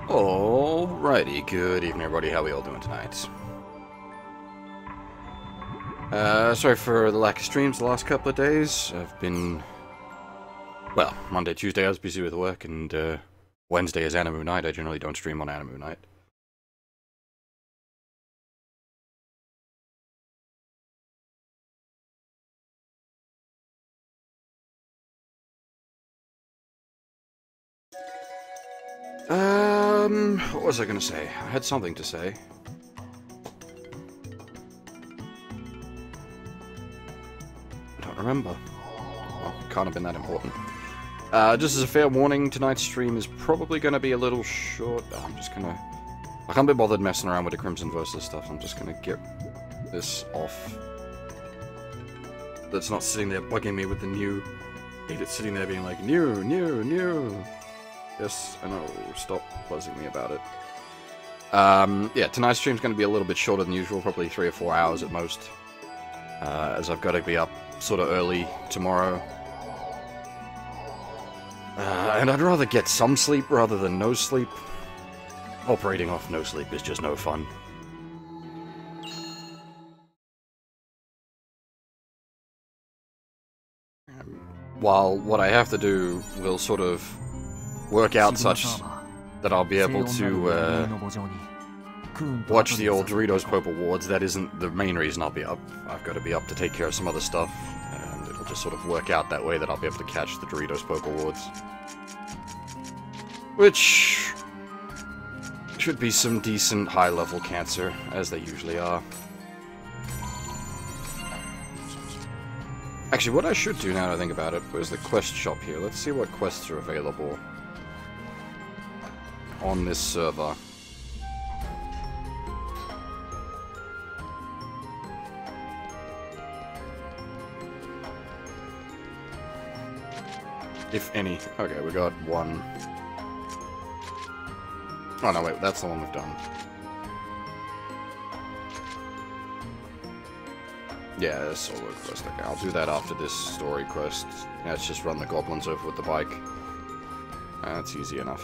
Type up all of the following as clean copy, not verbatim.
Alrighty, good evening everybody, how we all doing tonight? Sorry for the lack of streams the last couple of days. I've been... well, Monday, Tuesday I was busy with work, and Wednesday is Animu night. I generally don't stream on Animu night. What was I gonna say? I had something to say. I don't remember. Well, can't have been that important. Just as a fair warning, tonight's stream is probably gonna be a little short. I'm just gonna... I can't be bothered messing around with the Crimson Versus stuff. I'm just gonna get this off. That's not sitting there bugging me with the new... It's sitting there being like, new. Yes, I know. Stop buzzing me about it. Yeah, tonight's stream's going to be a little bit shorter than usual, probably 3 or 4 hours at most. As I've got to be up sort of early tomorrow. And I'd rather get some sleep rather than no sleep. Operating off no sleep is just no fun. While what I have to do will sort of work out such that I'll be able to watch the old Doritos Pope Awards. That isn't the main reason I'll be up. I've got to be up to take care of some other stuff, and it'll just sort of work out that way that I'll be able to catch the Doritos Pope Awards. Which should be some decent high-level cancer, as they usually are. Actually, what I should do now that I think about it was the quest shop here. Let's see what quests are available on this server. If any. Okay, we got one. Oh no, wait, that's the one we've done. Yeah, that's solo quest. Okay, I'll do that after this story quest. Yeah, let's just run the goblins over with the bike. That's easy enough.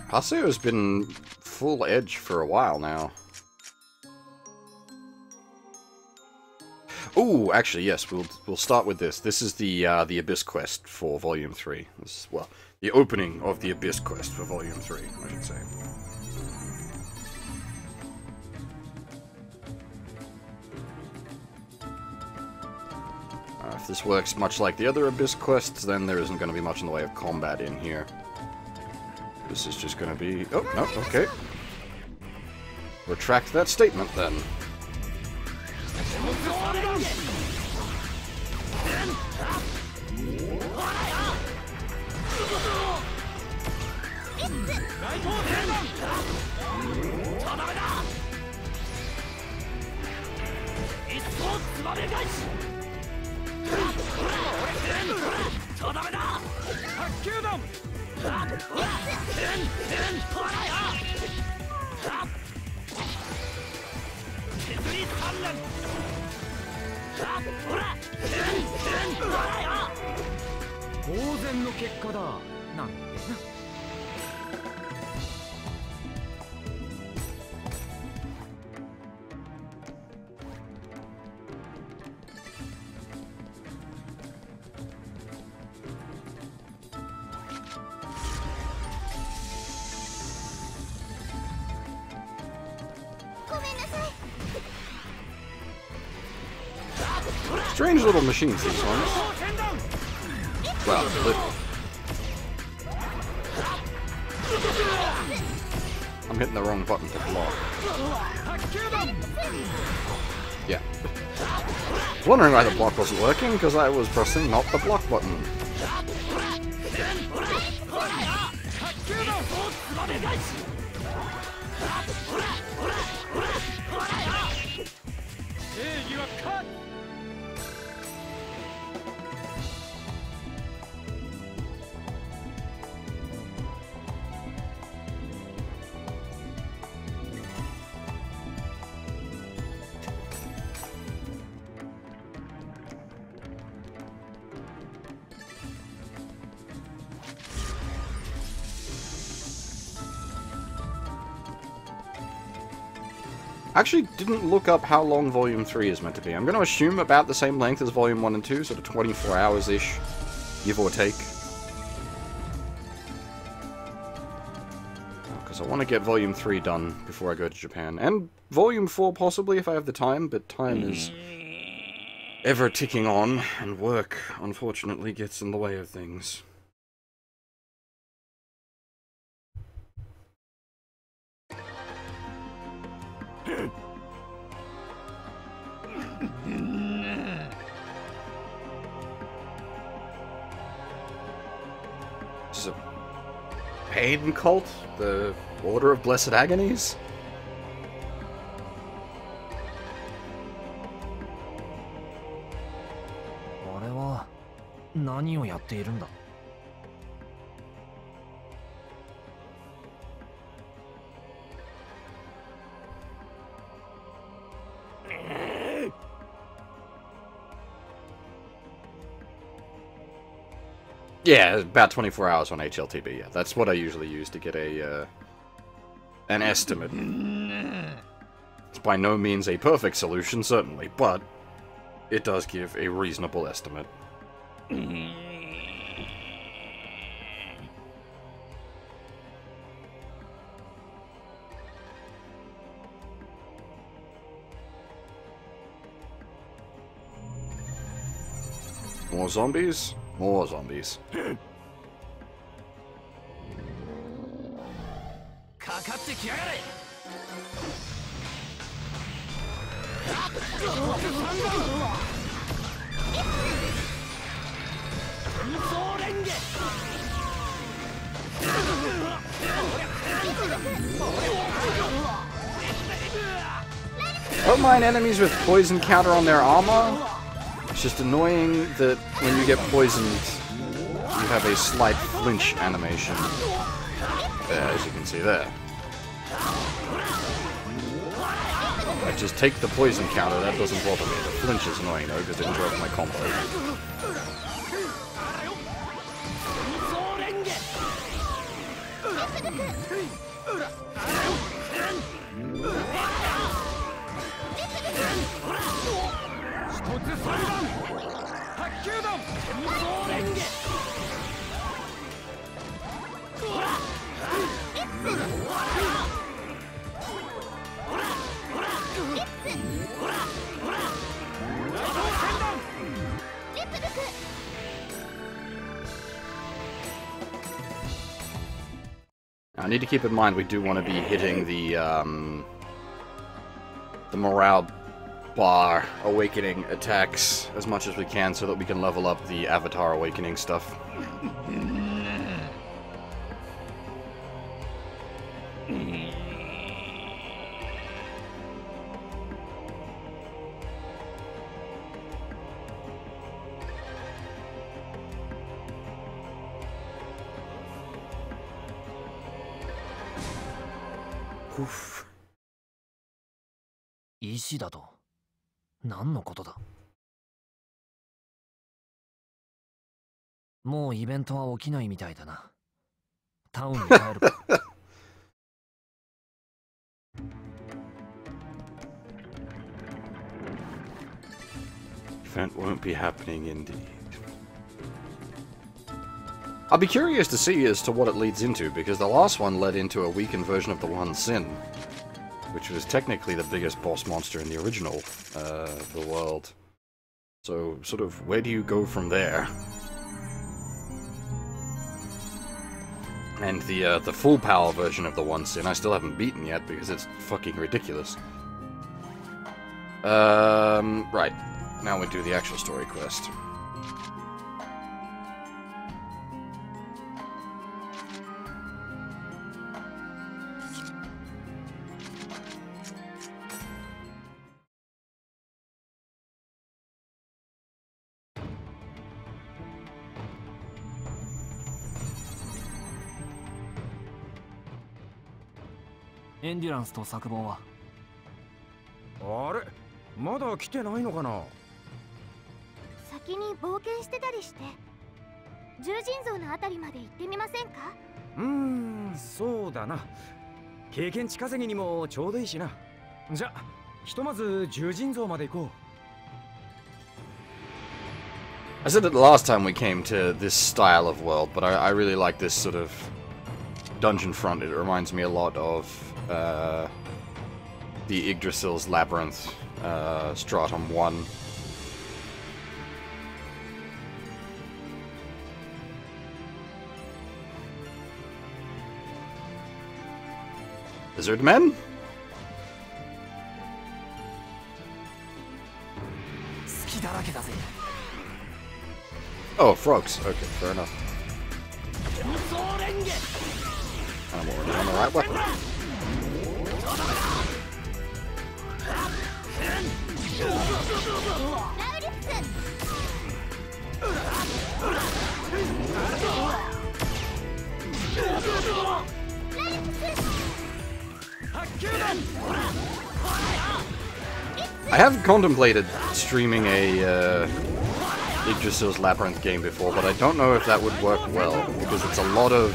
Paseo's been full edge for a while now. Oh, actually, yes. We'll start with this. This is the Abyss quest for Volume 3. This is, well, the opening of the Abyss quest for Volume 3, I should say. If this works much like the other Abyss quests, then there isn't going to be much in the way of combat in here. This is just going to be... oh, no, okay. Retract that statement, then. Strange little machines, these ones. Well, I'm hitting the wrong button to block. Yeah. I was wondering why the block wasn't working, because I was pressing not the block button. You are cut! Actually, didn't look up how long Volume 3 is meant to be. I'm going to assume about the same length as Volume 1 and 2, sort of 24 hours-ish, give or take. Because I want to get Volume 3 done before I go to Japan. And Volume 4 possibly, if I have the time, but time is ever ticking on, and work, unfortunately, gets in the way of things. This is a pain cult? The Order of Blessed Agonies? Yeah, about 24 hours on HLTB, yeah. That's what I usually use to get a, an estimate. It's by no means a perfect solution, certainly, but it does give a reasonable estimate. More zombies? More zombies. Don't mind enemies with poison counter on their armor. It's just annoying that when you get poisoned, you have a slight flinch animation. There, as you can see there. I just take the poison counter, that doesn't bother me. The flinch is annoying though, because it interrupts my combo. I need to keep in mind we do want to be hitting the morale bar awakening attacks as much as we can so that we can level up the avatar awakening stuff. Oof. 石だと何のことだ。もうイベントは起きないみたいだな。タウンに帰るか。Event won't be happening indeed. I'll be curious to see as to what it leads into, because the last one led into a weakened version of the One Sin, which was technically the biggest boss monster in the original, the world. So, sort of, where do you go from there? And the full power version of the One Sin I still haven't beaten yet, because it's fucking ridiculous. Right. Now we do the actual story quest. Endurance と作望はあれまだ来てないのかな。先に冒険してたりして獣人像のあたりまで行ってみませんか。そうだな。経験値稼ぎにもちょうどいいしな。じゃ、ひとまず獣人像まで行こう。 I said it the last time we came to this style of world, but I really like this sort of dungeon front. It reminds me a lot of the Yggdrasil's Labyrinth Stratum 1. Lizard men? Oh, frogs. Okay, fair enough. I'm already on the right weapon. I have contemplated streaming a Yggdrasil's Labyrinth game before, but I don't know if that would work well, because it's a lot of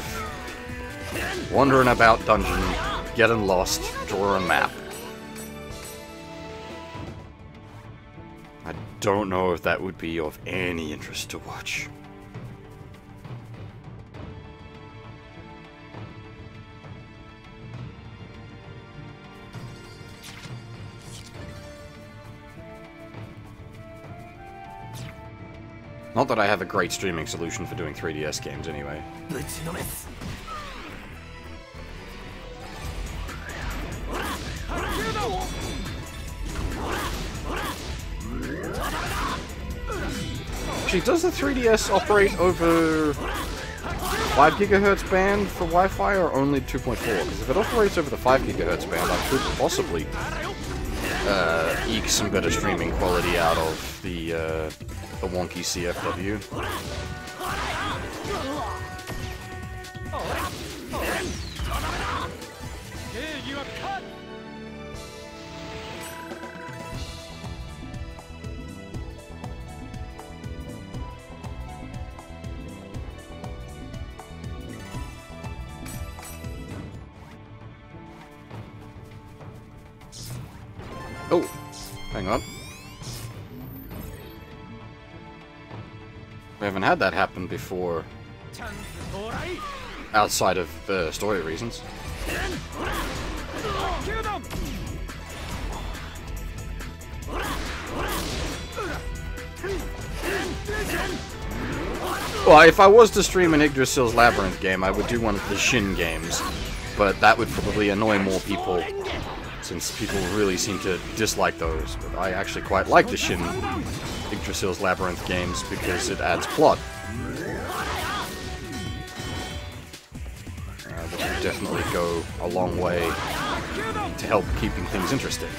wandering about dungeon, getting lost, draw a map. I don't know if that would be of any interest to watch. Not that I have a great streaming solution for doing 3DS games anyway. Actually, does the 3DS operate over 5 GHz band for Wi-Fi or only 2.4? Because if it operates over the 5 GHz band, I could possibly eke some better streaming quality out of the wonky CFW. Oh, hang on. We haven't had that happen before, outside of story reasons. Well, if I was to stream an Yggdrasil's Labyrinth game, I would do one of the Shin games, but that would probably annoy more people, since people really seem to dislike those. But I actually quite like the Shin Yggdrasil's Labyrinth games because it adds plot. That would definitely go a long way to help keeping things interesting.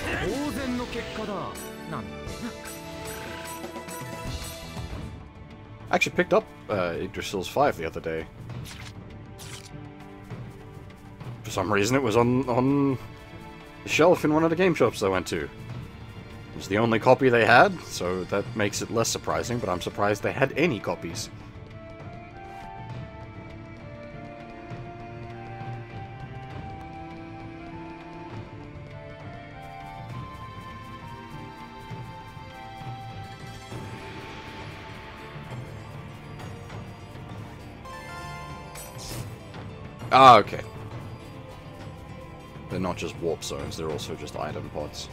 I actually picked up Yggdrasil's 5 the other day. For some reason it was on the shelf in one of the game shops I went to. It was the only copy they had, so that makes it less surprising, but I'm surprised they had any copies. Ah, okay. They're not just warp zones, they're also just item pods.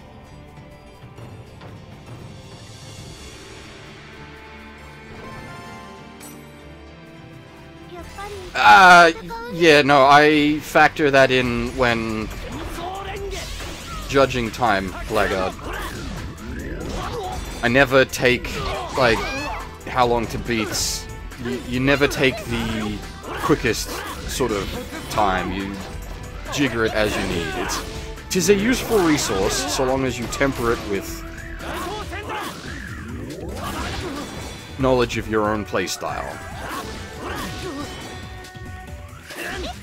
Yeah, no, I factor that in when judging time, Blackguard. I never take, like, how long to beat. You never take the quickest sort of time. You jigger it as you need. It is a useful resource, so long as you temper it with knowledge of your own playstyle.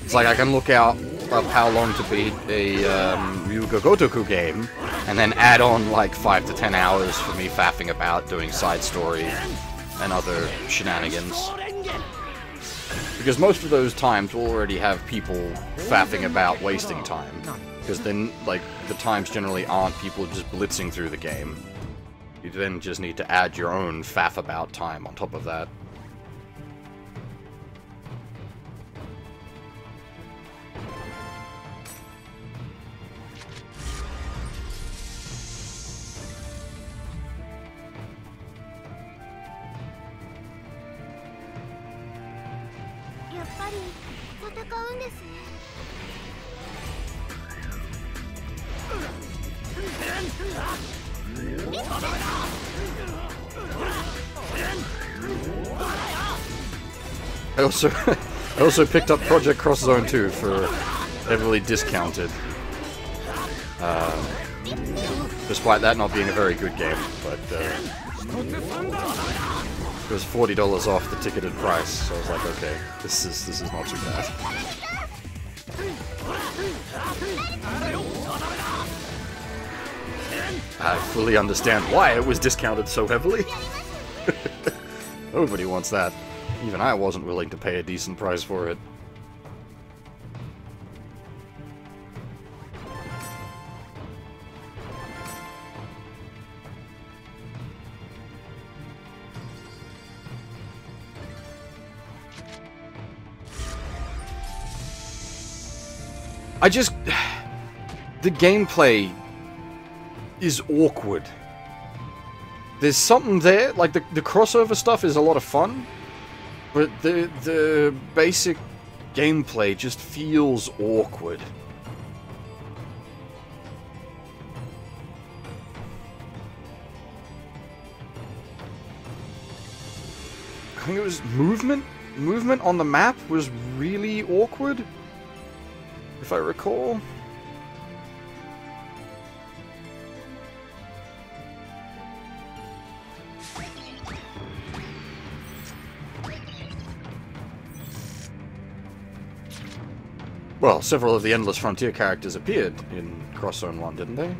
It's like I can look out up how long to beat a Ryuga Gotoku game, and then add on like 5 to 10 hours for me faffing about doing side story and other shenanigans. Because most of those times will already have people faffing about wasting time. because then, like, the times generally aren't people just blitzing through the game. You then just need to add your own faff about time on top of that. I also picked up Project Cross Zone 2 for heavily discounted. Despite that not being a very good game, but it was $40 off the ticketed price, so I was like, okay, this is not too bad. I fully understand why it was discounted so heavily. Nobody wants that. Even I wasn't willing to pay a decent price for it. The gameplay is awkward. There's something there, like the crossover stuff is a lot of fun, but the basic gameplay just feels awkward. I think it was movement on the map was really awkward, if I recall. Well, several of the Endless Frontier characters appeared in Cross Zone 1, didn't they?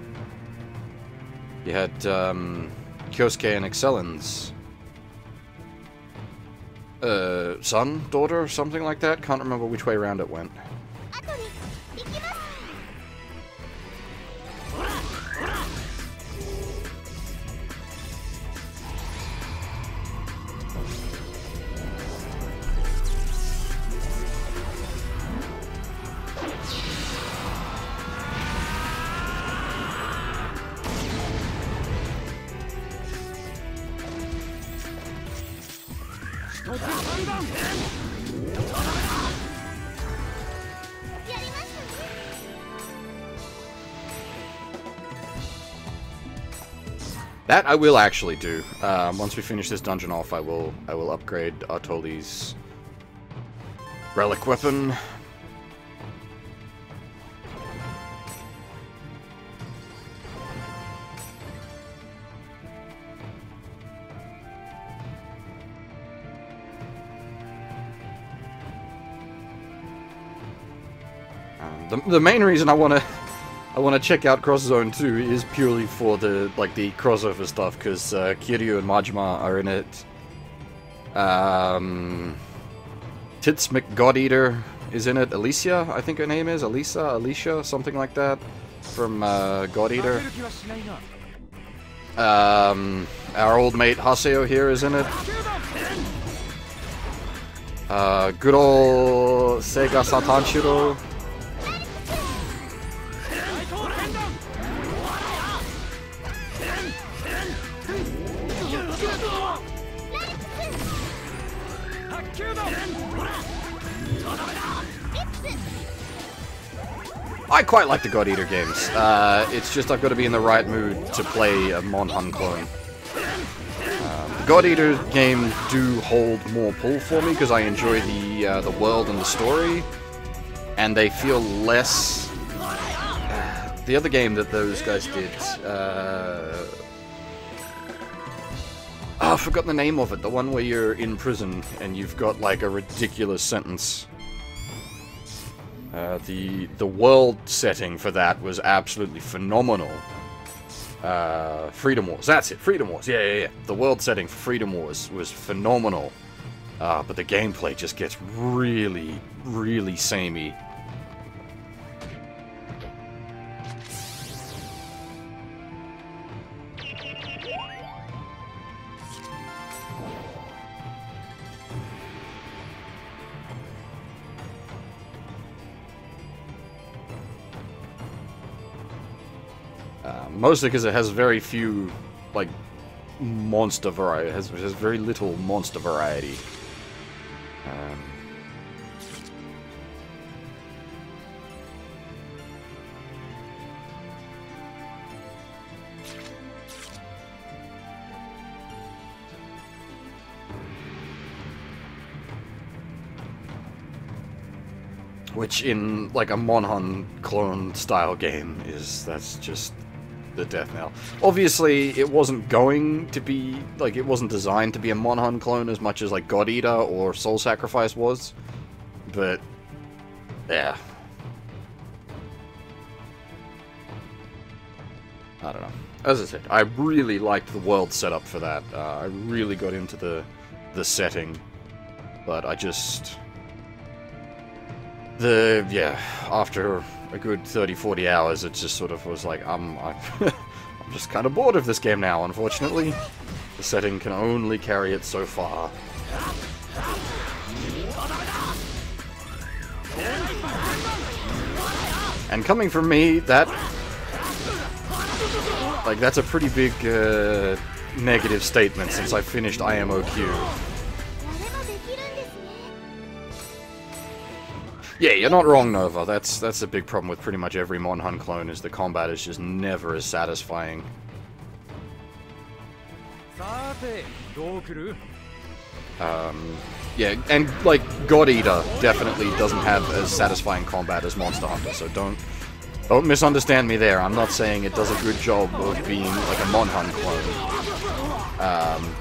You had Kyosuke and Excellen's son, daughter, something like that. Can't remember which way around it went. That I will actually do. Once we finish this dungeon off, I will upgrade Artoli's relic weapon. The main reason I want to check out Cross Zone 2 is purely for the crossover stuff, because Kiryu and Majima are in it. Tits McGodeater is in it. Alicia, I think her name is. Alicia, something like that, from God Eater. Our old mate Haseo here is in it. Good old Sega Satanshiro. I quite like the God Eater games. It's just I've got to be in the right mood to play a Monhun clone. The God Eater game do hold more pull for me because I enjoy the world and the story, and they feel less. The other game that those guys did. I forgot the name of it. The one where you're in prison and you've got like a ridiculous sentence. The world setting for that was absolutely phenomenal. Freedom Wars, that's it, Freedom Wars, yeah. The world setting for Freedom Wars was phenomenal. But the gameplay just gets really, really samey. Mostly because it has very few, like, monster variety. It has very little monster variety. Which in, like, a Monhun clone style game that's just the death knell. Obviously, it wasn't going to be, like, it wasn't designed to be a Monhun clone as much as, like, God Eater or Soul Sacrifice was. But, yeah. I don't know. As I said, I really liked the world setup for that. I really got into the setting. But I just... after a good 30-40 hours, it just sort of was like, I'm just kind of bored of this game now, unfortunately. The setting can only carry it so far. And coming from me, that's a pretty big negative statement since I finished IMOQ. Yeah, you're not wrong, Nova. That's a big problem with pretty much every Monhun clone, is the combat is just never as satisfying. Yeah, and, like, God Eater definitely doesn't have as satisfying combat as Monster Hunter, so don't misunderstand me there. I'm not saying it does a good job of being, like, a Monhun clone.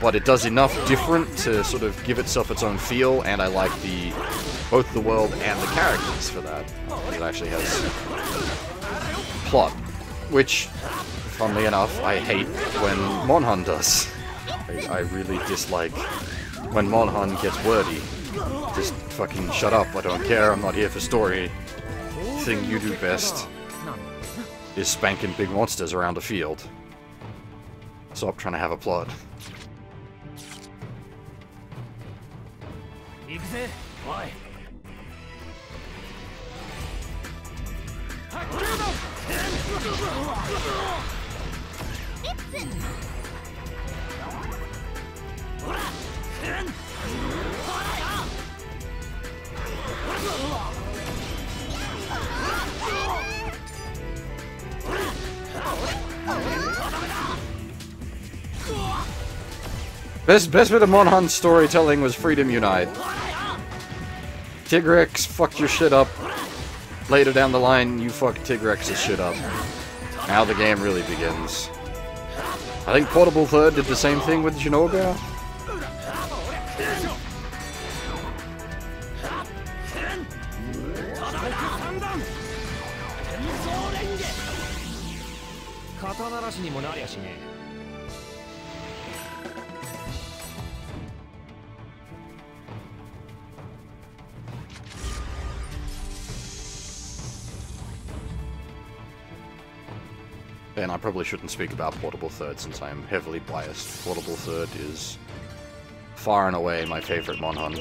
But it does enough different to sort of give itself its own feel, and I like both the world and the characters for that. It actually has plot, which, funnily enough, I hate when Monhun does. I really dislike when Monhun gets wordy. Just fucking shut up, I don't care, I'm not here for story. The thing you do best is spanking big monsters around a field. Stop trying to have a plot. Best bit of Monhun storytelling was Freedom Unite. Tigrex fucked your shit up. Later down the line, you fucked Tigrex's shit up. Now the game really begins. I think Portable Third did the same thing with Jinoga. And I probably shouldn't speak about Portable Third since I am heavily biased. Portable Third is far and away my favorite Monhun.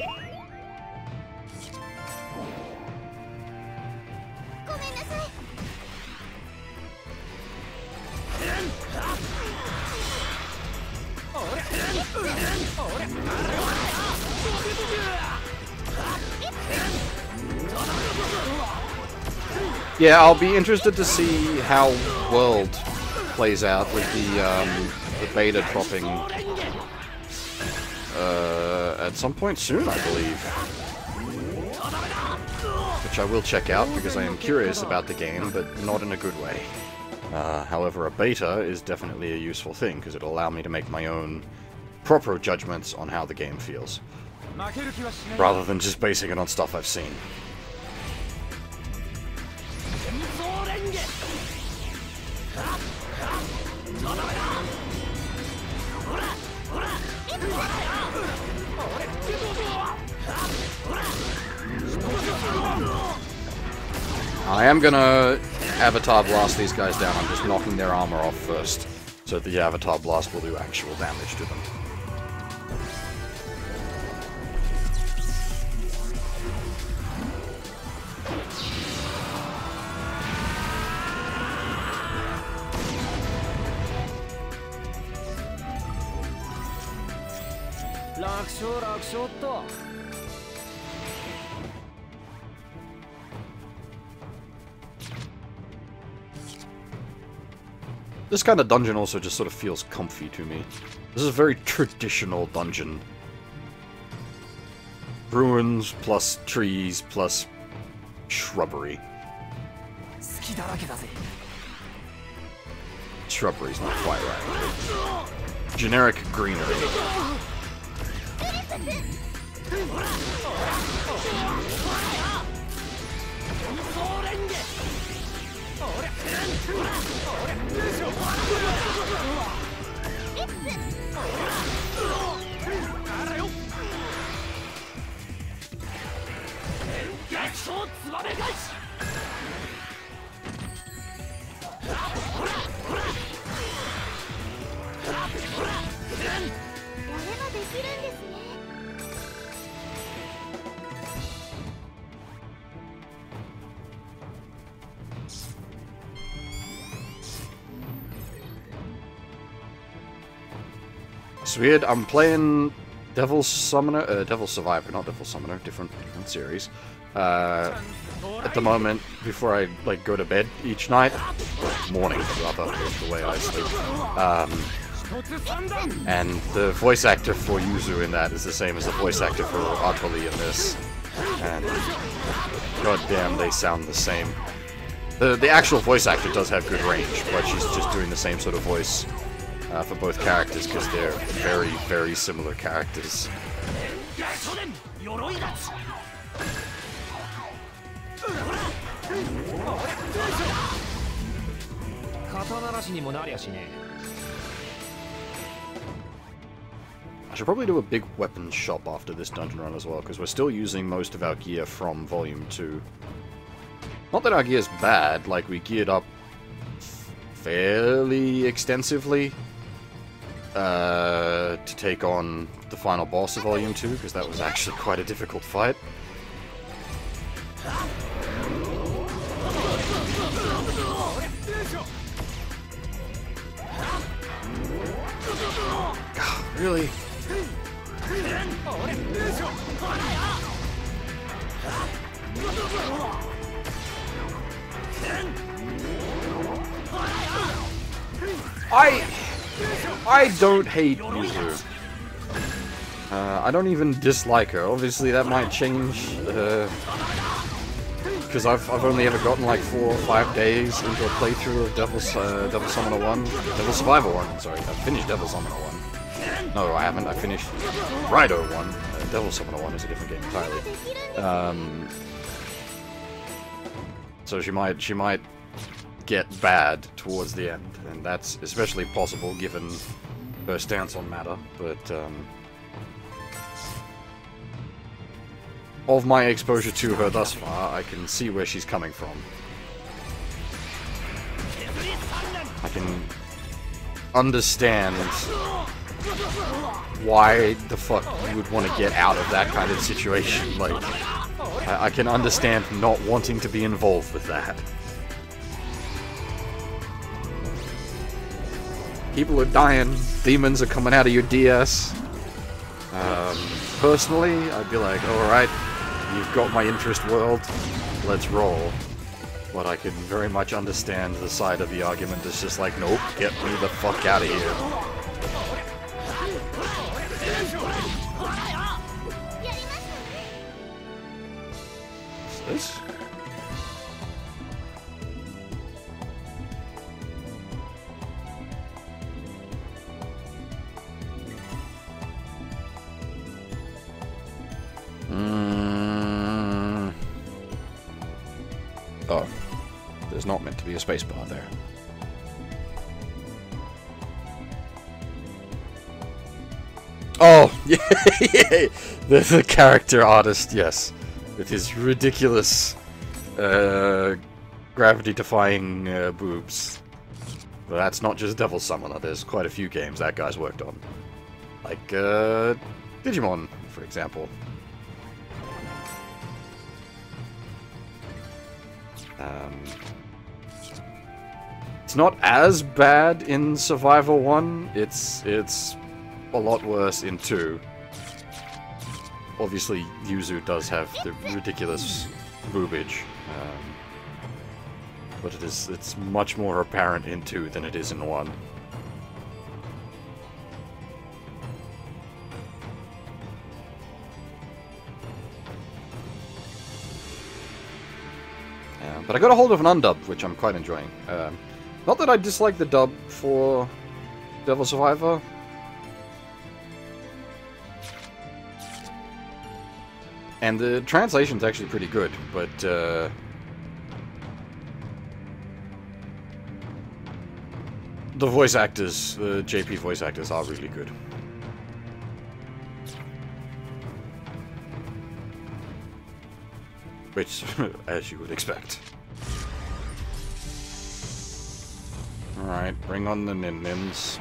Yeah, I'll be interested to see how World plays out with the beta dropping at some point soon, I believe. Which I will check out because I am curious about the game, but not in a good way. However, a beta is definitely a useful thing because it'll allow me to make my own proper judgments on how the game feels, rather than just basing it on stuff I've seen. I am gonna Avatar Blast these guys down. I'm just knocking their armor off first, so that the Avatar Blast will do actual damage to them. This kind of dungeon also just sort of feels comfy to me. This is a very traditional dungeon. Ruins plus trees plus shrubbery. Shrubbery's not quite right. Generic greenery. It's weird, I'm playing Devil Summoner, Devil Survivor, not Devil Summoner, different series. At the moment, before I like go to bed each night, or morning rather, is the way I sleep. And the voice actor for Yuzu in that is the same as the voice actor for Atoli in this. And goddamn, they sound the same. The actual voice actor does have good range, but she's just doing the same sort of voice for both characters because they're very, very similar characters. I should probably do a big weapons shop after this dungeon run as well, because we're still using most of our gear from Volume 2. Not that our gear's bad, like we geared up fairly extensively to take on the final boss of Volume 2, because that was actually quite a difficult fight. God, really? I don't hate Yuzu. I don't even dislike her. Obviously that might change, because I've only ever gotten like 4 or 5 days into a playthrough of Devil Summoner 1. Devil Survivor 1, sorry. I've finished Devil Summoner 1. No, I haven't. I finished Rido 1. Devil Summoner 1 is a different game entirely. So she might get bad towards the end, and that's especially possible given her stance on matter, but of my exposure to her thus far, I can see where she's coming from. I can understand why the fuck you would want to get out of that kind of situation. Like, I can understand not wanting to be involved with that. People are dying, demons are coming out of your DS. Personally, I'd be like, alright, you've got my interest world, let's roll. But I can very much understand the side of the argument that's just like, nope, get me the fuck out of here. What's this? Oh, there's not meant to be a spacebar there. Oh, yeah, the character artist, yes, with his ridiculous, gravity-defying boobs. But that's not just Devil Summoner. There's quite a few games that guy's worked on, like Digimon, for example. It's not as bad in Survivor 1, it's a lot worse in 2. obviously Yuzu does have the ridiculous boobage, but it's much more apparent in 2 than it is in 1. But I got a hold of an undub, which I'm quite enjoying. Not that I dislike the dub for Devil Survivor. And the translation's actually pretty good, but the voice actors, the JP voice actors are really good. Which, as you would expect. Alright, bring on the Nin-Nins.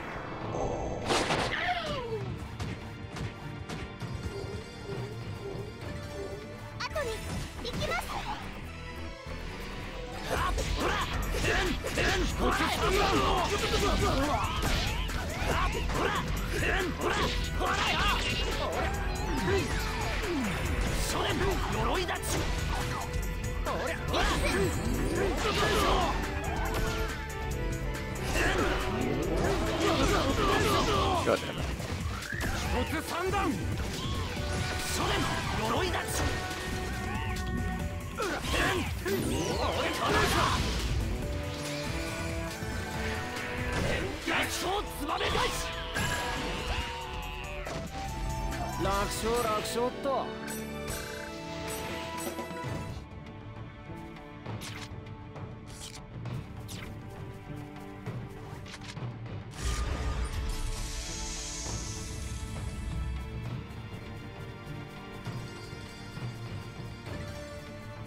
God damn it.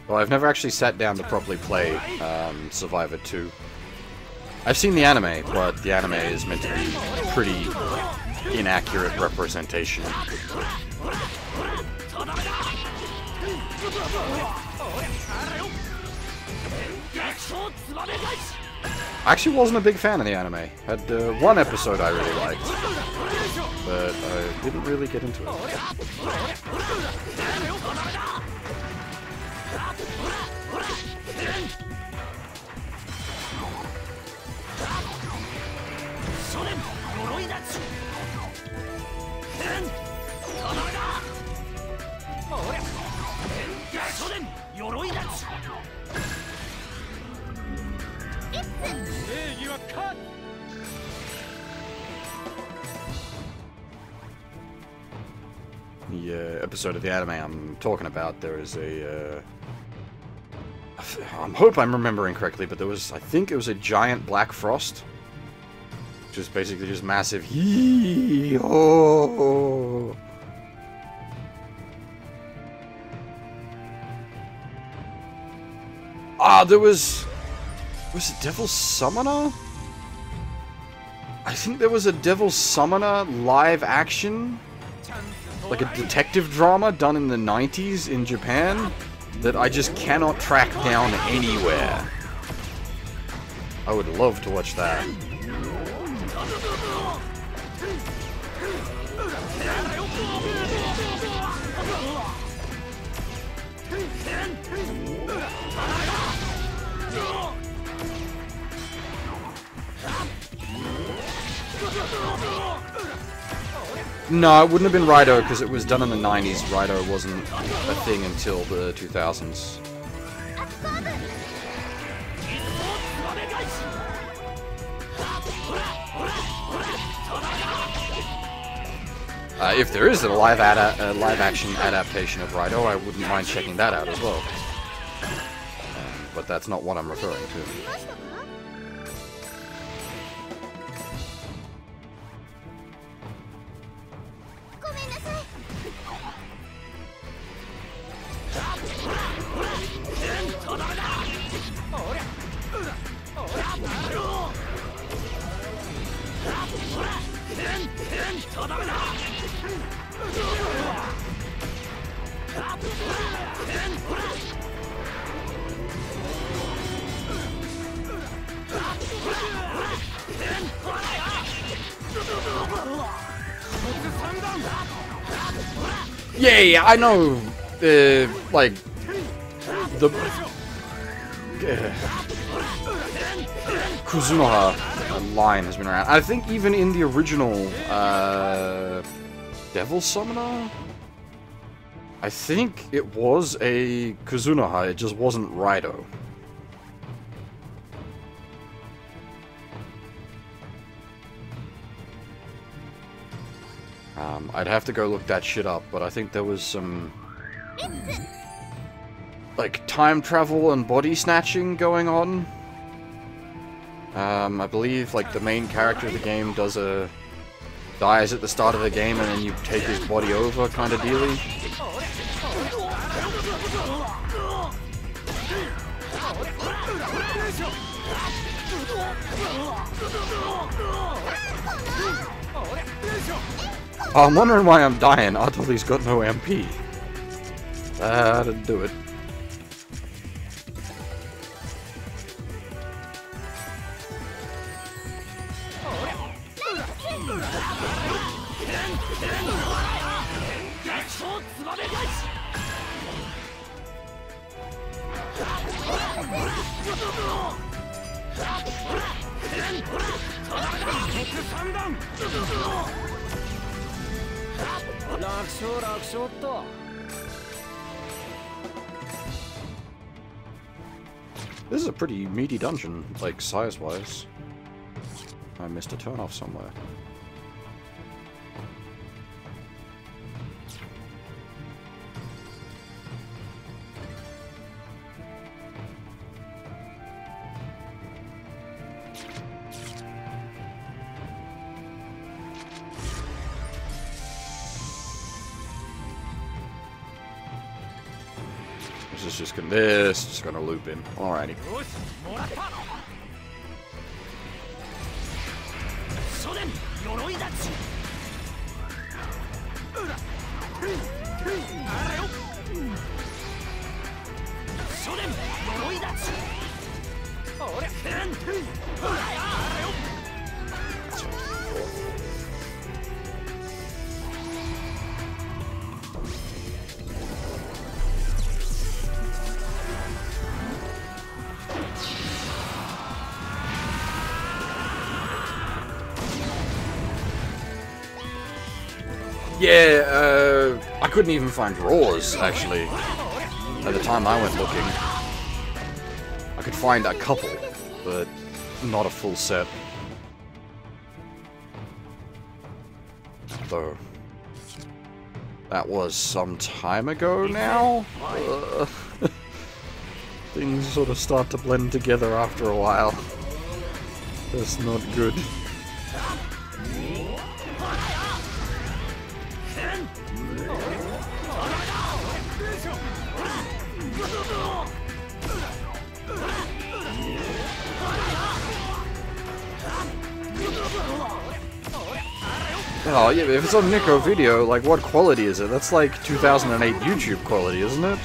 Well, I've never actually sat down to properly play Survivor 2. I've seen the anime, but the anime is meant to be a pretty inaccurate representation. I actually wasn't a big fan of the anime. Had one episode I really liked, but I didn't really get into it. The episode of the anime I'm talking about, there is a I hope I'm remembering correctly, but there was, I think it was a giant black frost, which is basically just massive hee-ho. Ah, there was it Devil Summoner? I think there was a Devil Summoner live action, like a detective drama done in the 90s in Japan, that I just cannot track down anywhere. I would love to watch that. No, it wouldn't have been Rido, because it was done in the 90s. Rido wasn't a thing until the 2000s. If there is a live-action adaptation of Rido, I wouldn't mind checking that out as well. But that's not what I'm referring to. Yeah, I know. Like the Kuzunoha line has been around. I think even in the original Devil Summoner, I think it was a Kuzunoha. It just wasn't Raido. I'd have to go look that shit up, but I think there was some like time travel and body snatching going on. I believe like the main character of the game dies at the start of the game and then you take his body over kind of dealy. Oh, I'm wondering why I'm dying. Utterly's got no MP. That'd do it. This is a pretty meaty dungeon, like size-wise. I missed a turn-off somewhere. This is just gonna loop in. Alrighty. Yeah, I couldn't even find drawers, actually, at the time I went looking. I could find a couple, but not a full set. Though, that was some time ago now? Things sort of start to blend together after a while. That's not good. Oh yeah, but if it's on Nico Video, like what quality is it? That's like 2008 YouTube quality, isn't it?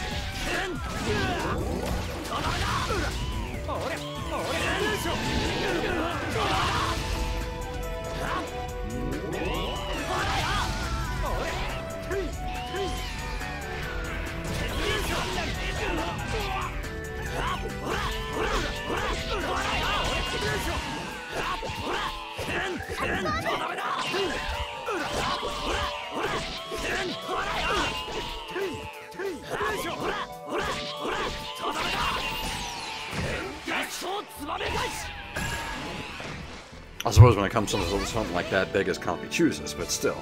I suppose when it comes to something like that, beggars can't be choosers, but still.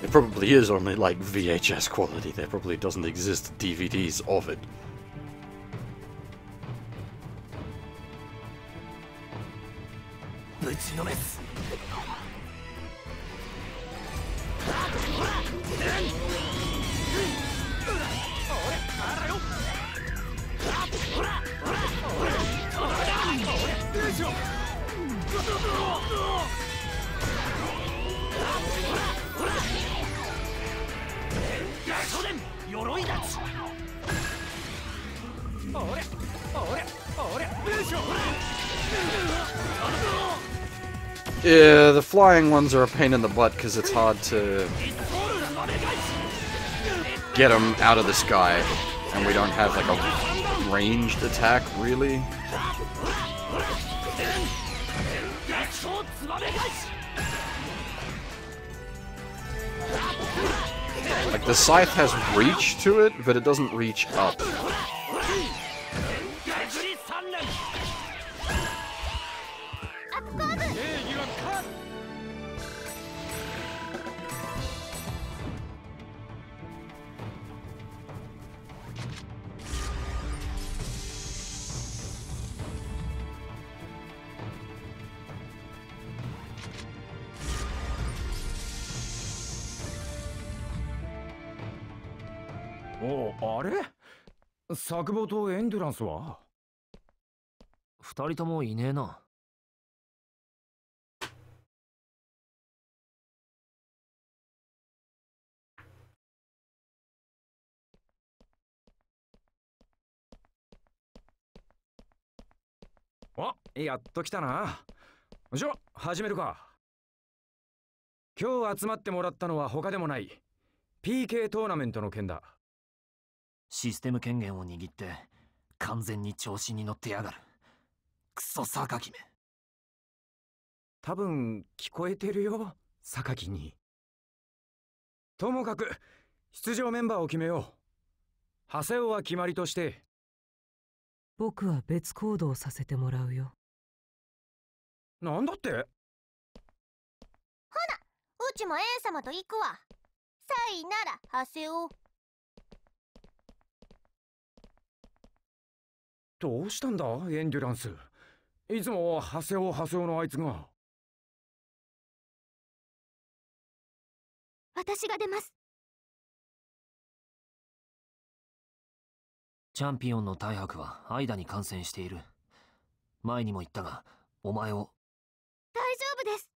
It probably is only like VHS quality. There probably doesn't exist DVDs of it. Yeah, the flying ones are a pain in the butt because it's hard to get them out of the sky, and we don't have like a ranged attack really. Like the scythe has reach to it, but it doesn't reach up.おお、あれ？作母とエンドランスは？二人ともいねえな。お、やっと来たな。じゃ、始めるか。今日集まってもらったのは他でもない PK トーナメントの件だ。システム権限を握って完全に調子に乗ってやがる。クソ榊め。多分聞こえてるよ、榊に。ともかく出場メンバーを決めよう。長谷尾は決まりとして。僕は別行動させてもらうよ。なんだって？ほな、うちもエン様と行くわ。さいなら長谷尾。どうしたんだエンデュランス。いつも長谷尾のあいつが。私が出ます。チャンピオンの大白は間に感染している。前にも言ったが、お前を。大丈夫です。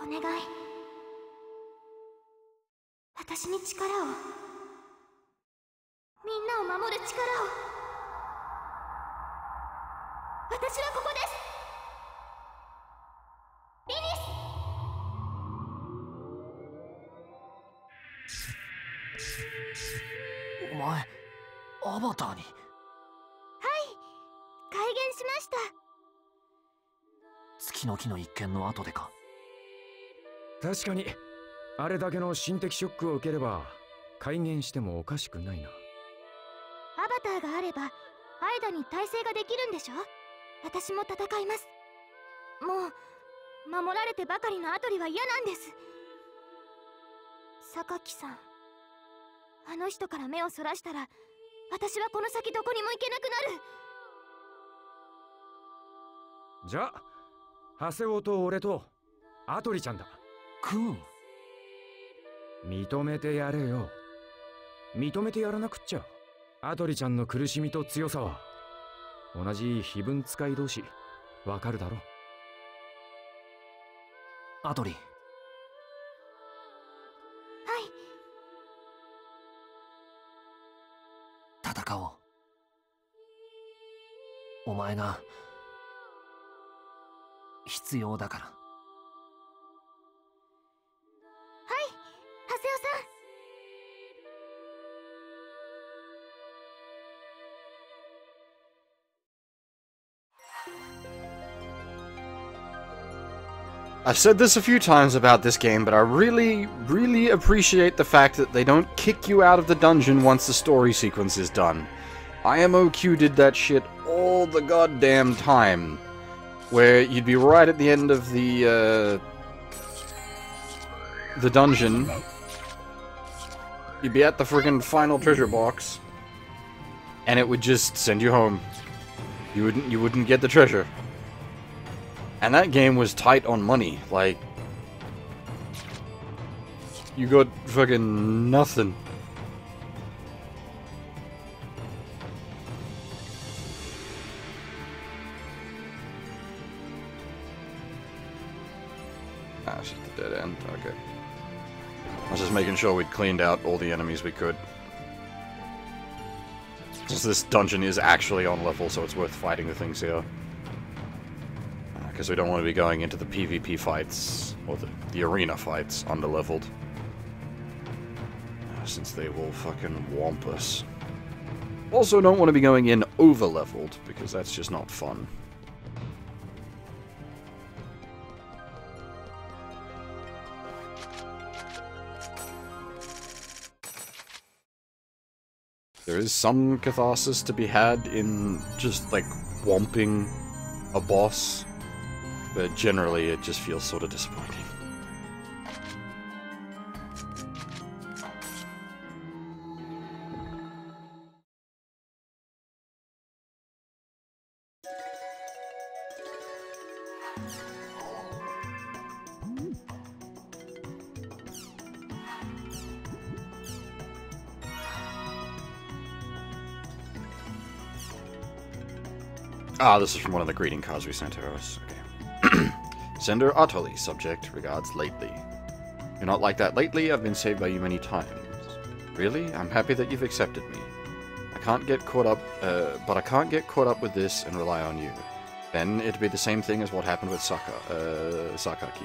お願い。私に力を。みんなを守る力を。私はここです。リリス。お前、アバターに。はい、改元しました。月の木の一件の後でか。確かにあれだけの心的ショックを受ければ改元してもおかしくないな。アバターがあれば間に耐性ができるんでしょ。私も戦います。もう守られてばかりのアトリは嫌なんです。榊さん、あの人から目をそらしたら私はこの先どこにも行けなくなる。じゃあ長谷尾と俺とアトリちゃんだ。クーン、認めてやれよ。認めてやらなくっちゃ。アトリちゃんの苦しみと強さは同じ非分使い同士わかるだろ。アトリ。はい。戦おう。お前が必要だから。長谷尾さん。I've said this a few times about this game, but I really, really appreciate the fact that they don't kick you out of the dungeon once the story sequence is done. IMOQ did that shit all the goddamn time, where you'd be right at the end of the dungeon. You'd be at the friggin' final treasure box, and it would just send you home. You wouldn't get the treasure. And that game was tight on money, like... You got fucking nothing. Ah, it's just a dead end, okay. I was just making sure we'd cleaned out all the enemies we could. Just this dungeon is actually on level, so it's worth fighting the things here. Because we don't want to be going into the PvP fights, or the arena fights, under-leveled. Since they will fucking whomp us. Also don't want to be going in over-leveled, because that's just not fun. There is some catharsis to be had in just, like, whomping a boss, but generally it just feels sort of disappointing. Ah, this is from one of the greeting cards we sent to us. Okay. Sender utterly, subject, regards lately. You're not like that lately, I've been saved by you many times. Really? I'm happy that you've accepted me. I can't get caught up, but I can't get caught up with this and rely on you. Then it'd be the same thing as what happened with Sakaki.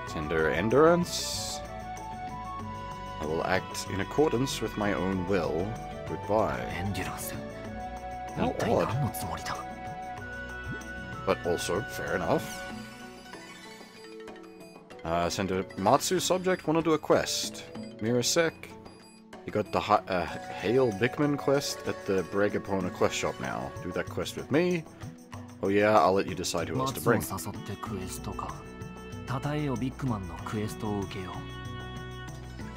Tender endurance. I will act in accordance with my own will. Goodbye. How odd. But also, fair enough. Sender Matsu subject, wanna do a quest. Mirasek. You got the Hail Bickman quest at the Bregapona quest shop now. Do that quest with me. Oh yeah, I'll let you decide who else to bring.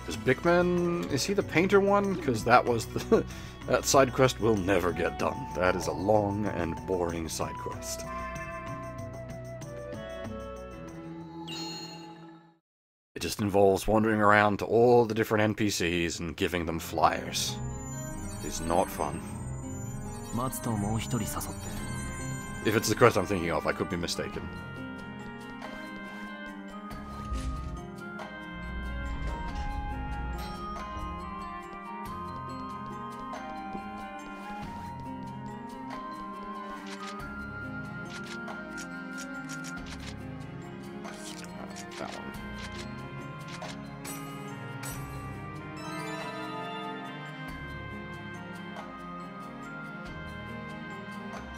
Is Bickman, is he the painter one? Because that was the... that side quest will never get done. That is a long and boring side quest. It just involves wandering around to all the different NPCs and giving them flyers. It's not fun. If it's the quest I'm thinking of, I could be mistaken.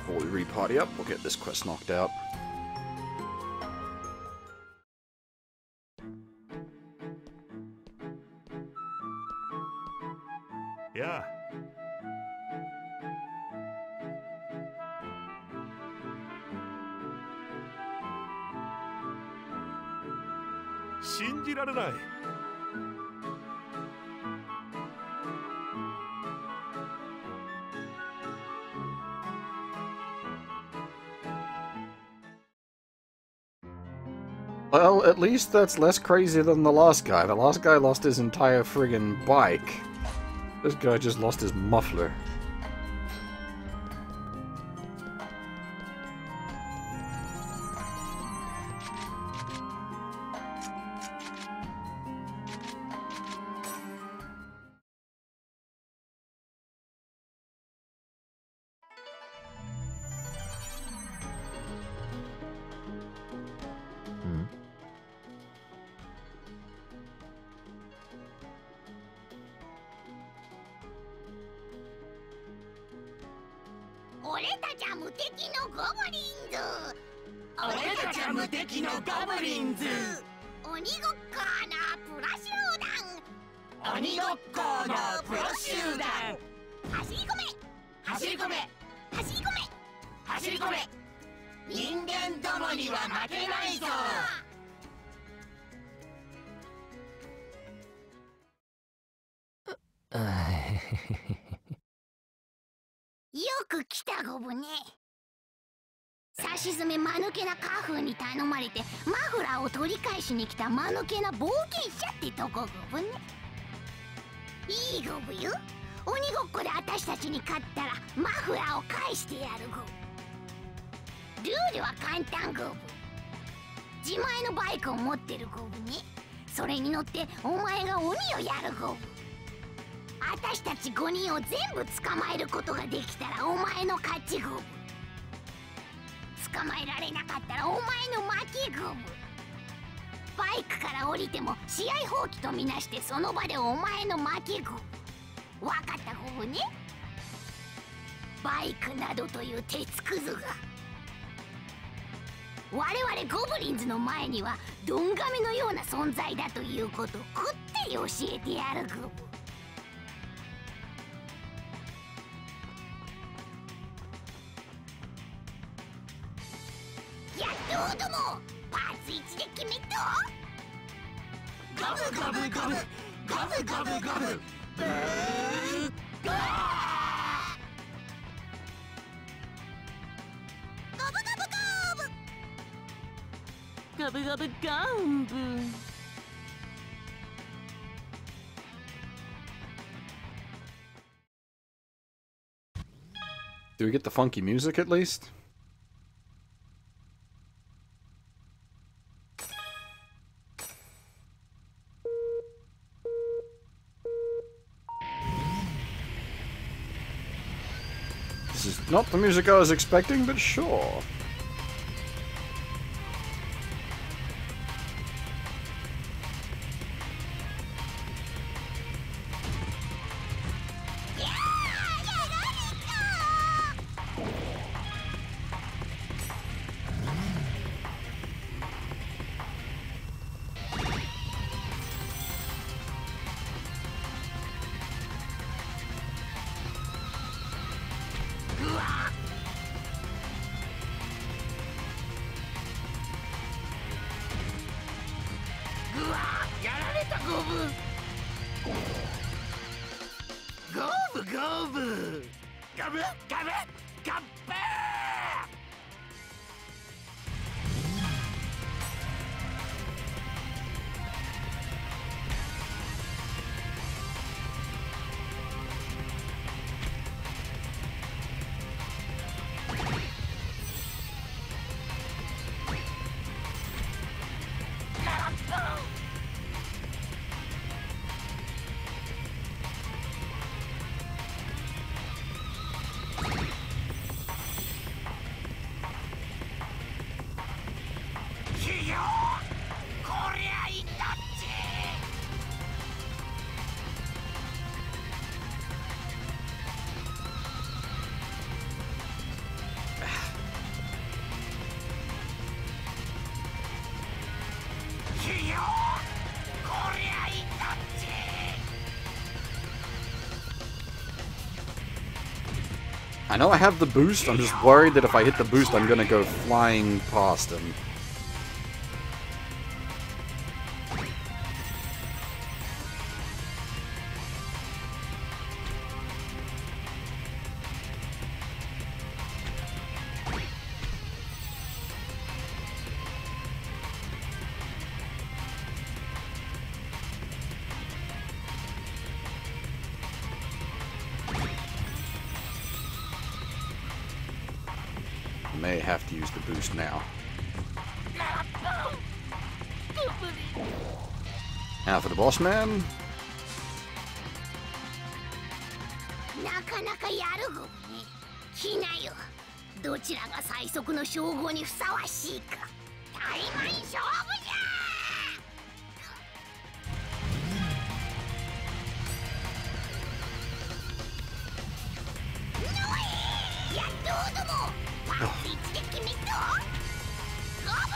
Before we re-party up, we'll get this quest knocked out. Yeah. Well, at least that's less crazy than the last guy. The last guy lost his entire friggin' bike. This guy just lost his muffler. さしずめ間抜けなカフーに頼まれてマフラーを取り返しに来た間抜けな冒険者ってとこゴブね。いいゴブよ。鬼ごっこで私たちに勝ったらマフラーを返してやるゴブ。ルールは簡単ゴブ。自前のバイクを持ってるゴブね。それに乗ってお前が鬼をやるゴブ。私たち5人を全部捕まえることができたらお前の勝ちゴブ。捕まえられなかったらお前の負けゴブ。バイクから降りても試合放棄とみなしてその場でお前の負けゴブ。わかったゴブね。バイクなどという鉄くずが我々ゴブリンズの前にはドンガメのような存在だということをこってり教えてやるゴブ。やっとどもパーツ1で決めた。ガブガブガブガブガブガブブーガーガブガブガブガブガブガンブ。Do we get the funky music at least? This is not the music I was expecting, but sure. I know I have the boost, I'm just worried that if I hit the boost I'm gonna go flying past him. May have to use the boost now. Now for the boss man. なかなかやるごね。ひなよ。どちらが最速の称号にふさわしいか。タイマン勝負じゃー。やっとども。パーツ1で決めた。ゴブ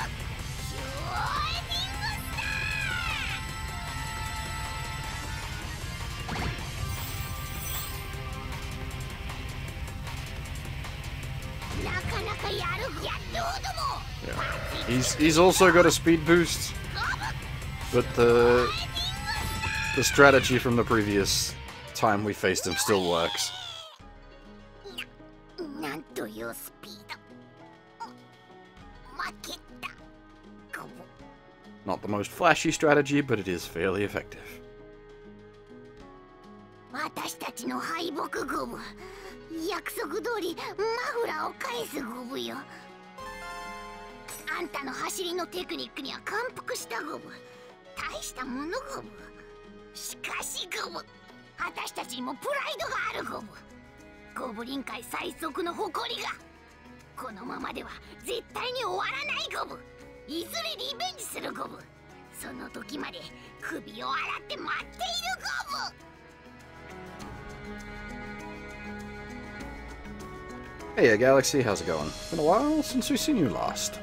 シューエディングスター。なかなかやる。やっとども。He's also got a speed boost, but the strategy from the previous time we faced him still works. なんというスピード。Not the most flashy strategy, but it is fairly effective. 私たちの敗北ゴブ。約束通りマフラーを返すゴブよ。あんたの走りのテクニックには感服したゴブ。大したものゴブ。しかしゴブ、私たちにもプライドがあるゴブ。ゴブリン界最速の誇りが。このままでは絶対に終わらないゴブ。いずれリベンジするゴブ。その時まで首を洗って待っているゴブ。 Hey, Galaxy, how's it going? Been a while since we've seen you last.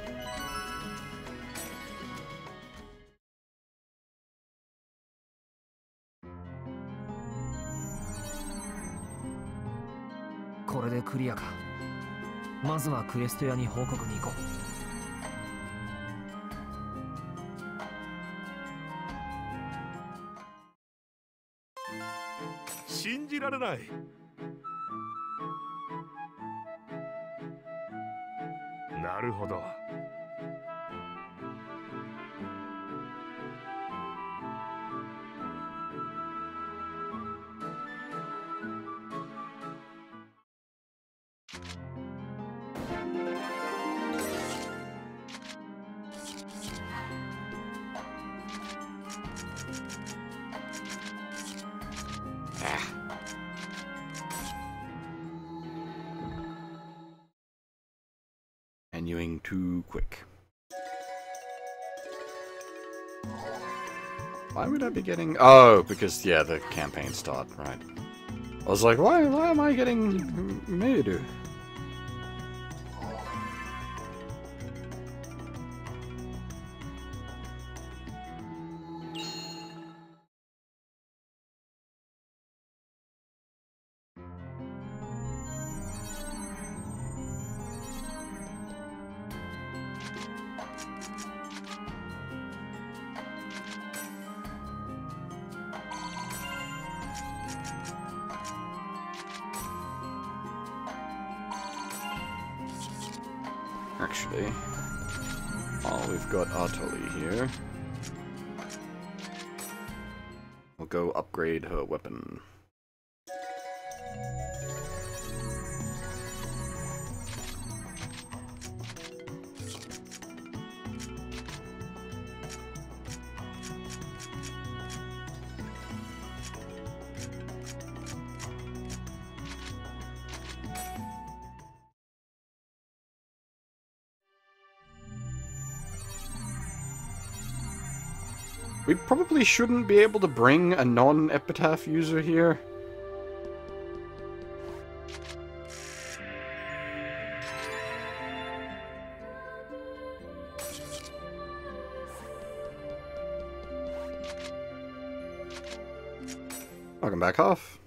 これでクリアか。まずはクエスト屋に報告に行こう。信じられない。なるほど。Menuing too quick. Why would I be getting... Oh, because, yeah, the campaign start, right. I was like, why am I getting made? Actually, while we've got Artoli here, we'll go upgrade her weapon. We probably shouldn't be able to bring a non-Epitaph user here. Welcome back, Huff.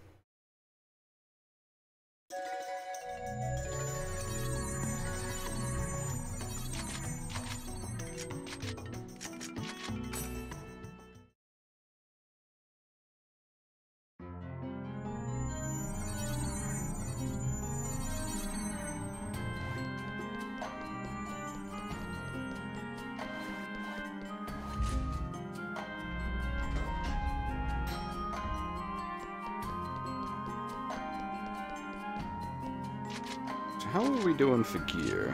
How are we doing for gear?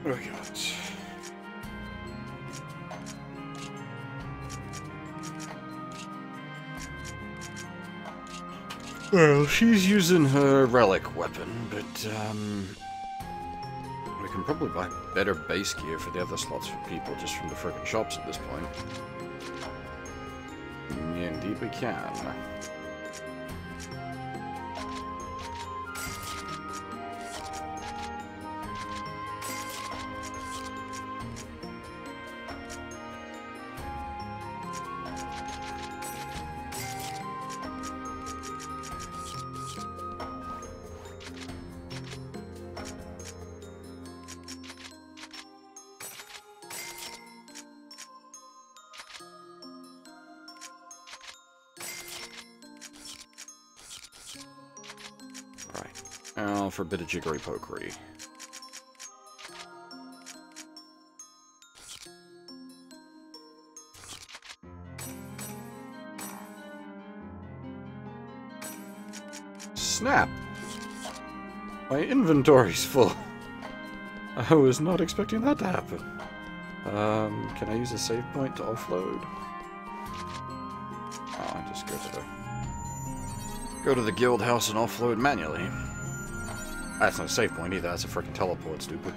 What do we got? Well, she's using her relic weapon, but we can probably buy better base gear for the other slots for people just from the frickin' shops at this point. Yeah, indeed we can. Now for a bit of jiggery pokery. snap! My inventory's full. I was not expecting that to happen. Can I use a save point to offload? Oh, just go to the guild house and offload manually. That's not a save point either, that's a freaking teleport, stupid.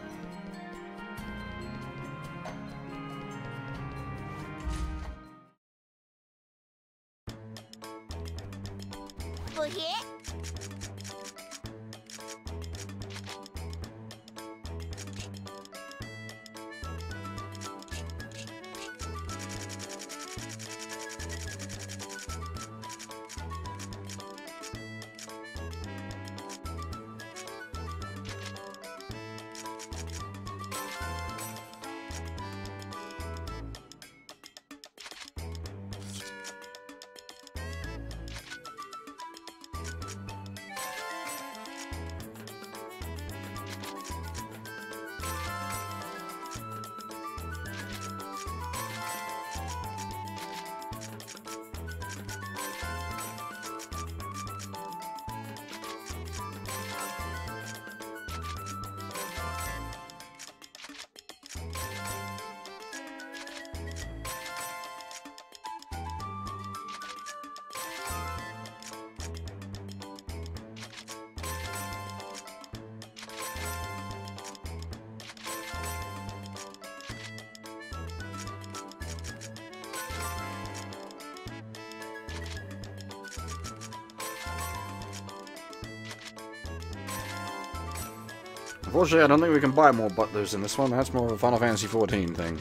Unfortunately, I don't think we can buy more butlers in this one. That's more of a Final Fantasy XIV thing.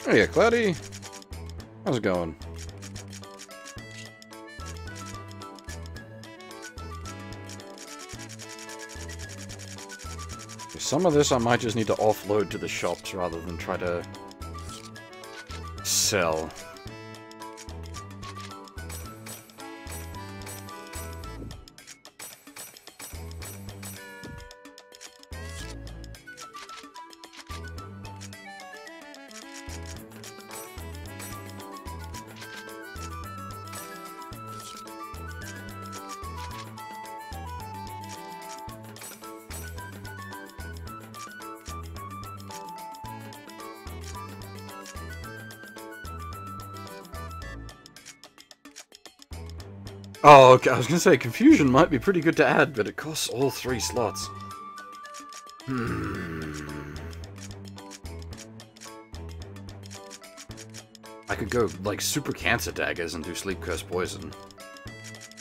Oh yeah, Cloudy. How's it going? Some of this I might just need to offload to the shops rather than try to sell. Oh, okay, I was gonna say, Confusion might be pretty good to add, but it costs all 3 slots. I could go, like, Super Cancer Daggers and do Sleep Curse Poison.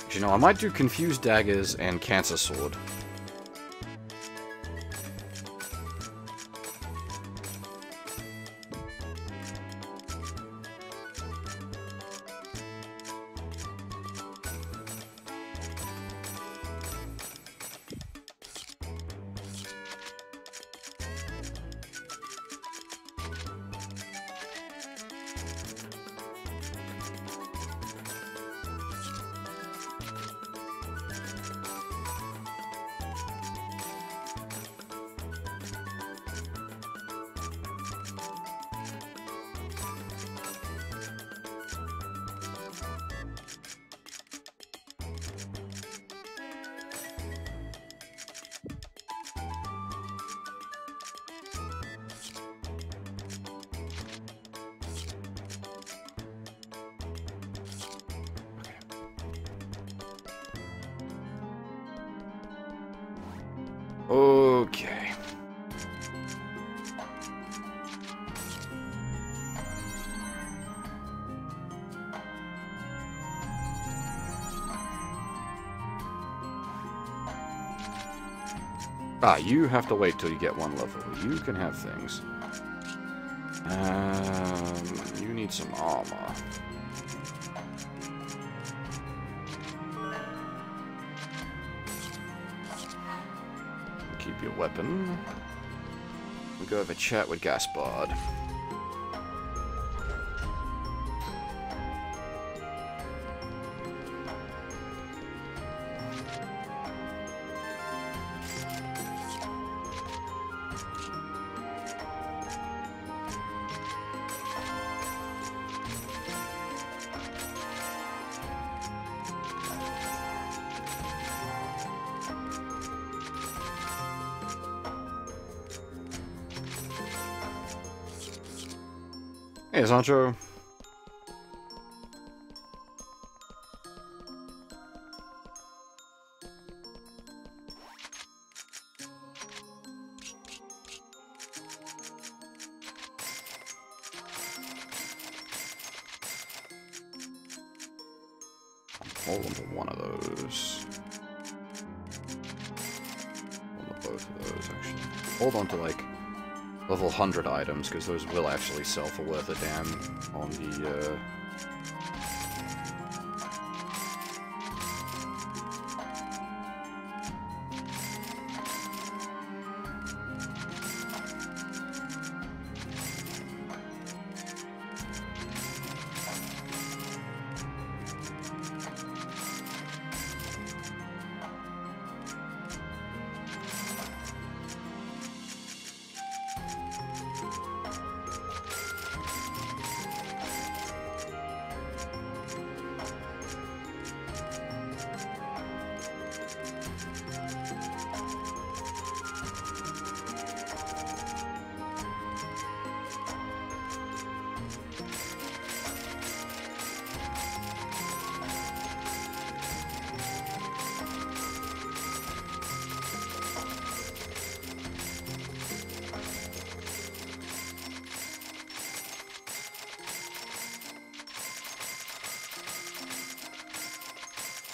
Actually, no, I might do Confused Daggers and Cancer Sword. Okay. Ah, you have to wait till you get one level. You can have things. You need some armor. Keep your weapon. We go have a chat with Gaspard. Hey, Sancho. Hold on to one of those. Hold on to both of those, actually. Hold on to, like, level 100 items, because those will actually sell for worth a damn on the,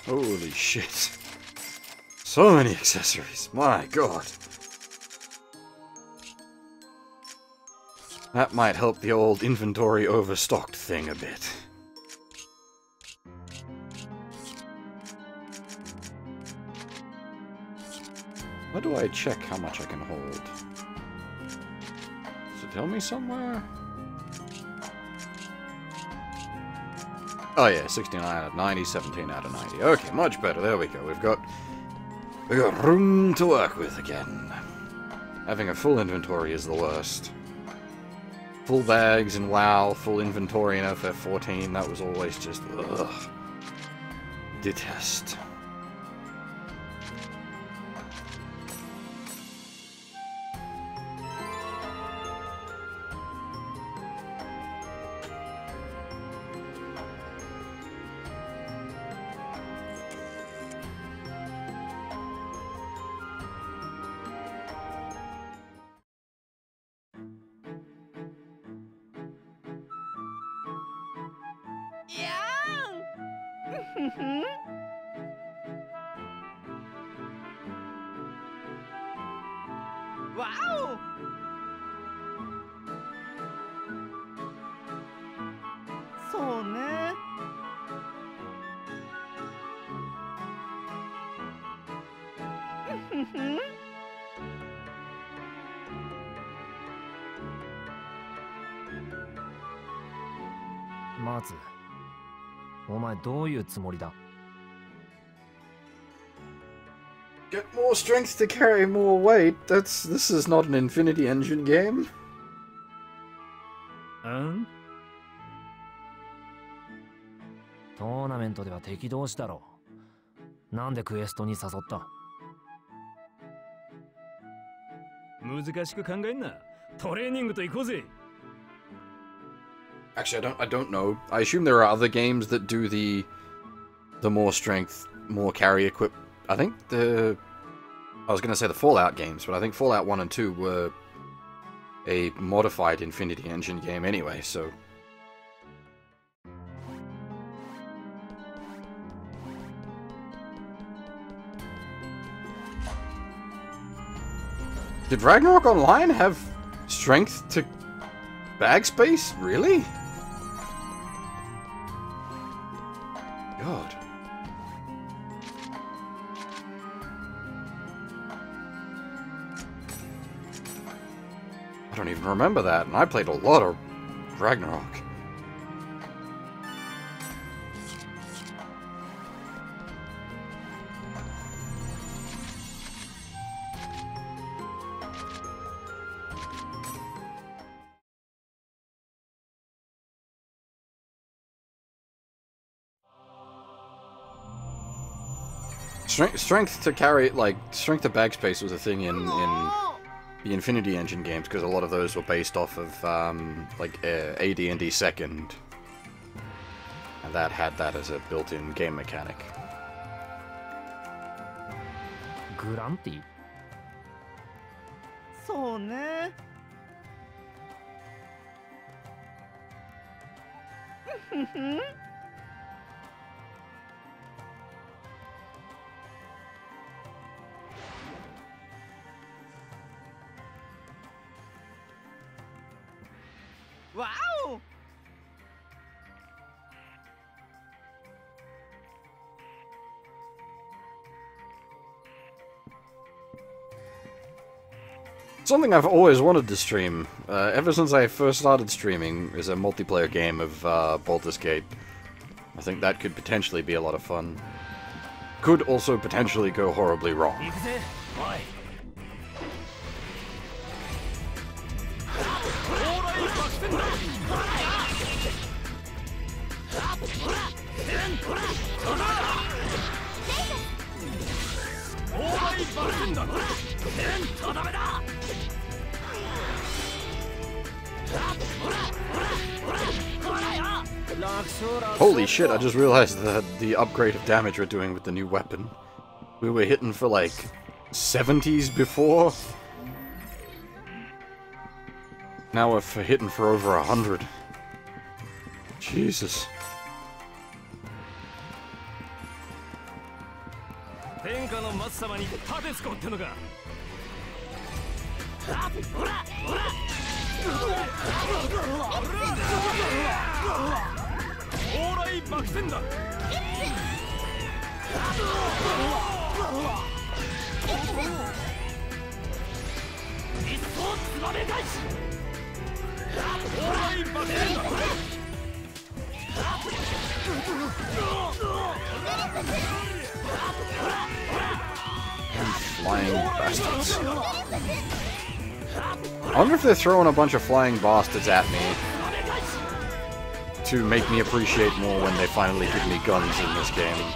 holy shit. So many accessories. My god. That might help the old inventory overstocked thing a bit. How do I check how much I can hold? Does it tell me somewhere? Oh yeah, 69 out of 90, 17 out of 90. Okay, much better. There we go. We've got room to work with again. Having a full inventory is the worst. Full bags in WoW, full inventory in FF14, that was always just ugh. Detest. Wow! そうね。ふふん。まず、お前どういうつもりだ? Get more strength to carry more weight. This is not an Infinity Engine game. トーナメントでは敵同士だろう。なんでクエストに誘った？難しく考えんな。トレーニングと行こうぜ。Actually, I don't know. I assume there are other games that do the more strength, more carry equip. I think I was going to say the Fallout games, but I think Fallout 1 and 2 were a modified Infinity Engine game anyway, so... Did Ragnarok Online have strength to bag space? Really? God. I don't even remember that, and I played a lot of Ragnarok. Strength to carry, like, strength to backspace was a thing in the Infinity Engine games, because a lot of those were based off of, like, AD&D 2nd. And that had that as a built-in game mechanic. Grunty? そうね。ふふん。Wow! Something I've always wanted to stream, ever since I first started streaming, is a multiplayer game of Baldur's Gate. I think that could potentially be a lot of fun. Could also potentially go horribly wrong. Holy shit, I just realized the upgrade of damage we're doing with the new weapon. We were hitting for like 70s before. Now we're hitting for over 100. Jesus. Flying bastards. I wonder if they're throwing a bunch of flying bastards at me to make me appreciate more when they finally give me guns in this game.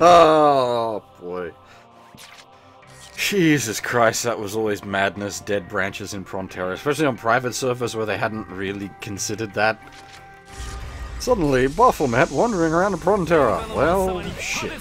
Oh boy. Jesus Christ, that was always madness, dead branches in Frontera, especially on private servers where they hadn't really considered that. Suddenly, Baphomet wandering around in Frontera. Well, shit.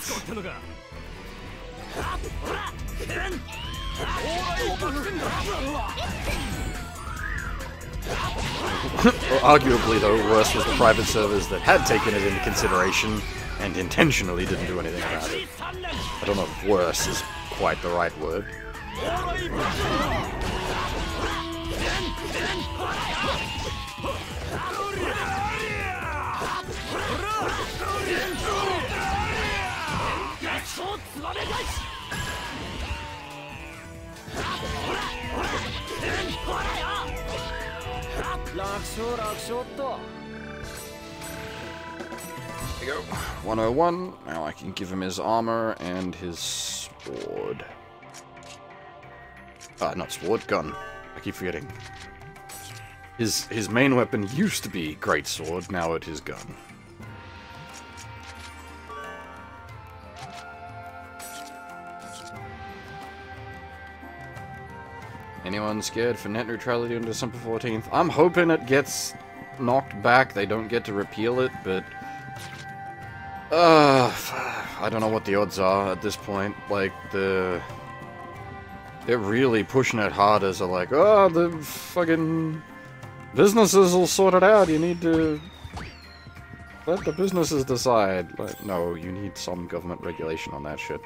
Arguably, though, worse was the private servers that had taken it into consideration and intentionally didn't do anything about it. I don't know if worse is quite the right word. There you go. 101. Now I can give him his armor and his sword. Not sword, gun. I keep forgetting. His main weapon used to be great sword, now it is gun. Anyone scared for net neutrality on December 14th? I'm hoping it gets knocked back. They don't get to repeal it, but I don't know what the odds are at this point. Like, they're really pushing it hard as like, oh, the fucking businesses will sort it out. You need to let the businesses decide. Like, no, you need some government regulation on that shit.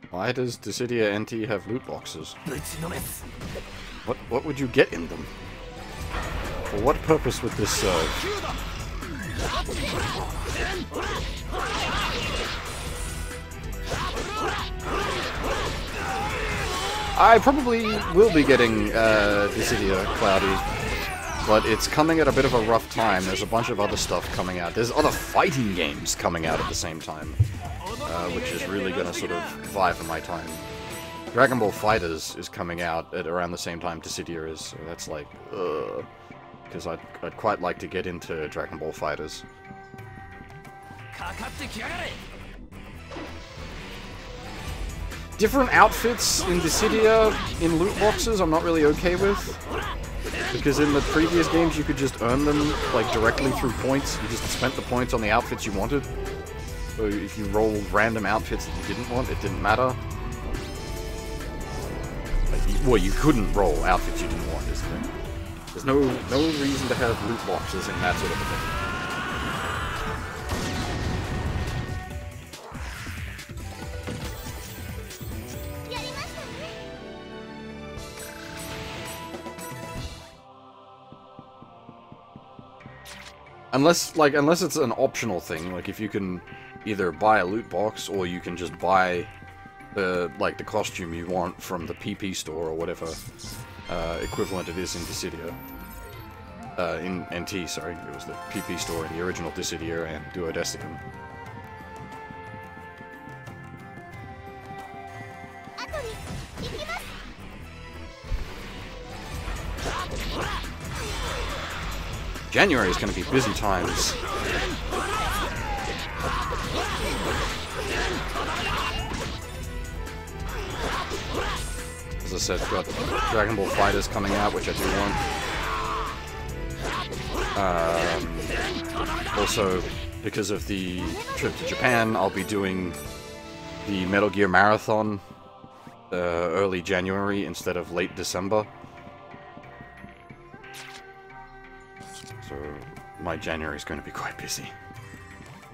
Why does Dissidia NT have loot boxes? What would you get in them? For what purpose would this serve? I probably will be getting Dissidia Cloudy, but it's coming at a bit of a rough time. There's a bunch of other stuff coming out. There's other fighting games coming out at the same time. Which is really going to sort of vie for my time. Dragon Ball FighterZ is coming out at around the same time Dissidia is, so that's like, because I'd quite like to get into Dragon Ball FighterZ. Different outfits in Dissidia in loot boxes I'm not really okay with, because in the previous games you could just earn them like directly through points. You just spent the points on the outfits you wanted. So if you rolled random outfits that you didn't want, it didn't matter. Well, you couldn't roll outfits you didn't want, isn't there? There's no reason to have loot boxes in that sort of a thing. Unless it's an optional thing, like if you can either buy a loot box or you can just buy the costume you want from the PP store or whatever equivalent it is in Dissidia. In NT, sorry, it was the PP store in the original Dissidia and Duodecicum. January is going to be busy times. As I said, got Dragon Ball FighterZ coming out, which I do want. Also, because of the trip to Japan, I'll be doing the Metal Gear Marathon early January instead of late December. So my January is going to be quite busy.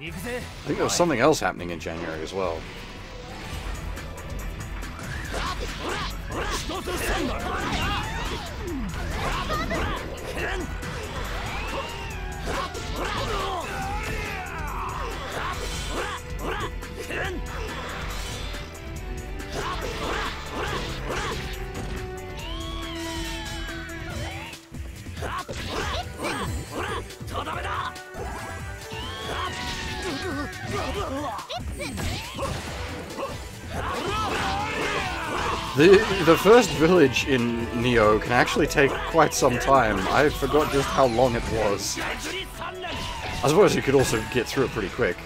I think there was something else happening in January as well. The first village in Neo can actually take quite some time. I forgot just how long it was. I suppose you could also get through it pretty quick.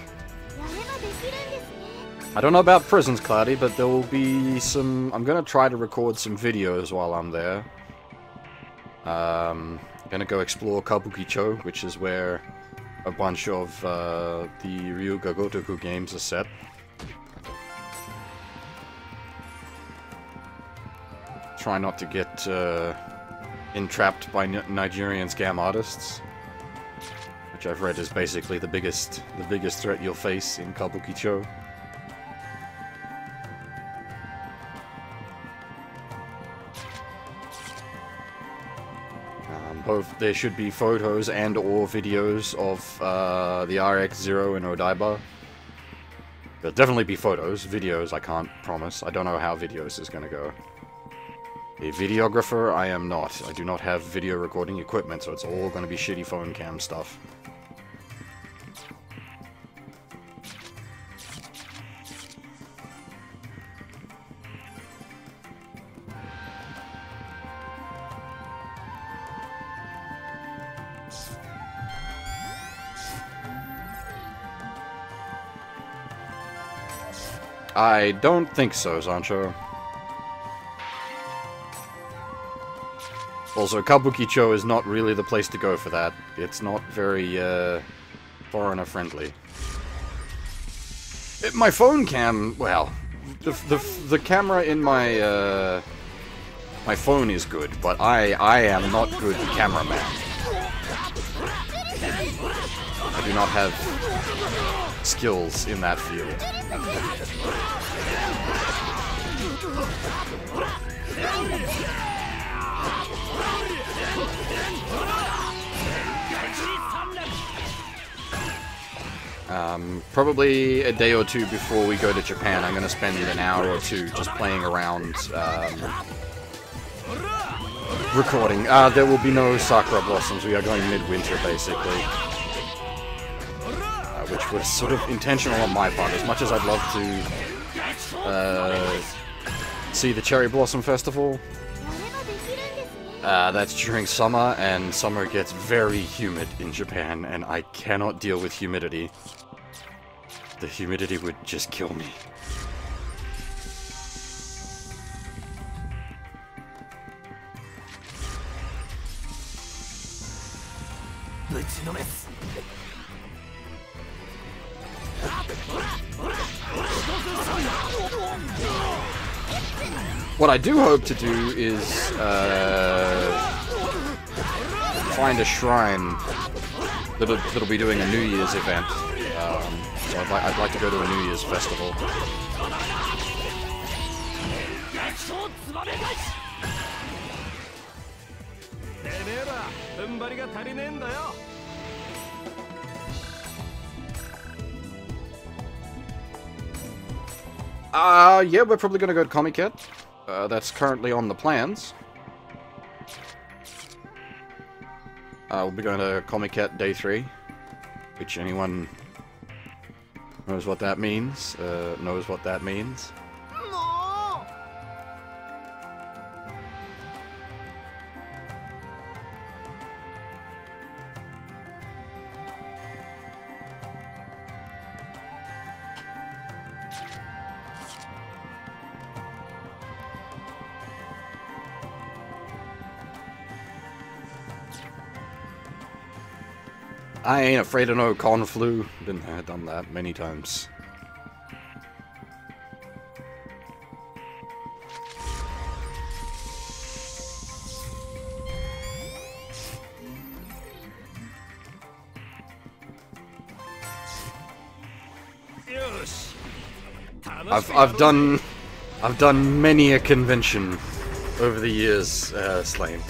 I don't know about prisons, Cloudy, but there will be some... I'm going to try to record some videos while I'm there. I'm going to go explore Kabukicho, which is where a bunch of the Ryuga Gotoku games are set. Try not to get entrapped by Nigerian scam artists, which I've read is basically the biggest threat you'll face in Kabukicho. There should be photos and/or videos of the RX-0 in Odaiba. There'll definitely be photos. Videos, I can't promise. I don't know how videos is gonna go. A videographer, I am not. I do not have video recording equipment, so it's all gonna be shitty phone cam stuff. I don't think so, Sancho. Also, Kabukicho is not really the place to go for that. It's not very, foreigner-friendly. My phone cam, well, the camera in my, my phone is good, but I am not good cameraman. I do not have skills in that field. Probably a day or two before we go to Japan, I'm going to spend an hour or two just playing around, recording. There will be no Sakura Blossoms, we are going midwinter, basically. Which was sort of intentional on my part, as much as I'd love to see the Cherry Blossom Festival. That's during summer, and summer gets very humid in Japan, and I cannot deal with humidity. The humidity would just kill me. What I do hope to do is find a shrine that'll be doing a New Year's event. So I'd like to go to a New Year's festival. Yeah, we're probably gonna go to Comiket. That's currently on the plans. We'll be going to Comiket Day 3, which anyone knows what that means, knows what that means. I ain't afraid of no con flu. I've done that many times. I've done many a convention over the years, Slane.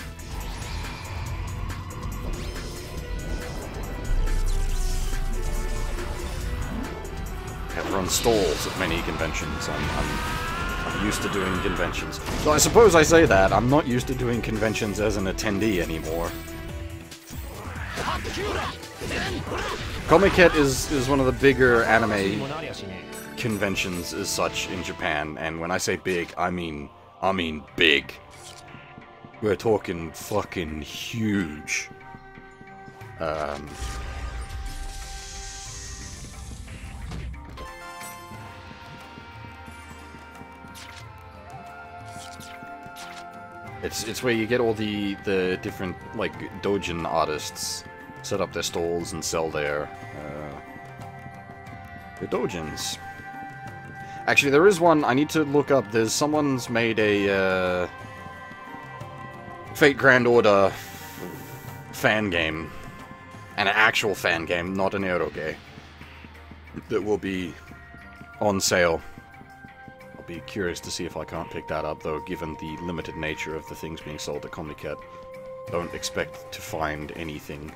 I've run stalls at many conventions. I'm used to doing conventions. So I suppose I say that, I'm not used to doing conventions as an attendee anymore. Comiket is one of the bigger anime conventions as such in Japan, and when I say big, I mean big. We're talking fucking huge. It's where you get all the different, like, doujin artists set up their stalls and sell their doujins. Actually, there is one I need to look up. There's someone's made a Fate Grand Order fan game, an actual fan game, not an eroge, that will be on sale. I'll be curious to see if I can't pick that up, though, given the limited nature of the things being sold at Comiket. Don't expect to find anything.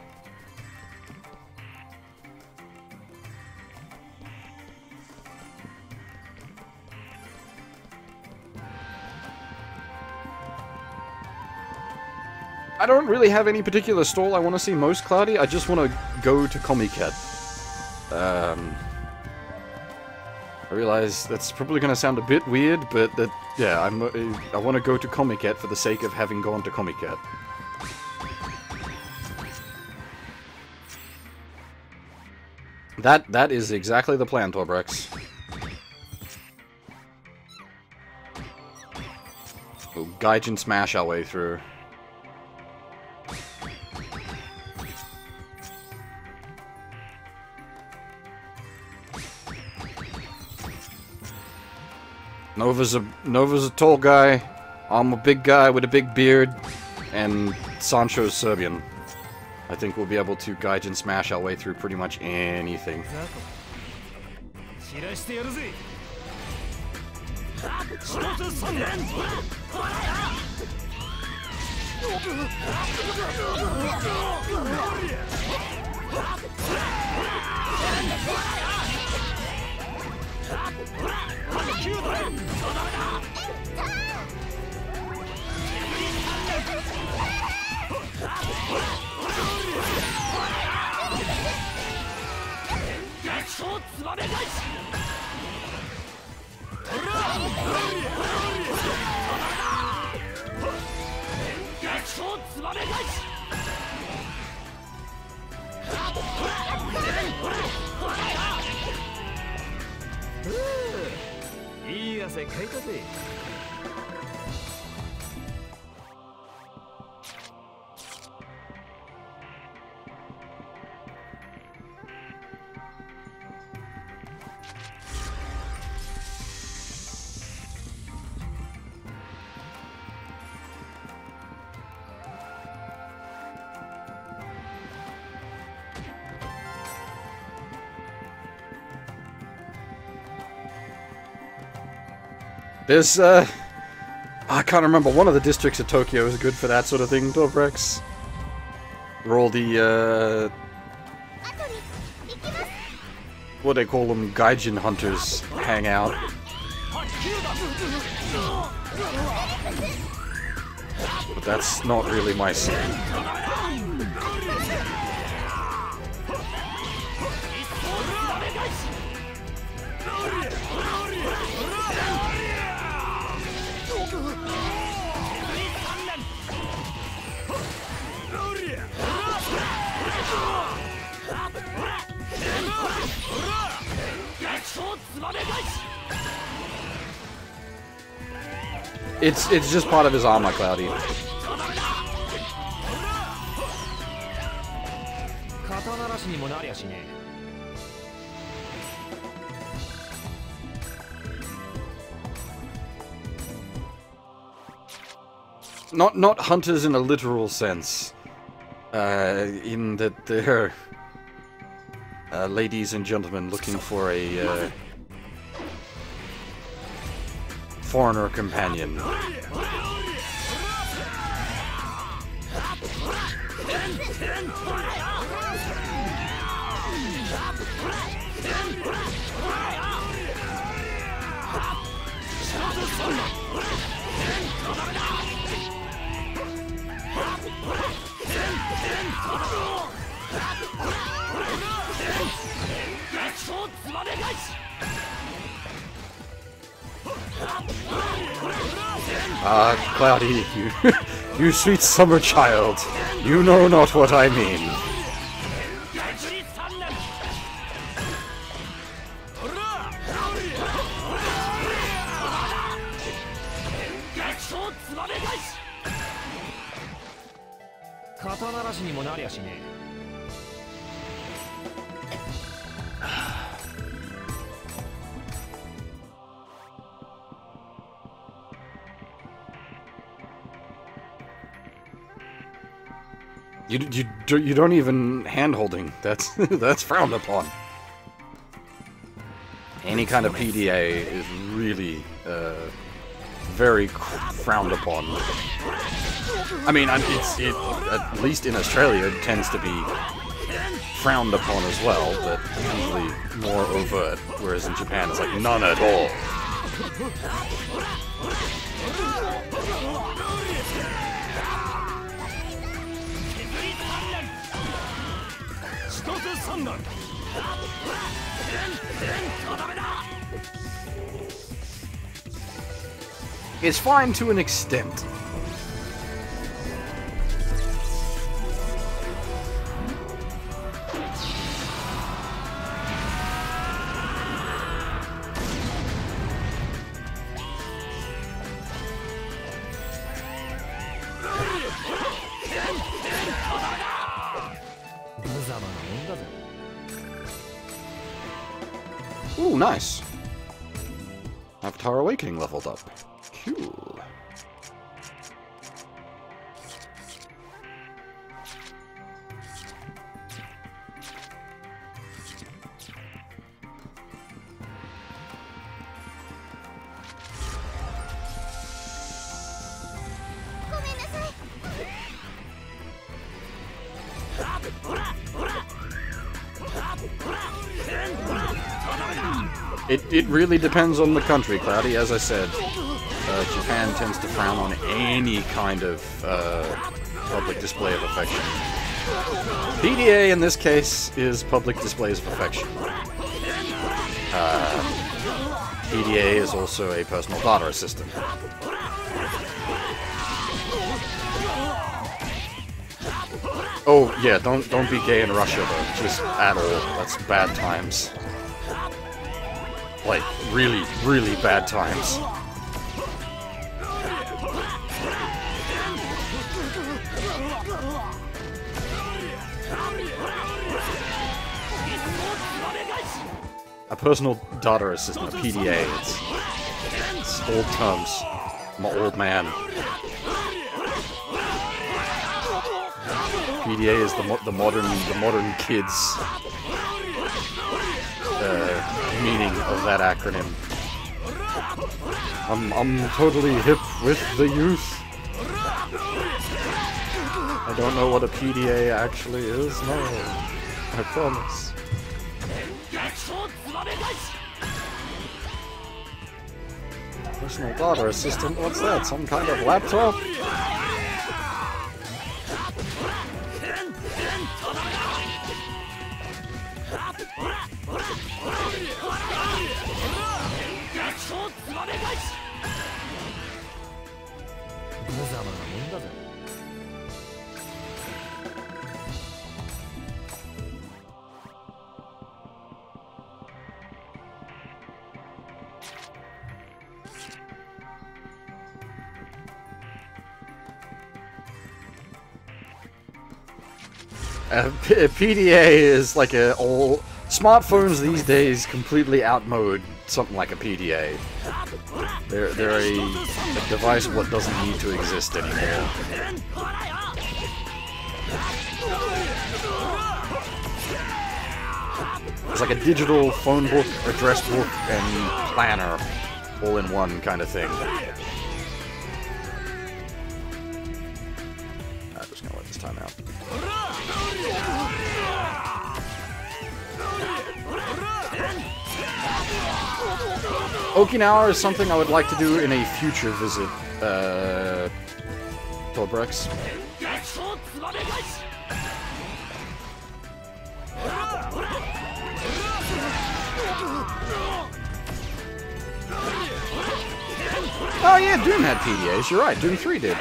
I don't really have any particular stall I want to see most, Cloudy. I just want to go to Comiket. I realize that's probably going to sound a bit weird, but yeah, I want to go to Comiket for the sake of having gone to Comiket. That is exactly the plan, Torbrex. We'll Gaijin smash our way through. Nova's a tall guy, I'm a big guy with a big beard, and Sancho's Serbian. I think we'll be able to Gaijin smash our way through pretty much anything. There's, I can't remember, one of the districts of Tokyo is good for that sort of thing, Dobrex. Where all the, what they call them, Gaijin hunters hang out. But that's not really my scene. It's just part of his armor, Cloudy. Not hunters in a literal sense. In that they're ladies and gentlemen looking for a foreigner companion. Cloudy, you sweet summer child, you know not what I mean. You don't even hand-holding. That's frowned upon. Any kind of PDA is really very frowned upon. I mean, at least in Australia it tends to be frowned upon as well, but usually more overt, whereas in Japan it's like none at all. It's fine to an extent. Ooh, nice. Avatar Awakening leveled up. Cool. It really depends on the country, Cloudy. As I said, Japan tends to frown on any kind of public display of affection. PDA in this case is public displays of affection. PDA is also a personal data assistant. Oh yeah, don't be gay in Russia though, just at all. That's bad times. Like, really, really bad times. A personal data assistant, a PDA, it's old terms. I'm an old man. PDA is the modern kids meaning of that acronym. I'm totally hip with the youth. I don't know what a PDA actually is, no. I promise. Personal data assistant, what's that? Some kind of laptop? PDA is like a old... Smartphones these days completely outmode something like a PDA. They're a device what doesn't need to exist anymore. It's like a digital phone book, address book, and planner all in one kind of thing. I'm just gonna let this time out. Okinawa is something I would like to do in a future visit, Tobrex. Oh yeah, Doom had PDAs, you're right, Doom 3 did.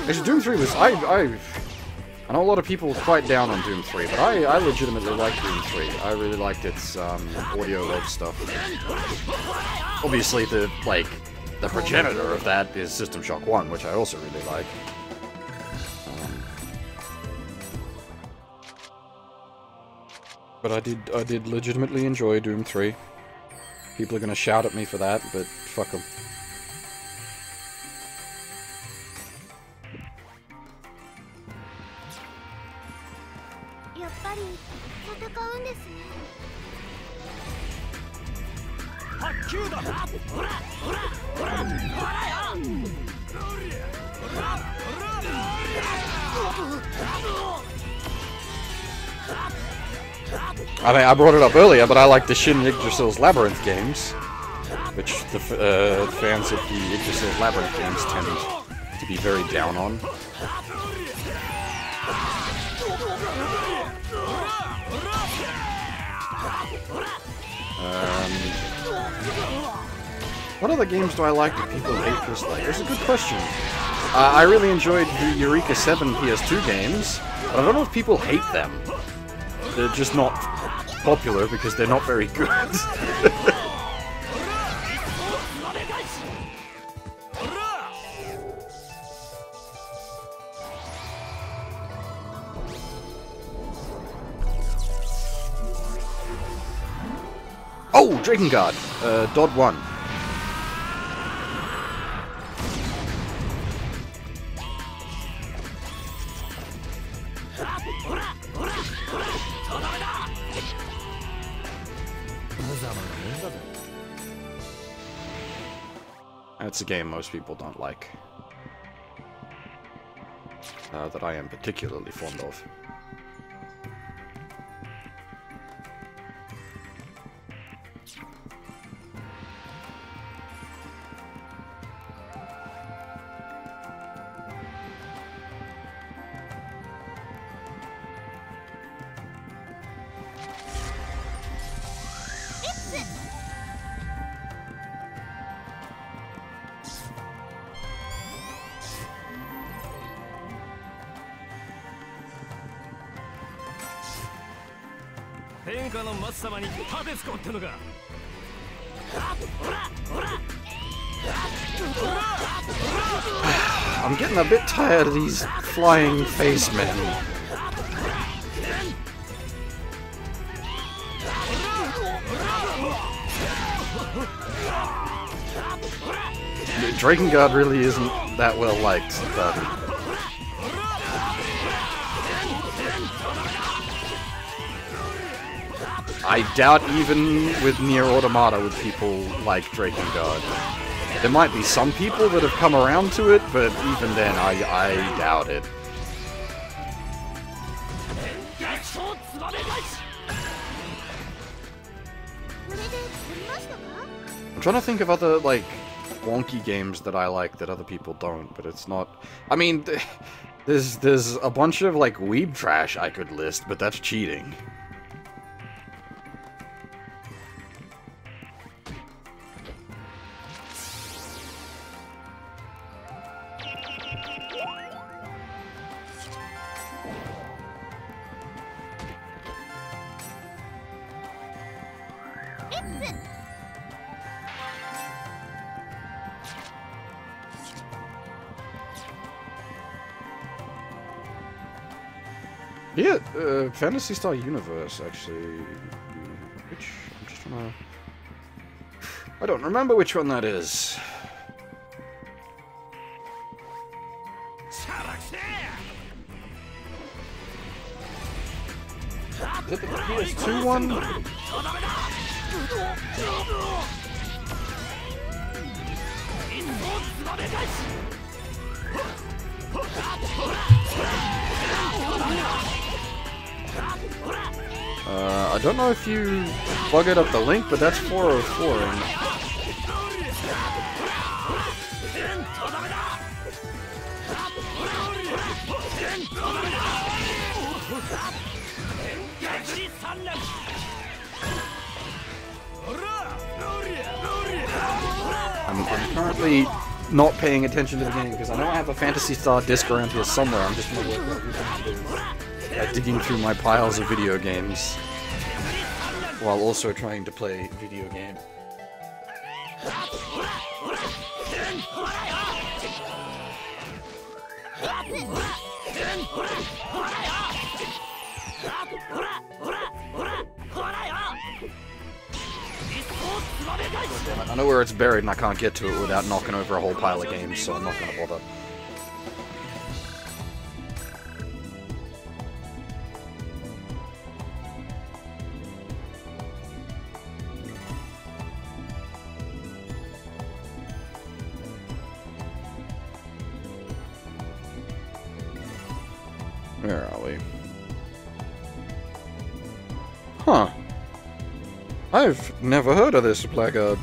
Actually, Doom 3 was... I know a lot of people were quite down on Doom 3, but I legitimately liked Doom 3. I really liked its audio log stuff. Obviously, the progenitor of that is System Shock 1, which I also really like. But I did legitimately enjoy Doom 3. People are gonna shout at me for that, but fuck them. I mean, I brought it up earlier, but I like the Shin Yggdrasil's Labyrinth games, which the fans of the Yggdrasil's Labyrinth games tend to be very down on. What other games do I like that people hate dislike? That's a good question. I really enjoyed the Eureka 7 PS2 games, but I don't know if people hate them. They're just not popular because they're not very good. Oh, Drakengard, Dodd 1. That's a game most people don't like. That I am particularly fond of. I'm getting a bit tired of these flying face men. Drakengard really isn't that well liked, but I doubt even with Nier Automata would people like Drakengard. There might be some people that have come around to it, but even then, I doubt it. I'm trying to think of other, like, wonky games that I like that other people don't, but it's not... I mean, there's a bunch of, like, weeb trash I could list, but that's cheating. Yeah, Phantasy Star Universe, actually. Which? I'm just trying to... I don't remember which one that is. Is it the PS2 one? I don't know if you bugged up the link, but that's 404. I'm currently not paying attention to the game because I know I have a Phantasy Star disc around here somewhere. I'm just gonna work out what to do. Digging through my piles of video games while also trying to play video game. I know where it's buried and I can't get to it without knocking over a whole pile of games, so I'm not gonna bother. Where are we? Huh. I've never heard of this blackguard.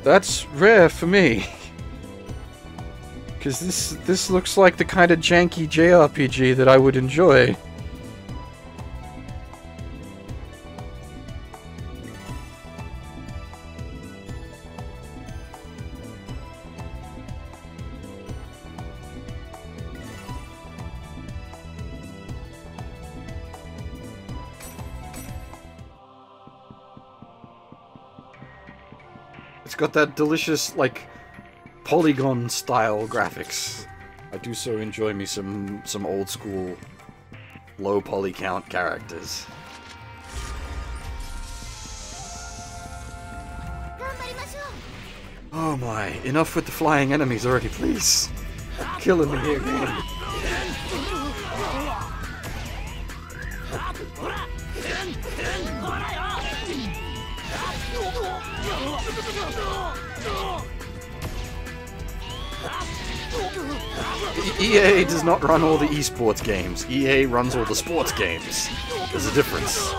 That's rare for me. Because this looks like the kind of janky JRPG that I would enjoy. It's got that delicious, like, polygon-style graphics. I do so enjoy me some old-school, low-poly count characters. Oh my, enough with the flying enemies already, please. Killing me here, man. EA does not run all the esports games. EA runs all the sports games. There's a difference.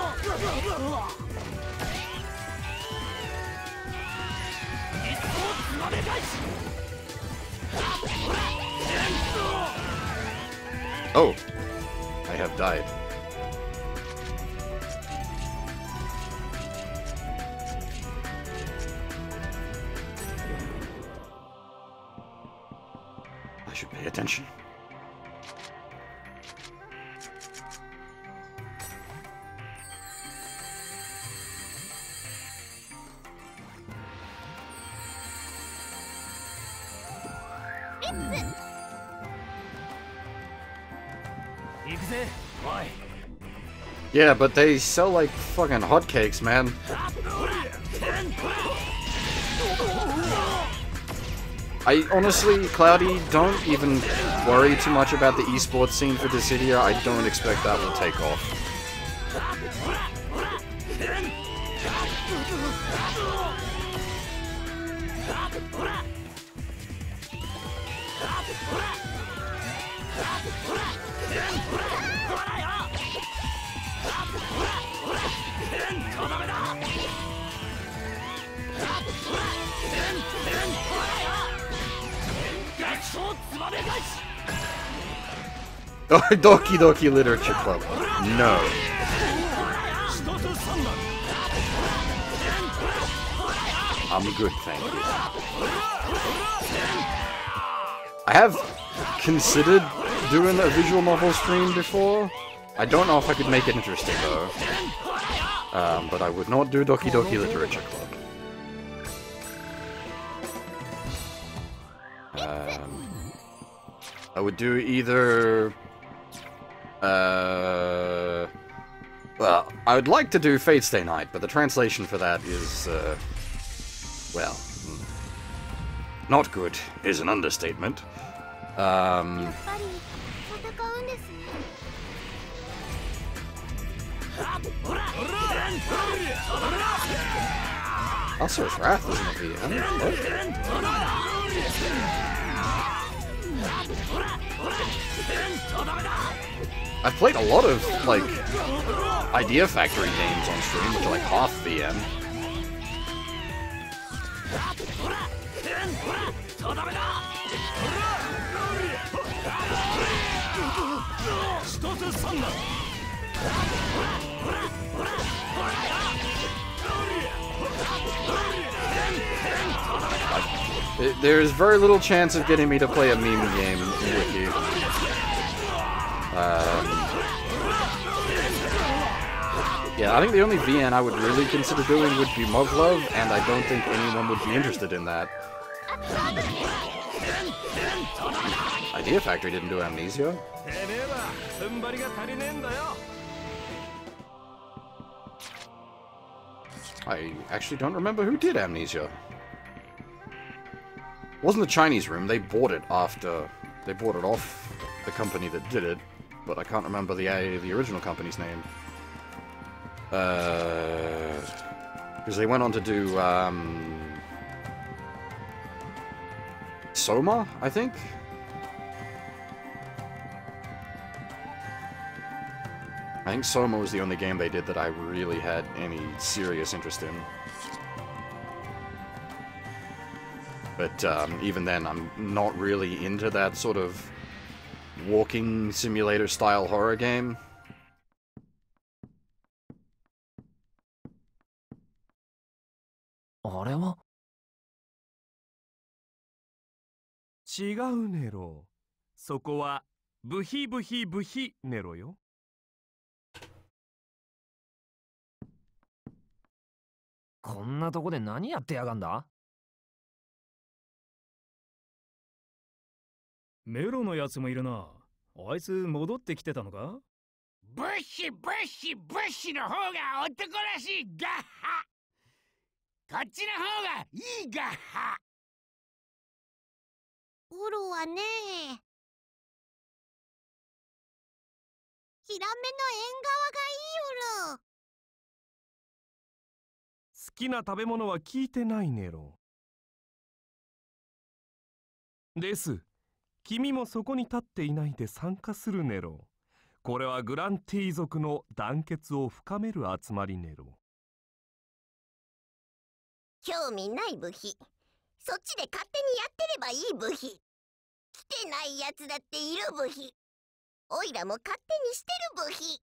Oh, I have died. I should pay attention. Yeah, but they sell like fucking hotcakes, man. I honestly, Cloudy, don't even worry too much about the esports scene for Dissidia. I don't expect that will take off. Oh, Doki Doki Literature Club. No. I'm good, thank you. I have considered doing a visual novel stream before. I don't know if I could make it interesting, though. But I would not do Doki Doki Literature Club. I would do either... well, I would like to do Fate Stay Night, but the translation for that is, well, not good is an understatement. Asura's Wrath isn't a VM. I've played a lot of, like, Idea Factory games on stream, which are like half VM. There's very little chance of getting me to play a meme game with you. Yeah, I think the only VN I would really consider doing would be Muglove, and I don't think anyone would be interested in that. Idea Factory didn't do Amnesia. I actually don't remember who did Amnesia. It wasn't the Chinese room, they bought it after... They bought it off the company that did it, but I can't remember the original company's name. Because they went on to do, Soma, I think? I think Soma was the only game they did that I really had any serious interest in. But even then, I'm not really into that sort of walking simulator style horror game. What? 違うネロ。そこはブヒブヒブヒネロよ。こんなとこで何やってやがんだ？メロのやつもいるな。あいつ戻ってきてたのか？ブッシュブッシュブッシュの方が男らしいガッハ。こっちの方がいいガッハ。ウルはね、ヒラメの縁側がいいウル。好きな食べ物は聞いてないネロ。です。君もそこに立っていないで参加するネロ。これはグランティー族の団結を深める集まりネロ。興味ない部費。そっちで勝手にやってればいい部費。来てないやつだっている部費。おいらも勝手にしてる部費。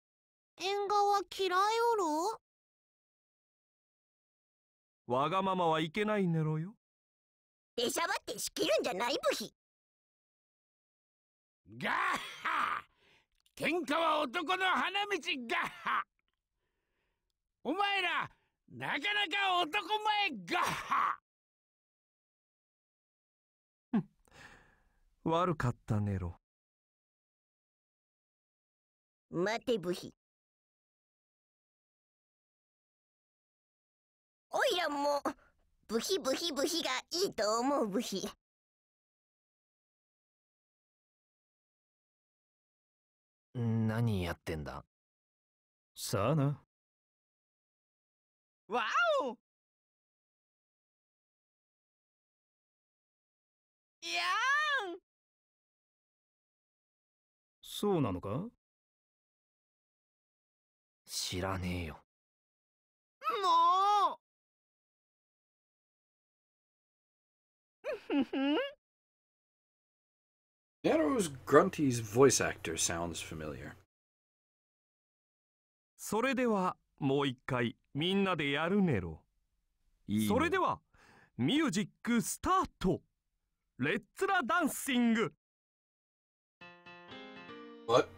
縁側嫌いおる？わがままはいけないネロよ。出しゃばって仕切るんじゃない部費。ガッハ！喧嘩は男の花道ガッハ！お前ら、なかなか男前ガッハ！悪かったネロ。待て部費。おいらもブヒブヒブヒがいいと思う部費。何やってんだ？さあな。わお！いやーん！そうなのか？知らねえよ。もうNero's Grunty's voice actor sounds familiar. それではもう一回みんなでやるネロ。それではミュージックスタート。レッツラダンシング。What?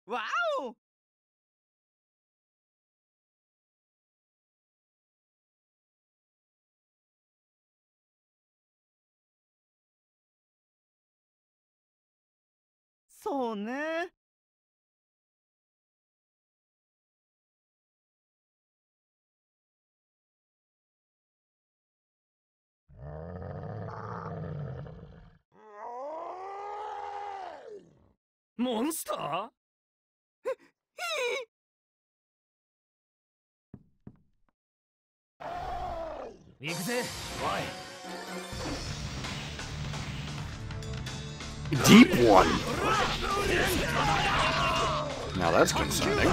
わお！そうね。モンスター？行くぜ、おい。 Deep one! Now that's concerning.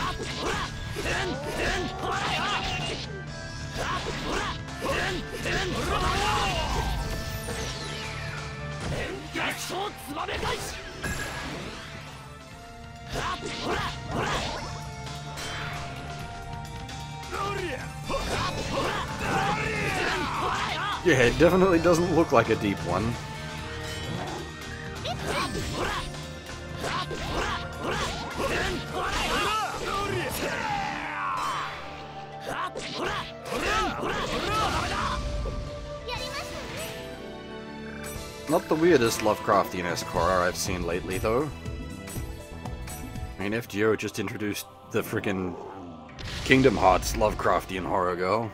Yeah, it definitely doesn't look like a deep one. Not the weirdest Lovecraftian-esque horror I've seen lately, though. I mean, FGO just introduced the frickin' Kingdom Hearts Lovecraftian horror girl.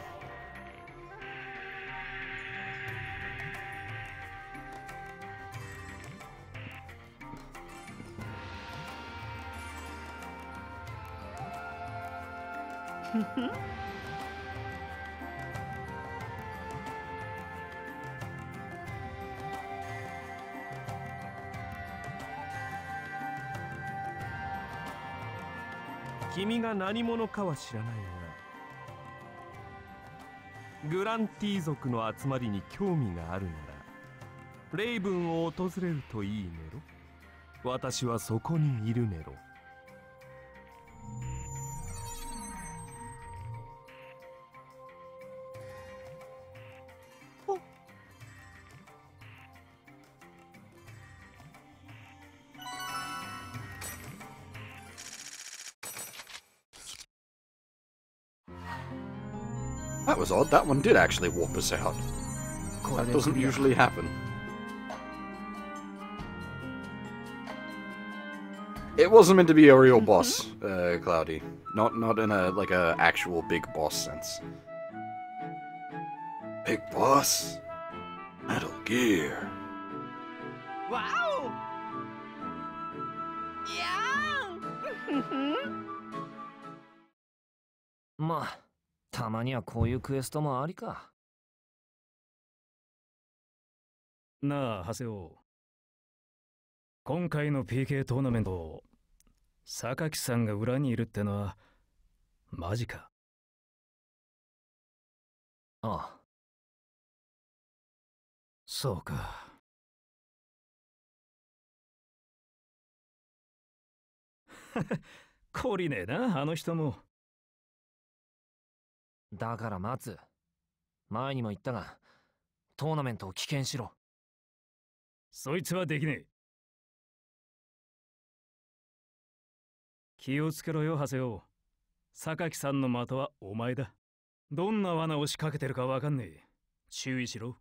君が何者かは知らないが、グランティー族の集まりに興味があるならレイブンを訪れるといいねろ。私はそこにいるねろ。That was odd. That one did actually warp us out. That doesn't usually happen. It wasn't meant to be a real boss, Cloudy. Not in a like a actual big boss sense. Big boss? Metal Gear. Wow! Yeah! まあ、たまにはこういうクエストもありか。なあ、長谷尾。今回の PK トーナメント、榊さんが裏にいるってのは、マジか。ああ。そうか。懲りねえな、あの人も。だから待つ。前にも言ったが、トーナメントを棄権しろ。そいつはできねえ。気をつけろよ、長谷尾。榊さんの的はお前だ。どんな罠を仕掛けてるかわかんねえ。注意しろ。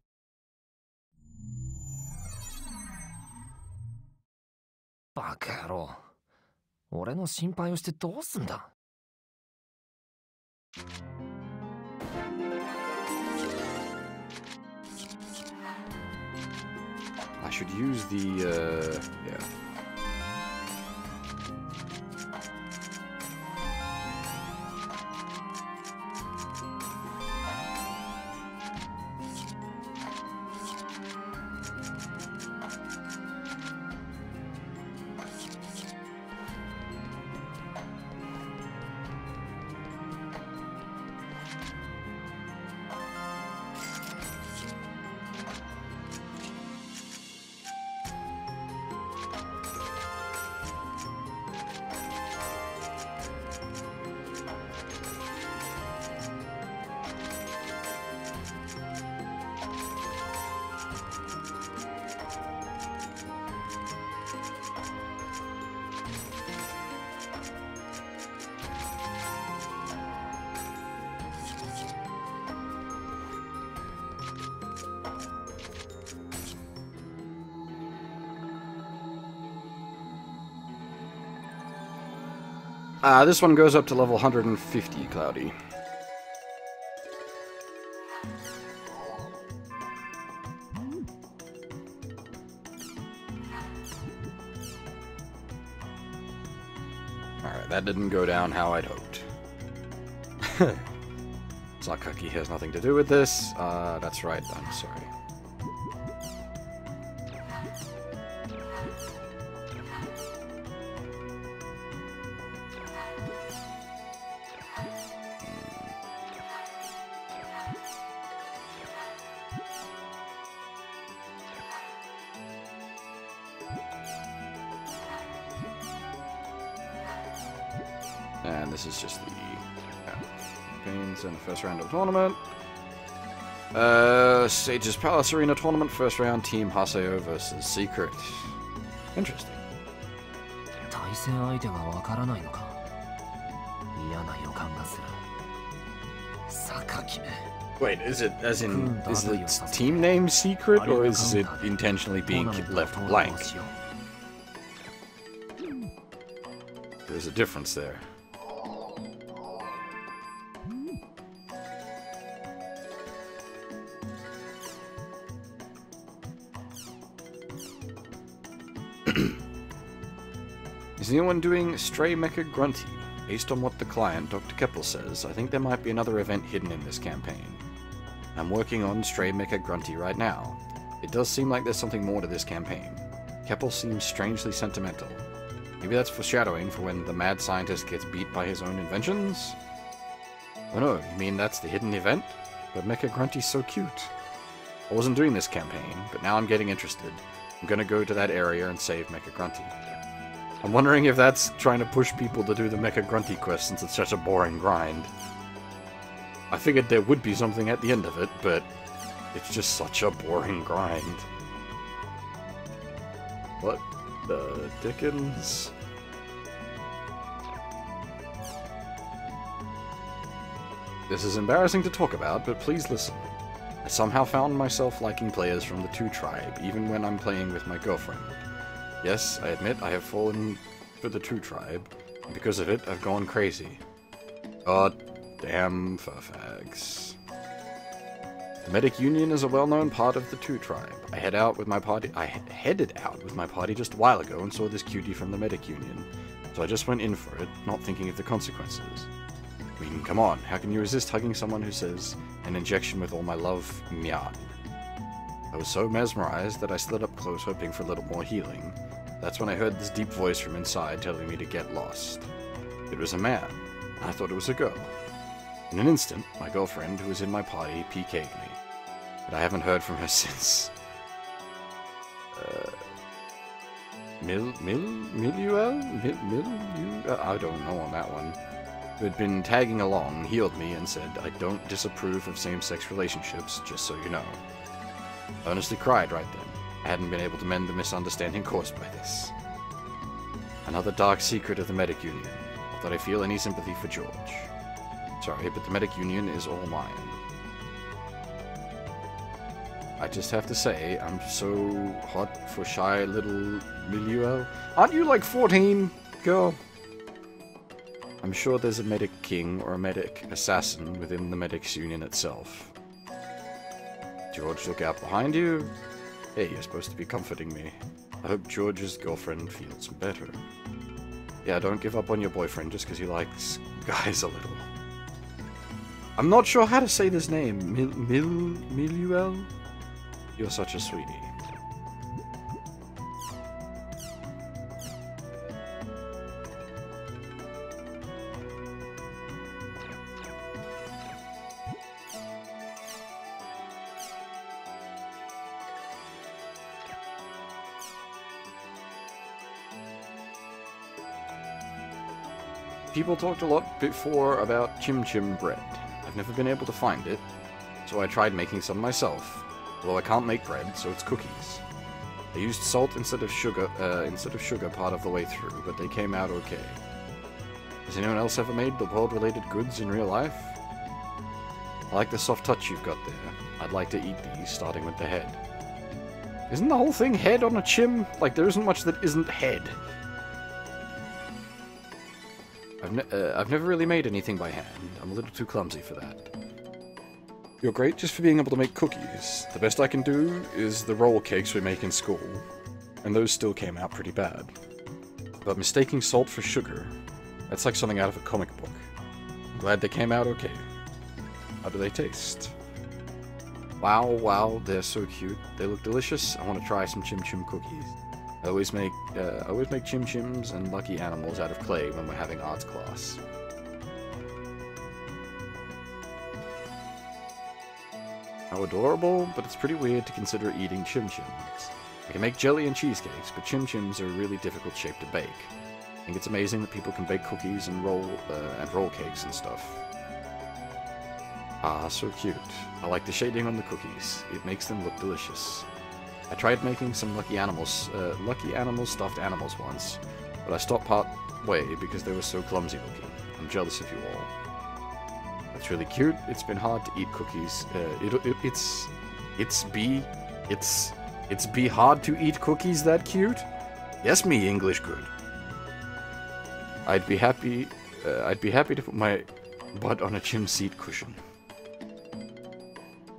バカ野郎。俺の心配をしてどうすんだ。I should use the, yeah. This one goes up to level 150, Cloudy. Alright, that didn't go down how I'd hoped. Sakaki has nothing to do with this. That's right, I'm sorry. And this is just the campaigns in the first round of the tournament. Sage's Palace Arena Tournament, first round, Team Haseo versus Secret. Interesting. 対戦相手がわからないのか。嫌な予感がする。榊め。Wait, is it as in is the team name Secret or is it intentionally being left blank? There's a difference there. Is anyone doing Stray Mecha Grunty? Based on what the client, Dr. Keppel, says, I think there might be another event hidden in this campaign. I'm working on Stray Mecha Grunty right now. It does seem like there's something more to this campaign. Keppel seems strangely sentimental. Maybe that's foreshadowing for when the mad scientist gets beat by his own inventions? Oh no, you mean that's the hidden event? But Mecha Grunty's so cute. I wasn't doing this campaign, but now I'm getting interested. I'm gonna go to that area and save Mecha Grunty. I'm wondering if that's trying to push people to do the Mecha Grunty quest since it's such a boring grind. I figured there would be something at the end of it, but it's just such a boring grind. What the dickens? This is embarrassing to talk about, but please listen. I somehow found myself liking players from the 2 tribe, even when I'm playing with my girlfriend. Yes, I admit I have fallen for the 2 tribe, and because of it, I've gone crazy. God damn furfags. The Medic Union is a well-known part of the 2 tribe. I headed out with my party just a while ago and saw this cutie from the Medic Union, so I just went in for it, not thinking of the consequences. I mean, come on, how can you resist hugging someone who says, an injection with all my love, nyat? I was so mesmerized that I slid up close hoping for a little more healing. That's when I heard this deep voice from inside telling me to get lost. It was a man. I thought it was a girl. In an instant, my girlfriend, who was in my party, PK'd me. But I haven't heard from her since. Miluel? I don't know on that one. Who had been tagging along, healed me and said, I don't disapprove of same-sex relationships, just so you know. I honestly cried right then. I hadn't been able to mend the misunderstanding caused by this. Another dark secret of the Medic Union. Not that I feel any sympathy for George. Sorry, but the Medic Union is all mine. I just have to say, I'm so hot for shy little Miluel. Aren't you like 14, girl? I'm sure there's a Medic King or a Medic Assassin within the Medics Union itself. George, look out behind you. Hey, you're supposed to be comforting me. I hope George's girlfriend feels better. Yeah, don't give up on your boyfriend just because he likes guys a little. I'm not sure how to say this name. Miluel? You're such a sweetie. People talked a lot before about Chim Chim bread. I've never been able to find it, so I tried making some myself. Although I can't make bread, so it's cookies. I used salt instead of sugar part of the way through, but they came out okay. Has anyone else ever made the world-related goods in real life? I like the soft touch you've got there. I'd like to eat these, starting with the head. Isn't the whole thing head on a chim? Like, there isn't much that isn't head. I've never really made anything by hand. I'm a little too clumsy for that. You're great just for being able to make cookies. The best I can do is the roll cakes we make in school, and those still came out pretty bad. But mistaking salt for sugar, that's like something out of a comic book. I'm glad they came out okay. How do they taste? Wow, they're so cute. They look delicious. I want to try some Chim Chim cookies. I always make Chim Chims and lucky animals out of clay when we're having arts class. How adorable, but it's pretty weird to consider eating Chim Chims. I can make jelly and cheesecakes, but Chim Chims are a really difficult shape to bake. I think it's amazing that people can bake cookies and roll cakes and stuff. Ah, so cute. I like the shading on the cookies. It makes them look delicious. I tried making some lucky animal stuffed animals once, but I stopped part way because they were so clumsy looking. I'm jealous of you all. That's really cute. It's been hard to eat cookies. It's be hard to eat cookies that cute? Yes, me English good. I'd be happy to put my butt on a chim seat cushion.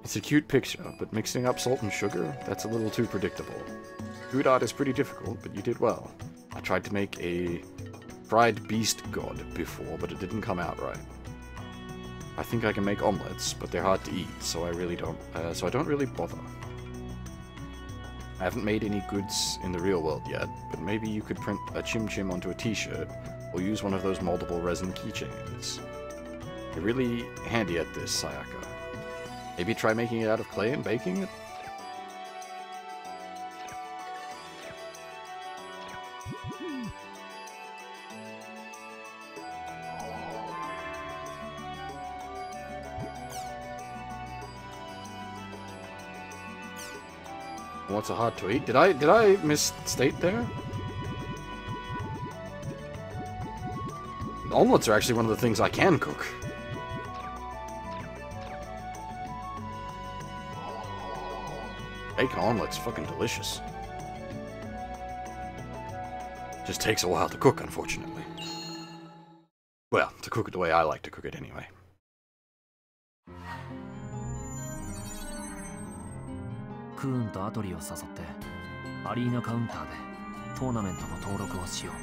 It's a cute picture, but mixing up salt and sugar, that's a little too predictable. Food art is pretty difficult, but you did well. I tried to make a fried beast god before, but it didn't come out right. I think I can make omelets, but they're hard to eat, so I really don't. So I don't really bother. I haven't made any goods in the real world yet, but maybe you could print a chim chim onto a t-shirt, or use one of those moldable resin keychains. You're really handy at this, Sayaka. Maybe try making it out of clay and baking it? What's a hard to eat? Did I misstate there? Omelets are actually one of the things I can cook. Bacon omelet's fucking delicious. Just takes a while to cook, unfortunately. Well, to cook it the way I like to cook it anyway. クーンとアトリを誘ってアリーナカウンターでトーナメントの登録をしよう。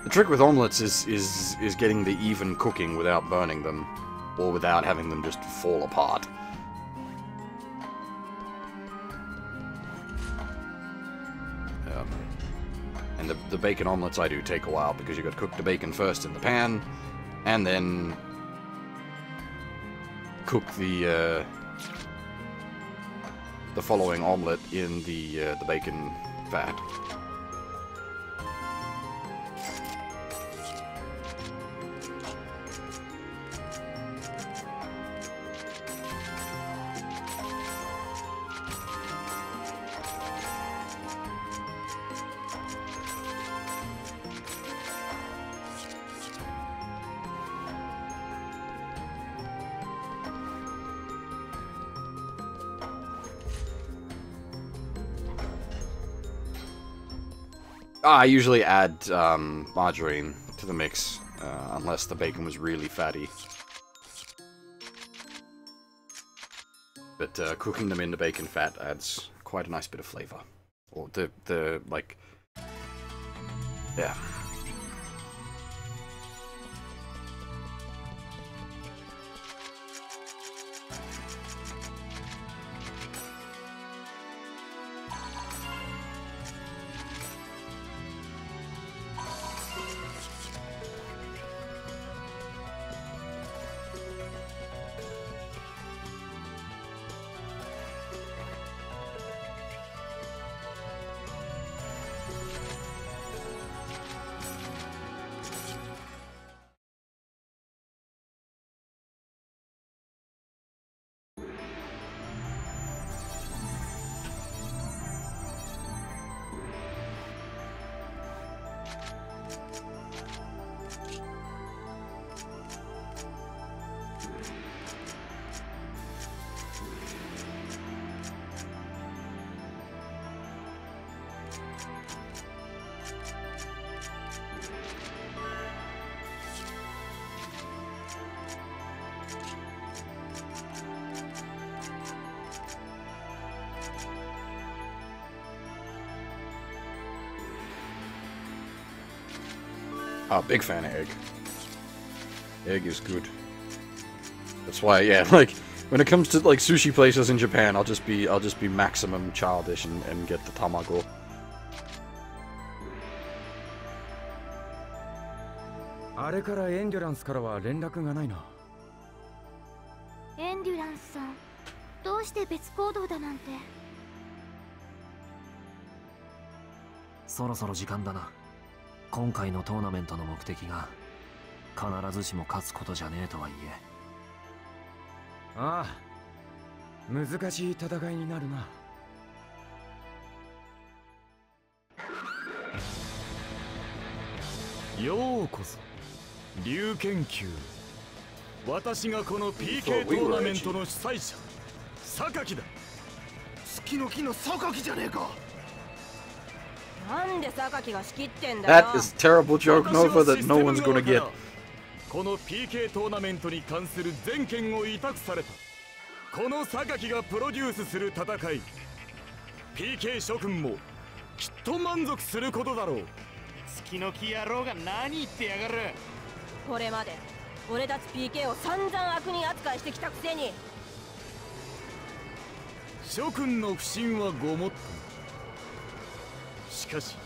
The trick with omelets is getting the even cooking without burning them, or without having them just fall apart. And the bacon omelets I do take a while because you got to cook the bacon first in the pan, and then cook the following omelet in the bacon fat. I usually add margarine to the mix, unless the bacon was really fatty. But cooking them in the bacon fat adds quite a nice bit of flavor. Or like, yeah. Oh, big fan of egg. Egg is good. That's why, yeah, like when it comes to like sushi places in Japan, I'll just be maximum childish and get the tamago. あれからエンデュランスからは連絡がないな。エンデュランスさん、どうして別行動だなんて。そろそろ時間だな。今回のトーナメントの目的が必ずしも勝つことじゃねえとはいえ。ああ、難しい戦いになるな。ようこそ龍研究。私がこの PK トーナメントの主催者榊だ。月の木の榊じゃねえか。なんで榊が仕切ってんだよ。 That is a terrible joke, Nova, that no one's gonna get. この PK トーナメントに関する全権を委託された。この榊がプロデュースする戦い、PK 諸君もきっと満足することだろう。月の木野郎が何言ってやがる。これまで俺たち PK を散々悪人扱いしてきたくせに。諸君の不信はごもっとも。しかし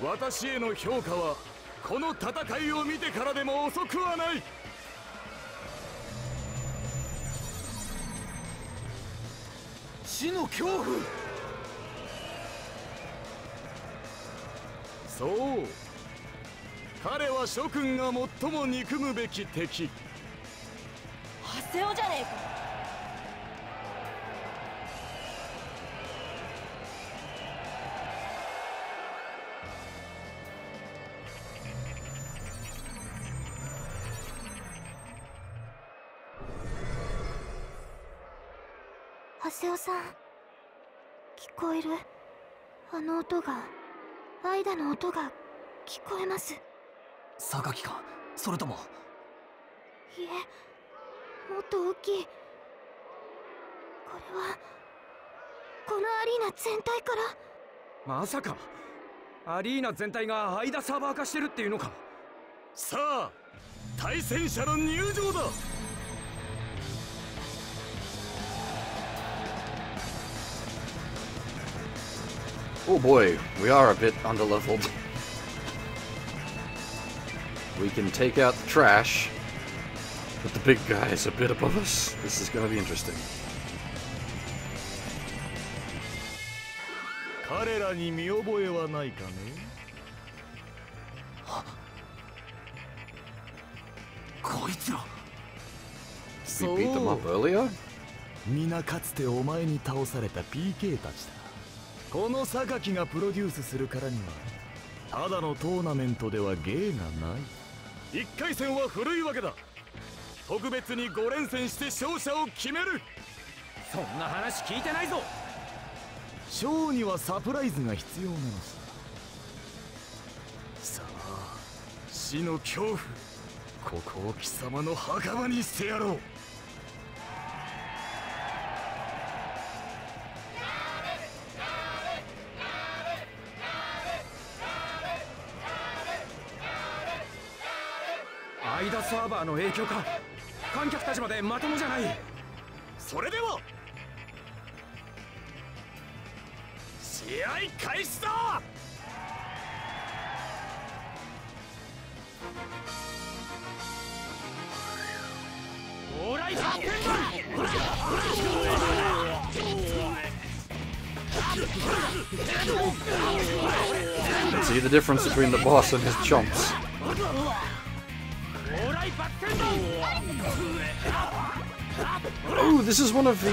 私への評価はこの戦いを見てからでも遅くはない。死の恐怖。そう、彼は諸君が最も憎むべき敵。ハセオじゃねえか。ハセオさん、聞こえる？あの音が、アイダの音が聞こえます。榊か、それとも。いえ、もっと大きい。これはこのアリーナ全体から。まさかアリーナ全体がアイダサーバー化してるっていうのか。さあ、対戦者の入場だ。Oh boy, we are a bit underleveled. We can take out the trash, but the big guy is a bit above us. This is gonna be interesting. 彼らに見覚えはないかね。こいつら。We beat them up earlier? 皆かつてお前に倒された PK たちだ。この榊がプロデュースするからにはただのトーナメントでは芸がない。1回戦は古いわけだ。特別に5連戦して勝者を決める。そんな話聞いてないぞ。勝にはサプライズが必要なのさ。さあ、死の恐怖、ここを貴様の墓場にしてやろう。アイダサーバーの影響か。観客たちまでまともじゃない。それでは試合開始だ。オーライ発見だ。 See the difference between the boss and his chumps. Oh, this is one of the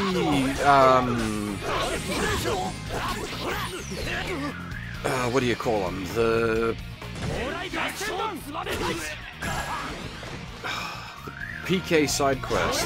what do you call them? The PK side quest.1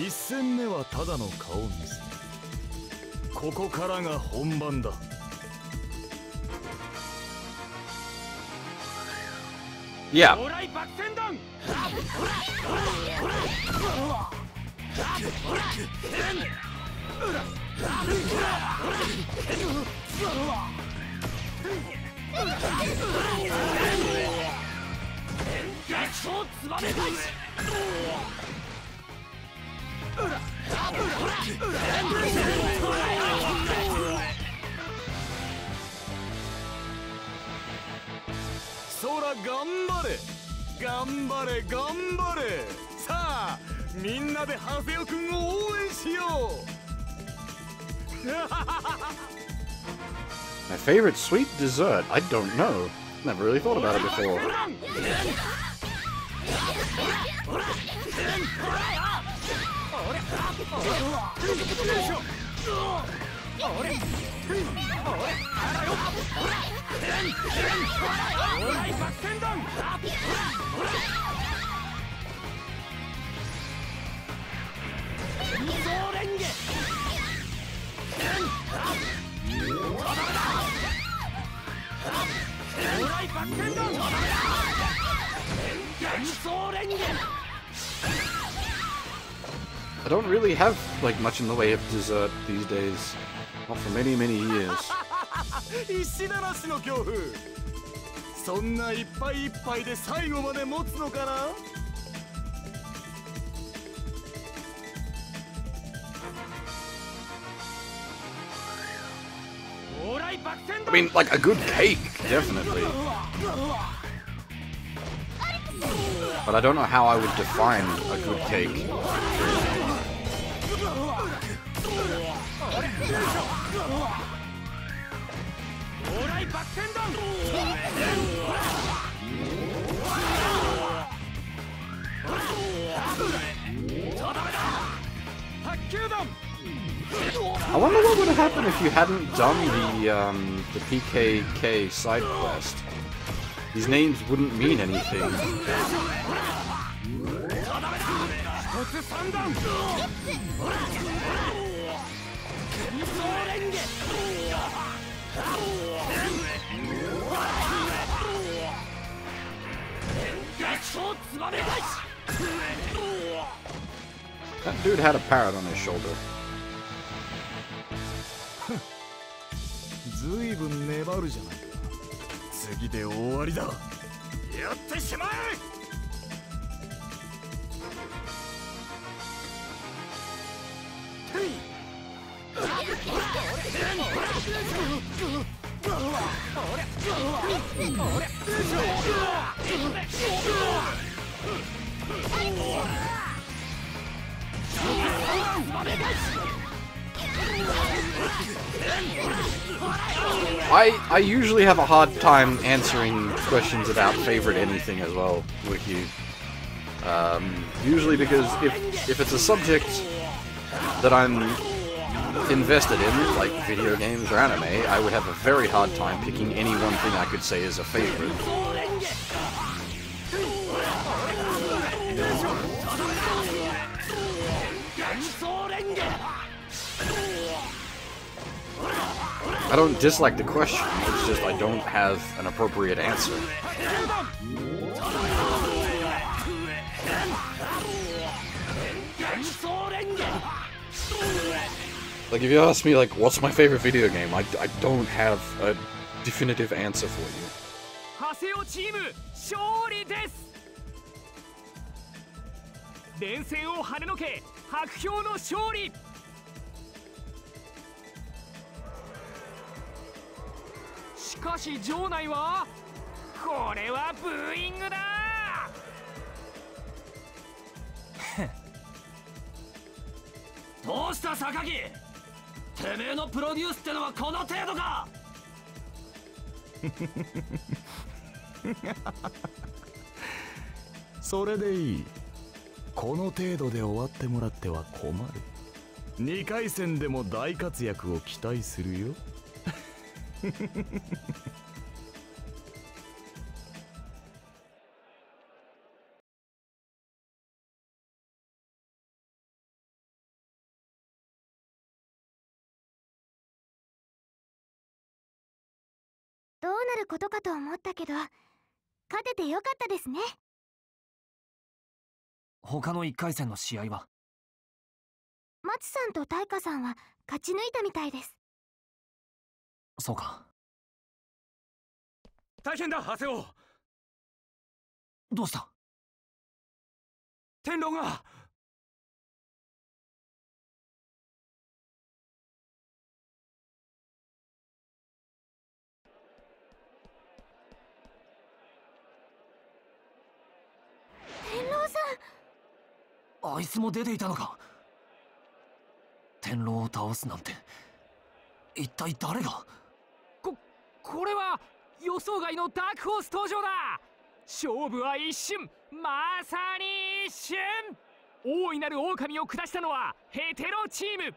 戦目はただの顔見せ。ここからが本番だ。Yeah.そら頑張れ頑張れ頑張れ。さあみんなでハセオくんを応援しよう。My favorite sweet dessert? I don't know. Never really thought about it before. I don't really have like much in the way of dessert these days. Not for many years. 石鳴らしの恐怖。そんないっぱいいっぱいで最後まで持つのかな。I mean, like a good cake, definitely. But I don't know how I would define a good cake. I wonder what would have happened if you hadn't done the PKK side quest. These names wouldn't mean anything. That dude had a parrot on his shoulder. ずいぶん粘るじゃないか。次で終わりだ。やってしまえ。I usually have a hard time answering questions about favorite anything as well with you. Usually because if it's a subject that I'm invested in, like video games or anime, I would have a very hard time picking any one thing I could say is a favorite. I don't dislike the question, it's just I don't have an appropriate answer. Like, if you ask me, like, what's my favorite video game, I don't have a definitive answer for you. 連戦を跳ねのけ白氷の勝利。しかし場内はこれはブーイングだ。どうした榊、てめえのプロデュースってのはこの程度か。それでいい。この程度で終わってもらっては困る。2回戦でも大活躍を期待するよ。どうなることかと思ったけど、勝ててよかったですね。他の1回戦の試合は？マチさんとタイカさんは勝ち抜いたみたいです。そうか。大変だ、ハセオ。どうした？天狼が。天狼さん。あいつも出ていたのか。天狼を倒すなんて一体誰が。これは予想外のダークホース登場だ。勝負は一瞬、まさに一瞬。大いなる狼を下したのはヘテロチーム。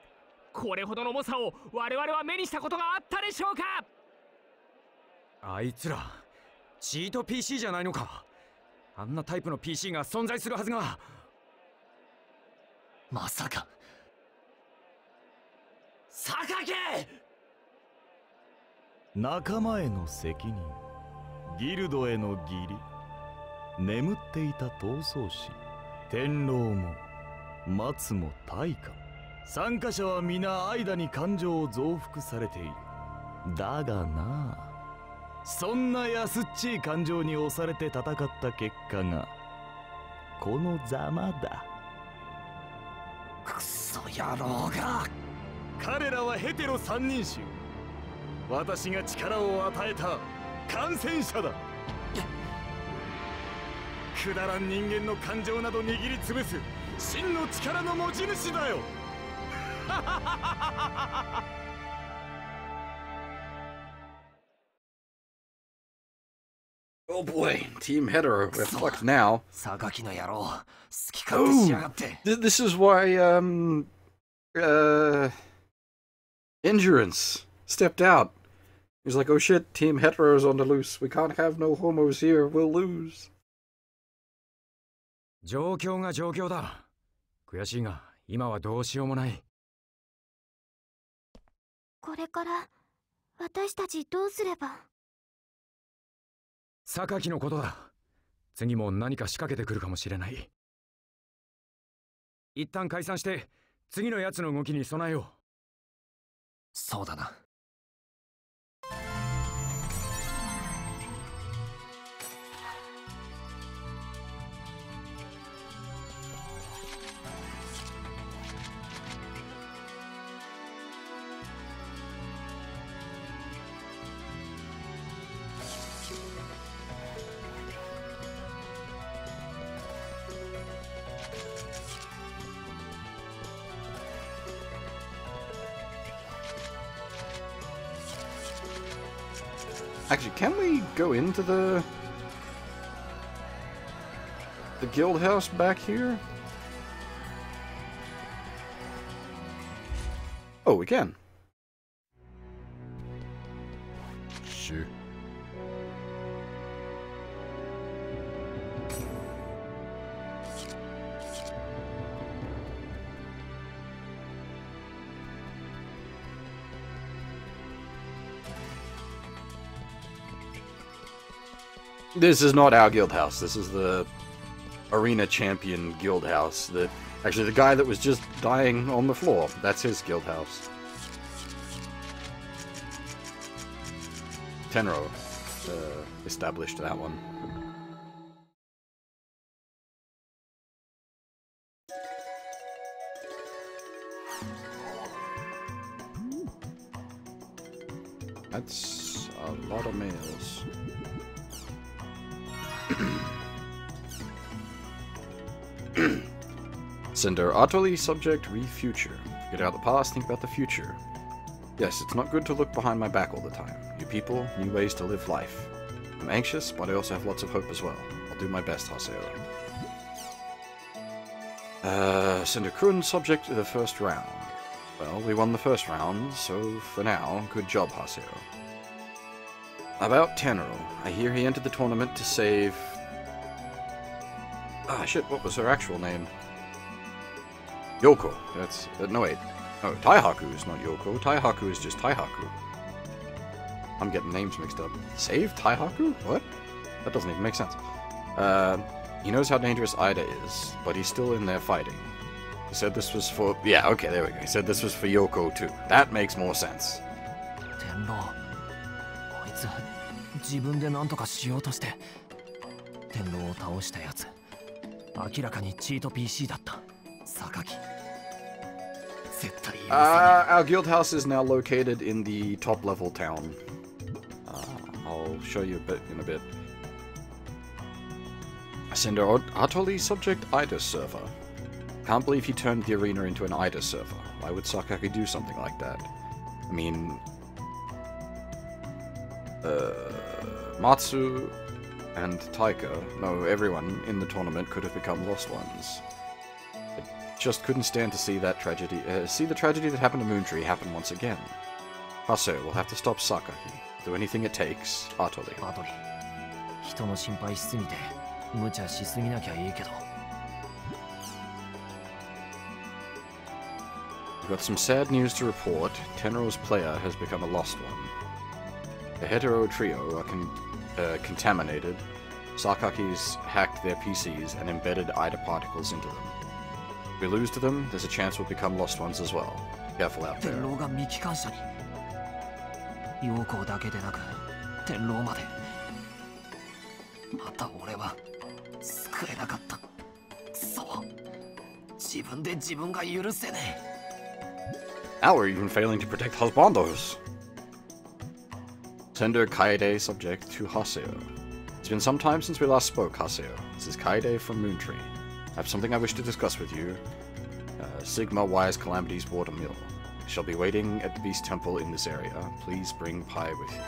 これほどの猛者を我々は目にしたことがあったでしょうか。あいつらチート PC じゃないのか。あんなタイプの PC が存在するはずが。まさか榊！仲間への責任、ギルドへの義理、眠っていた闘争士、天狼も松も大化、参加者は皆間に感情を増幅されている。だがな、そんな安っちい感情に押されて戦った結果がこのざまだ。クソ野郎が！彼らはヘテロ三人衆。私が力を与えた感染者だ。くだらん人間の感情など握りつぶす真の力の持ち主だよ。Oh boy, Team Hetero, we're fucked now. Oh, this is why, Endurance stepped out. He's like, oh shit, Team Hetero's on the loose. We can't have no homos here, we'll lose. 状況が状況だ。悔しいが、今はどうしようもない。これから私たちどうすれば？榊のことだ。次も何か仕掛けてくるかもしれない。一旦解散して次のやつの動きに備えよう。そうだな。Actually, can we go into the guild house back here? Oh, we can. Sure. This is not our guild house. This is the arena champion guild house. That actually the guy that was just dying on the floor. That's his guild house. Tenro established that one. That's a lot of males. Cinder, utterly subject, re-future. Get out of the past, think about the future. Yes, it's not good to look behind my back all the time. New people, new ways to live life. I'm anxious, but I also have lots of hope as well. I'll do my best, Haseo. Cinder Kun, subject to the first round. Well, we won the first round, so for now, good job, Haseo. About Tenro, I hear he entered the tournament to save... Ah, shit, what was her actual name? Yoko. That's... no, wait. Oh, Taihaku is not Yoko. Taihaku is just Taihaku. I'm getting names mixed up. Save Taihaku? What? That doesn't even make sense. He knows how dangerous Ida is, but he's still in there fighting. He said this was for... Yeah, okay, there we go. He said this was for Yoko, too. That makes more sense. Tenro. 自分で何とかしようとして天狼を倒したやつ明らかにチート PC だった榊絶対許せない Our guild house is now located in the top level town. I'll show you a bit in a bit. Cinder, utterly subject IDA server. Can't believe he turned the arena into an IDA server. Why would Sakaki do something like that? I mean... Matsu and Taika, no, everyone in the tournament could have become lost ones. I just couldn't stand to see that tragedy, see the tragedy that happened to Moontree happen once again. Haseo will have to stop Sakaki. Do anything it takes, utterly. 人の心配しすぎて無茶しすぎなきゃいいけど。got some sad news to report. Tenro's player has become a lost one. The hetero trio are contaminated. Sakaki's hacked their PCs and embedded IDA particles into them. If we lose to them, there's a chance we'll become lost ones as well. Careful out there. 陽光だけでなく天狼までまた俺は救えなかったくそ自分で自分が許せねえ Now we're even failing to protect husbandos. Sender Kaede subject to Haseo. It's been some time since we last spoke, Haseo. This is Kaede from Moontree. I have something I wish to discuss with you. Sigma Wise Calamity's Water Mill. Shall be waiting at the Beast Temple in this area. Please bring Pi with you.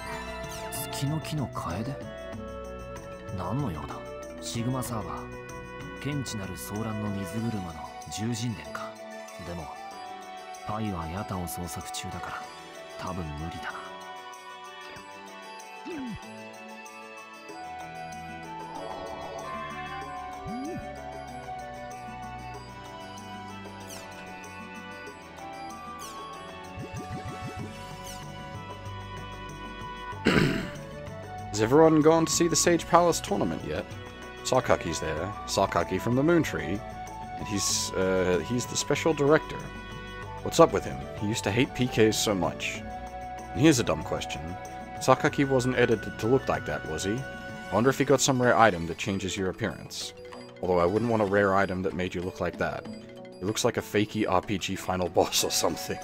月の木の楓何の用だシグマサーバー検知なる騒乱の水車の獣人伝かでもパイはヤタを捜索中だから多分無理だな Has everyone gone to see the Sage Palace tournament yet? Sakaki's there. Sakaki from the Moontree. And he's the special director. What's up with him? He used to hate PKs so much. And here's a dumb question. Sakaki wasn't edited to look like that, was he? I wonder if he got some rare item that changes your appearance. Although I wouldn't want a rare item that made you look like that. He looks like a fakey RPG final boss or something.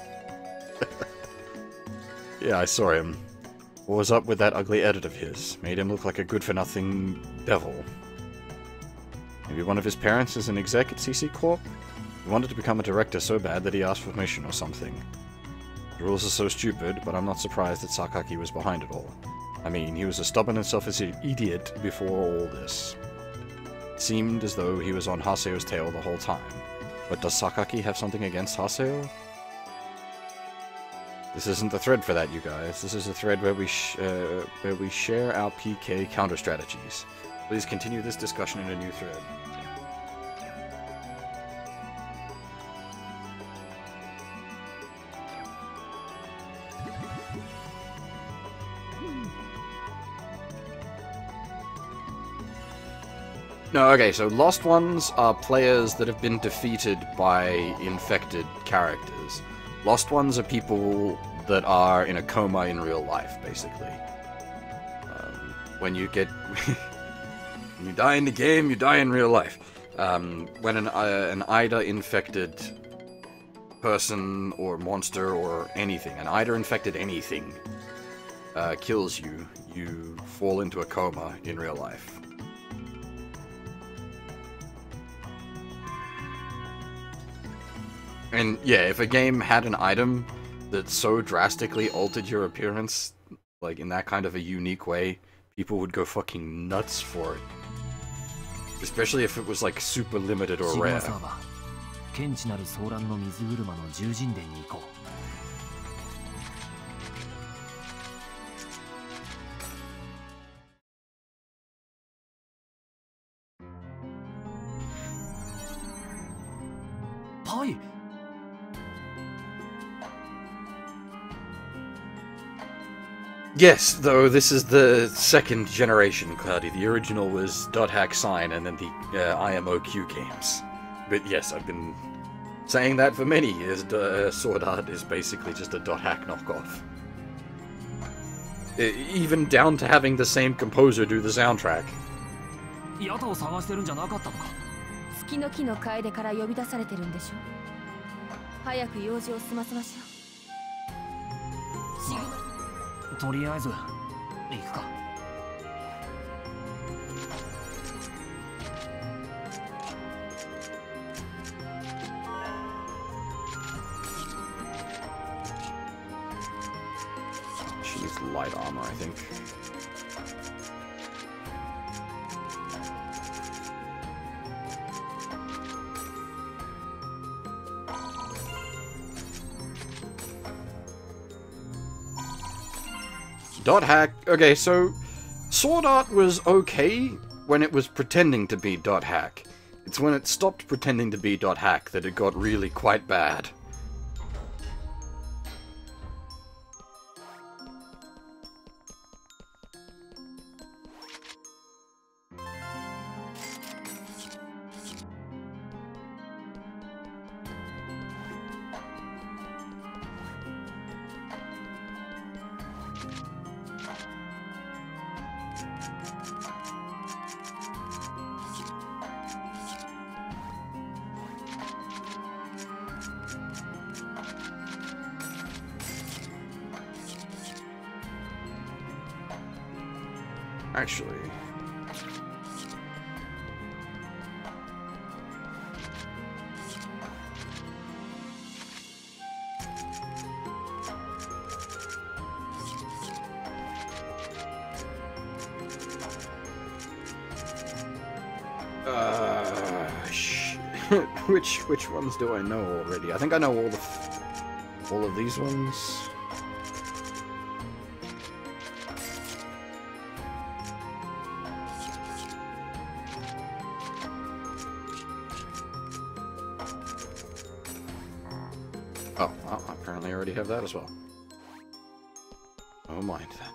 Yeah, I saw him. What was up with that ugly edit of his? Made him look like a good-for-nothing devil. Maybe one of his parents is an exec at CC Corp? He wanted to become a director so bad that he asked for permission or something. The rules are so stupid, but I'm not surprised that Sakaki was behind it all. I mean, he was a stubborn and selfish idiot before all this. It seemed as though he was on Haseo's tail the whole time. But does Sakaki have something against Haseo? This isn't the thread for that, you guys. This is a thread where we share our PK counter strategies. Please continue this discussion in a new thread. No, okay, so Lost Ones are players that have been defeated by infected characters. Lost Ones are people that are in a coma in real life, basically. When you get... when you die in the game, you die in real life. When an IDA-infected person or monster or anything, an IDA-infected anything, kills you, you fall into a coma in real life. And yeah, if a game had an item that so drastically altered your appearance, like in that kind of a unique way, people would go fucking nuts for it. Especially if it was like super limited or rare. Pi! Yes, though this is the second generation, Cloudy. The original was .hack sign and then the IMOQ games. But yes, I've been saying that for many years. Sword Art is basically just a .hack knockoff. Even down to having the same composer do the soundtrack. ヤタを探してるんじゃなかったのか月の木の楓から呼び出されてるんでしょ早く用事を済ませましょうシグマ とりあえず行くか She needs light armor, I think. .hack. Okay, so Sword Art was okay when it was pretending to be .hack. It's when it stopped pretending to be .hack that it got really quite bad. actually. Which ones do I know already? I think I know all of these ones. Oh, well, I apparently already have that as well. Oh, mind that.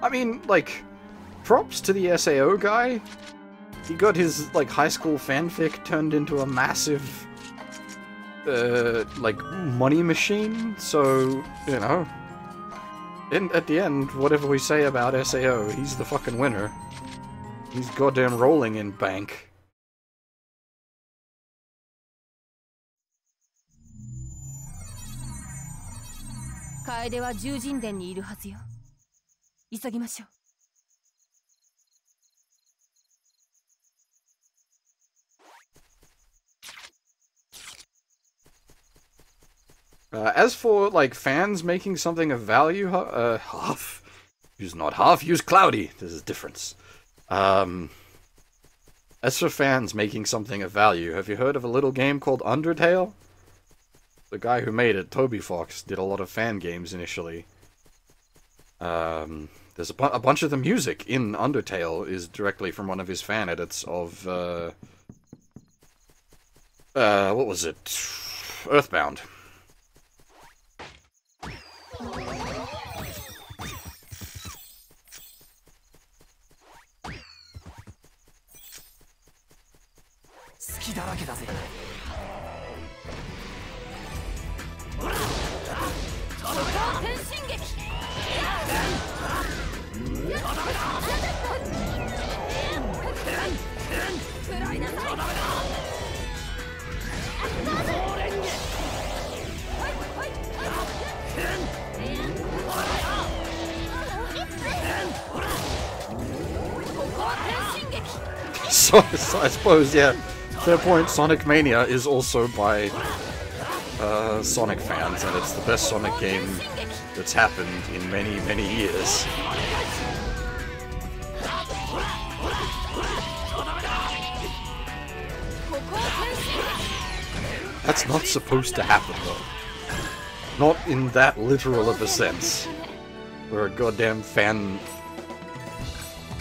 I mean, like, props to the SAO guy. He got his, like, high school fanfic turned into a massive, like, money machine, so, you know. At the end, whatever we say about SAO, he's the fucking winner. He's goddamn rolling in bank. Kaedeは獣人殿にいるはずよ。急ぎましょう。As for, like, fans making something of value, half. Use not half, use cloudy. There's a difference. As for fans making something of value, have you heard of a little game called Undertale? The guy who made it, Toby Fox, did a lot of fan games initially. There's a bunch of the music in Undertale is directly from one of his fan edits of, what was it? Earthbound. So I suppose, yeah, fair point, Sonic Mania is also by Sonic fans, and it's the best Sonic game that's happened in many, many years. That's not supposed to happen, though. Not in that literal of a sense, where a goddamn fan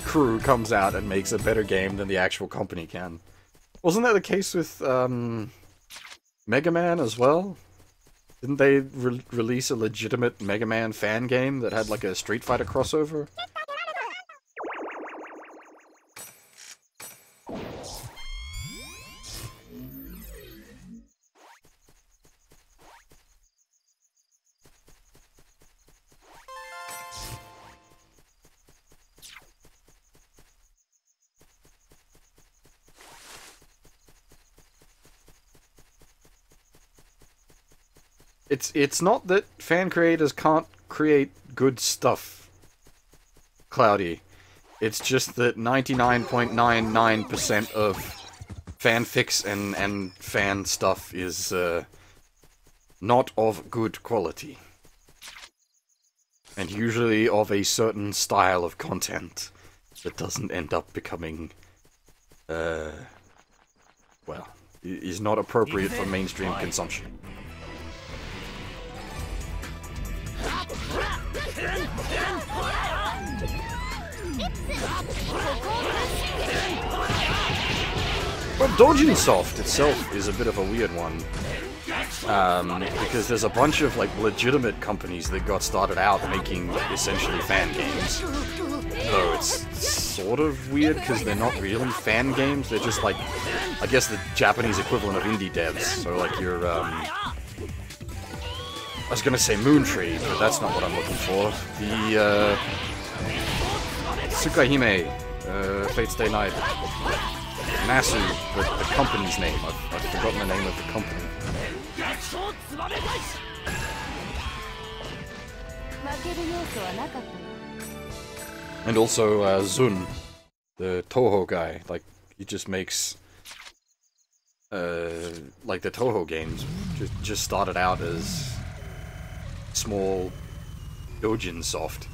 crew comes out and makes a better game than the actual company can. Wasn't that the case with Mega Man as well? Didn't they release a legitimate Mega Man fan game that had like a Street Fighter crossover? It's not that fan creators can't create good stuff, Cloudy. It's just that 99.99% of fanfics and fan stuff is not of good quality. And usually of a certain style of content that doesn't end up becoming, well, is not appropriate for mainstream consumption. Well, Dojin Soft itself is a bit of a weird one, because there's a bunch of like legitimate companies that got started out making essentially fan games. Though it's sort of weird because they're not really fan games, they're just like, I guess the Japanese equivalent of indie devs. So like your was gonna say Moon Tree, but that's not what I'm looking for. The Tsukahime, Fate's Day Night. Nasu, the company's name. I've forgotten the name of the company. And also Zun, the Toho guy. Like, he just makes like the Toho games. Just started out as small Dojin soft.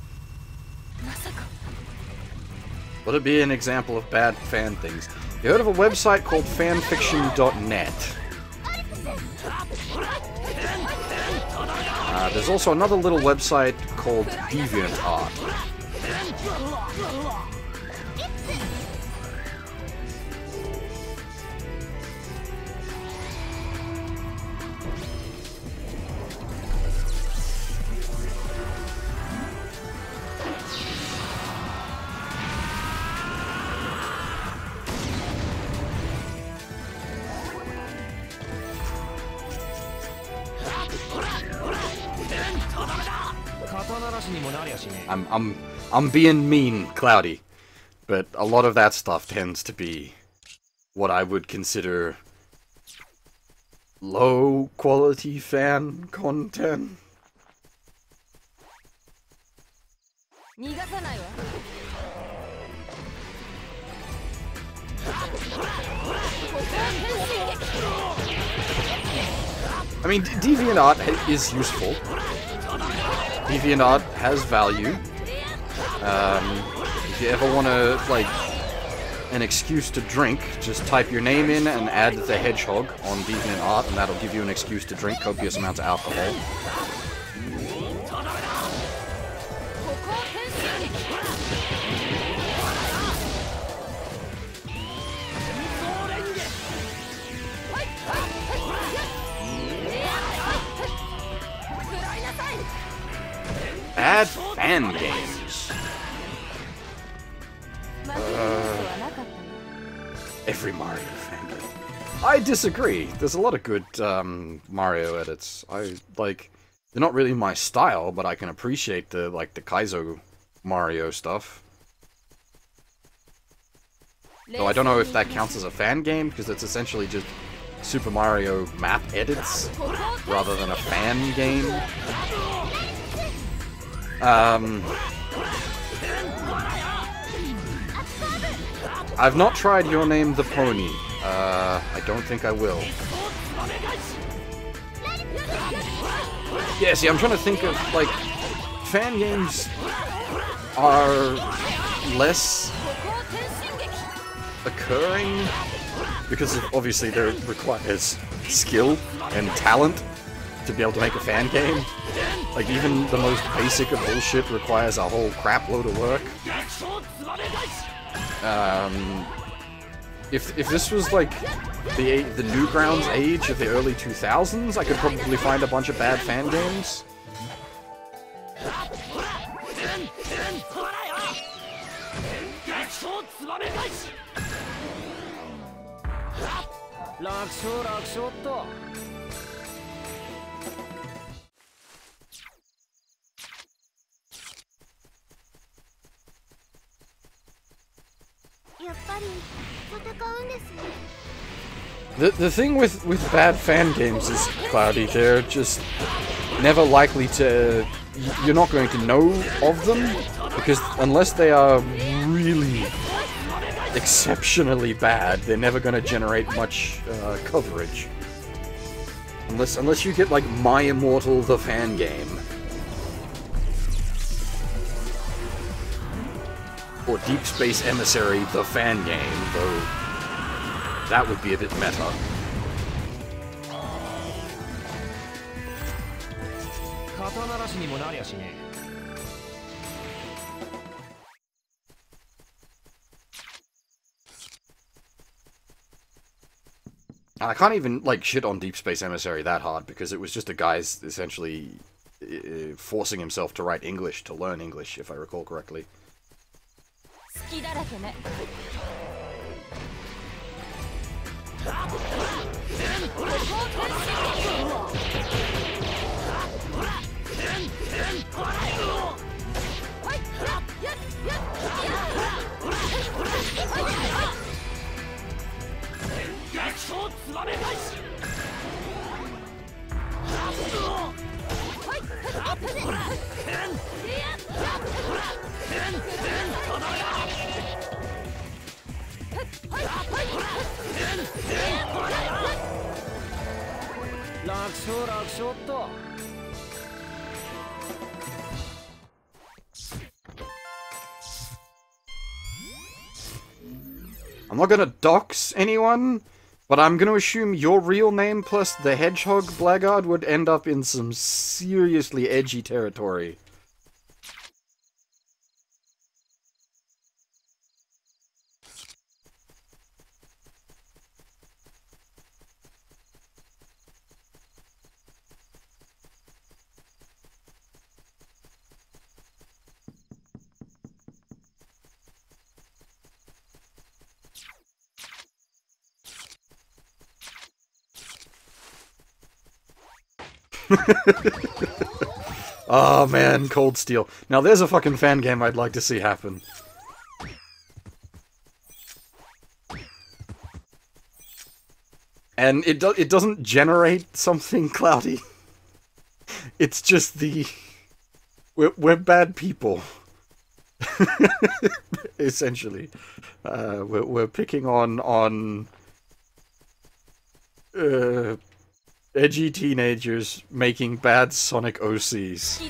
Would it be an example of bad fan things? You heard of a website called fanfiction.net? There's also another little website called DeviantArt. I'm being mean, Cloudy, but a lot of that stuff tends to be what I would consider low quality fan content. I mean, DeviantArt is useful. DeviantArt has value. If you ever want to, like, an excuse to drink, just type your name in and add the hedgehog on DeviantArt, and that'll give you an excuse to drink copious amounts of alcohol. Bad fan games. Every Mario fan game. I disagree. There's a lot of good Mario edits. They're not really my style, but I can appreciate the Kaizo Mario stuff. Though I don't know if that counts as a fan game, because it's essentially just Super Mario map edits rather than a fan game. I've not tried Your Name the Pony. I don't think I will. Yeah, see, I'm trying to think of, like, fan games are less occurring because obviously there requires skill and talent to be able to make a fan game. Like, even the most basic of bullshit requires a whole crap load of work. If this was like the Newgrounds age of the early 2000s, I could probably find a bunch of bad fan games. The thing with bad fan games is, Cloudy, they're just never likely to... You're not going to know of them, because unless they are really exceptionally bad, they're never going to generate much coverage. Unless you get, like, My Immortal the fan game. Or Deep Space Emissary the fan game, though that would be a bit meta. I can't even, like, shit on Deep Space Emissary that hard, because it was just a guy's essentially forcing himself to write English to learn English, if I recall correctly. I'm not gonna dox anyone, but I'm gonna assume your real name plus the Hedgehog blackguard would end up in some seriously edgy territory. Oh man, Cold Steel. Now there's a fucking fan game I'd like to see happen. And it doesn't generate something cloudy. It's just the... We're bad people. Essentially. We're picking on edgy teenagers making bad Sonic OCs.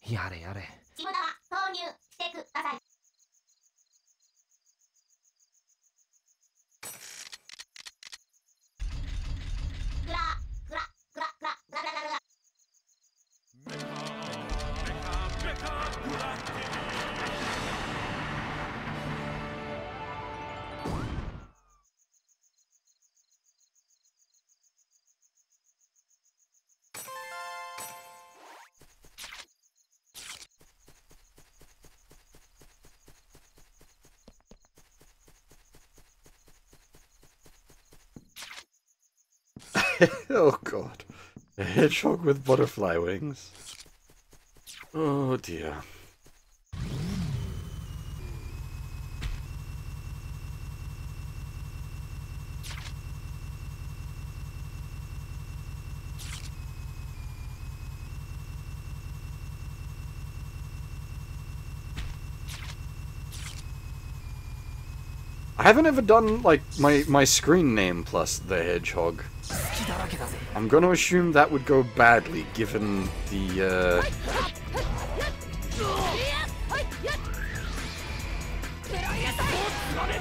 Yare yare. Oh god. A hedgehog with butterfly wings. Oh dear. I haven't ever done, like, my screen name plus the hedgehog. I'm gonna assume that would go badly, given the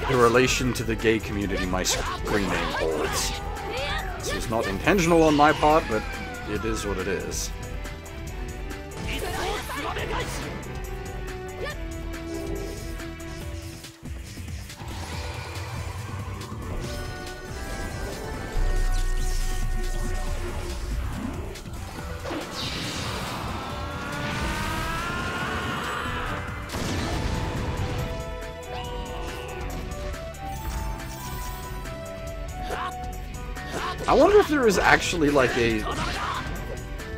relation to the gay community my screen name holds. This is not intentional on my part, but it is what it is. I wonder if there is actually, like, a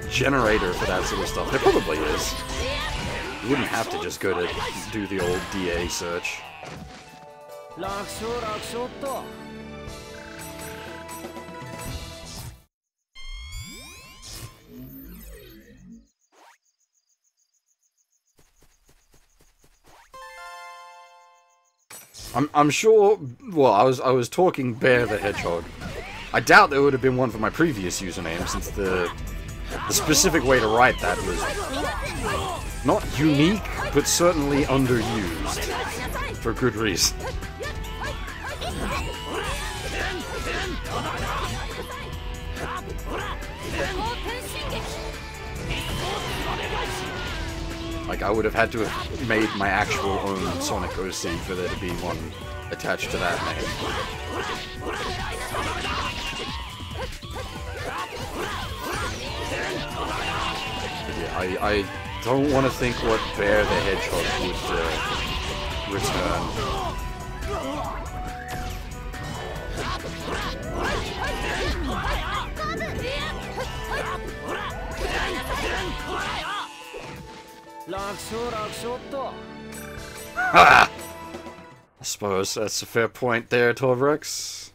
generator for that sort of stuff. There probably is. You wouldn't have to just go to do the old DA search. I'm sure. Well, I was talking Bear the Hedgehog. I doubt there would have been one for my previous username, since the specific way to write that was not unique, but certainly underused for good reason. Like, I would have had to have made my actual own Sonic OC for there to be one attached to that name. But yeah, I don't want to think what Bear the Hedgehog would return. Ah! I suppose that's a fair point there, Torvrex.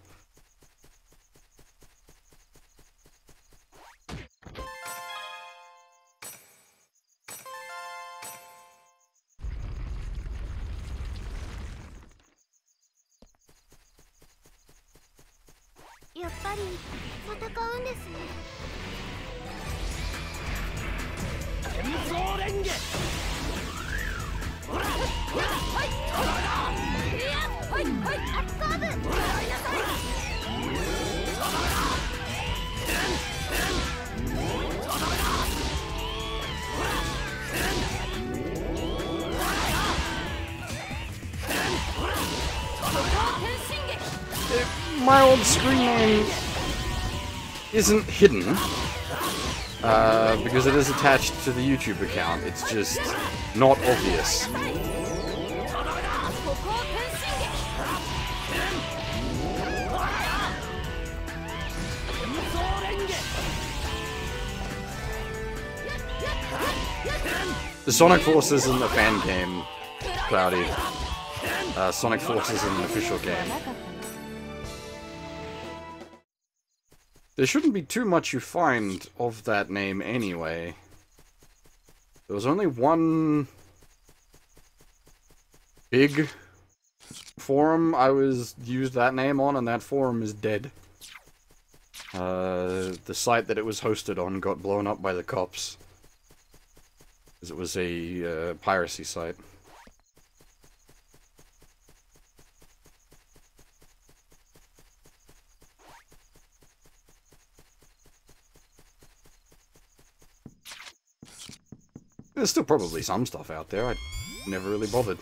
My old screen name isn't hidden, because it is attached to the YouTube account. It's just not obvious. The Sonic Force isn't a fan game, Cloudy. Sonic Force is an official game. There shouldn't be too much you find of that name anyway. There was only one big forum I used that name on, and that forum is dead. The site that it was hosted on got blown up by the cops, because it was a piracy site. There's still probably some stuff out there. I never really bothered.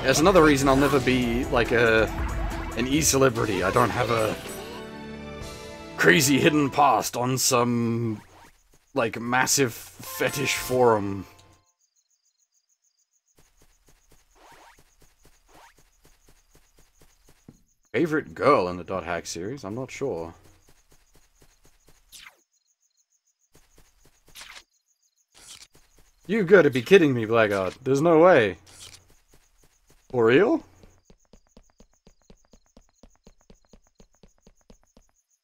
There's another reason I'll never be, like, an e-celebrity. I don't have a crazy hidden past on some, like, massive fetish forum. Favorite girl in the Dot Hack series? I'm not sure. You've got to be kidding me, Blackguard. There's no way. For real?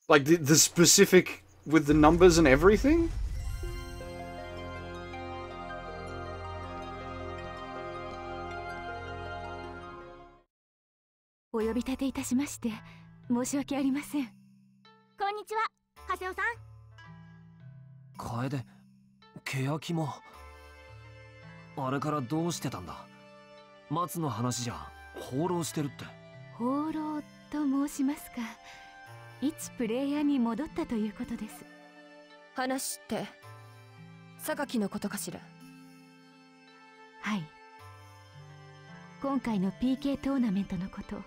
Like, the specific with the numbers and everything? Konnichiwa, Haseo-san. Kaede, Keyaki mo. あれからどうしてたんだ? 松の話じゃ放浪してるって。放浪と申しますか。一プレイヤーに戻ったということです。話って榊のことかしら。はい。今回の PK トーナメントのこと、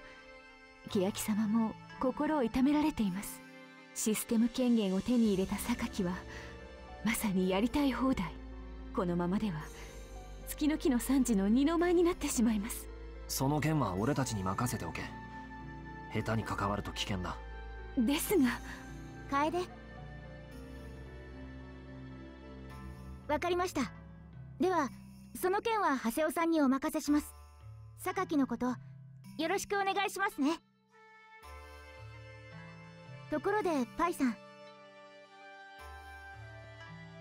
欅様も心を痛められています。システム権限を手に入れた榊はまさにやりたい放題。このままでは月の木の惨事の二の舞になってしまいます。その件は俺たちに任せておけ。下手に関わると危険だ。ですが、楓、わかりました。ではその件は長谷尾さんにお任せします。榊のことよろしくお願いしますね。ところでパイさん、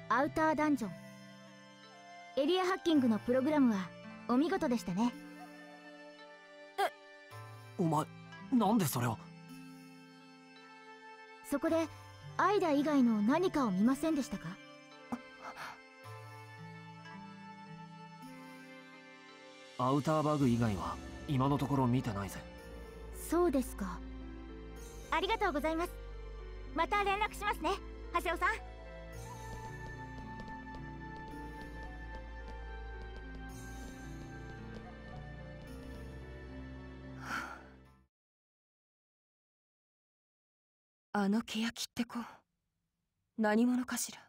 アウターダンジョンエリアハッキングのプログラムはお見事でしたね。お前なんでそれを。そこでアイダ以外の何かを見ませんでしたか？アウターバグ以外は今のところ見てないぜ。そうですか。ありがとうございます。また連絡しますね、長谷尾さん。あの欅って子、何者かしら。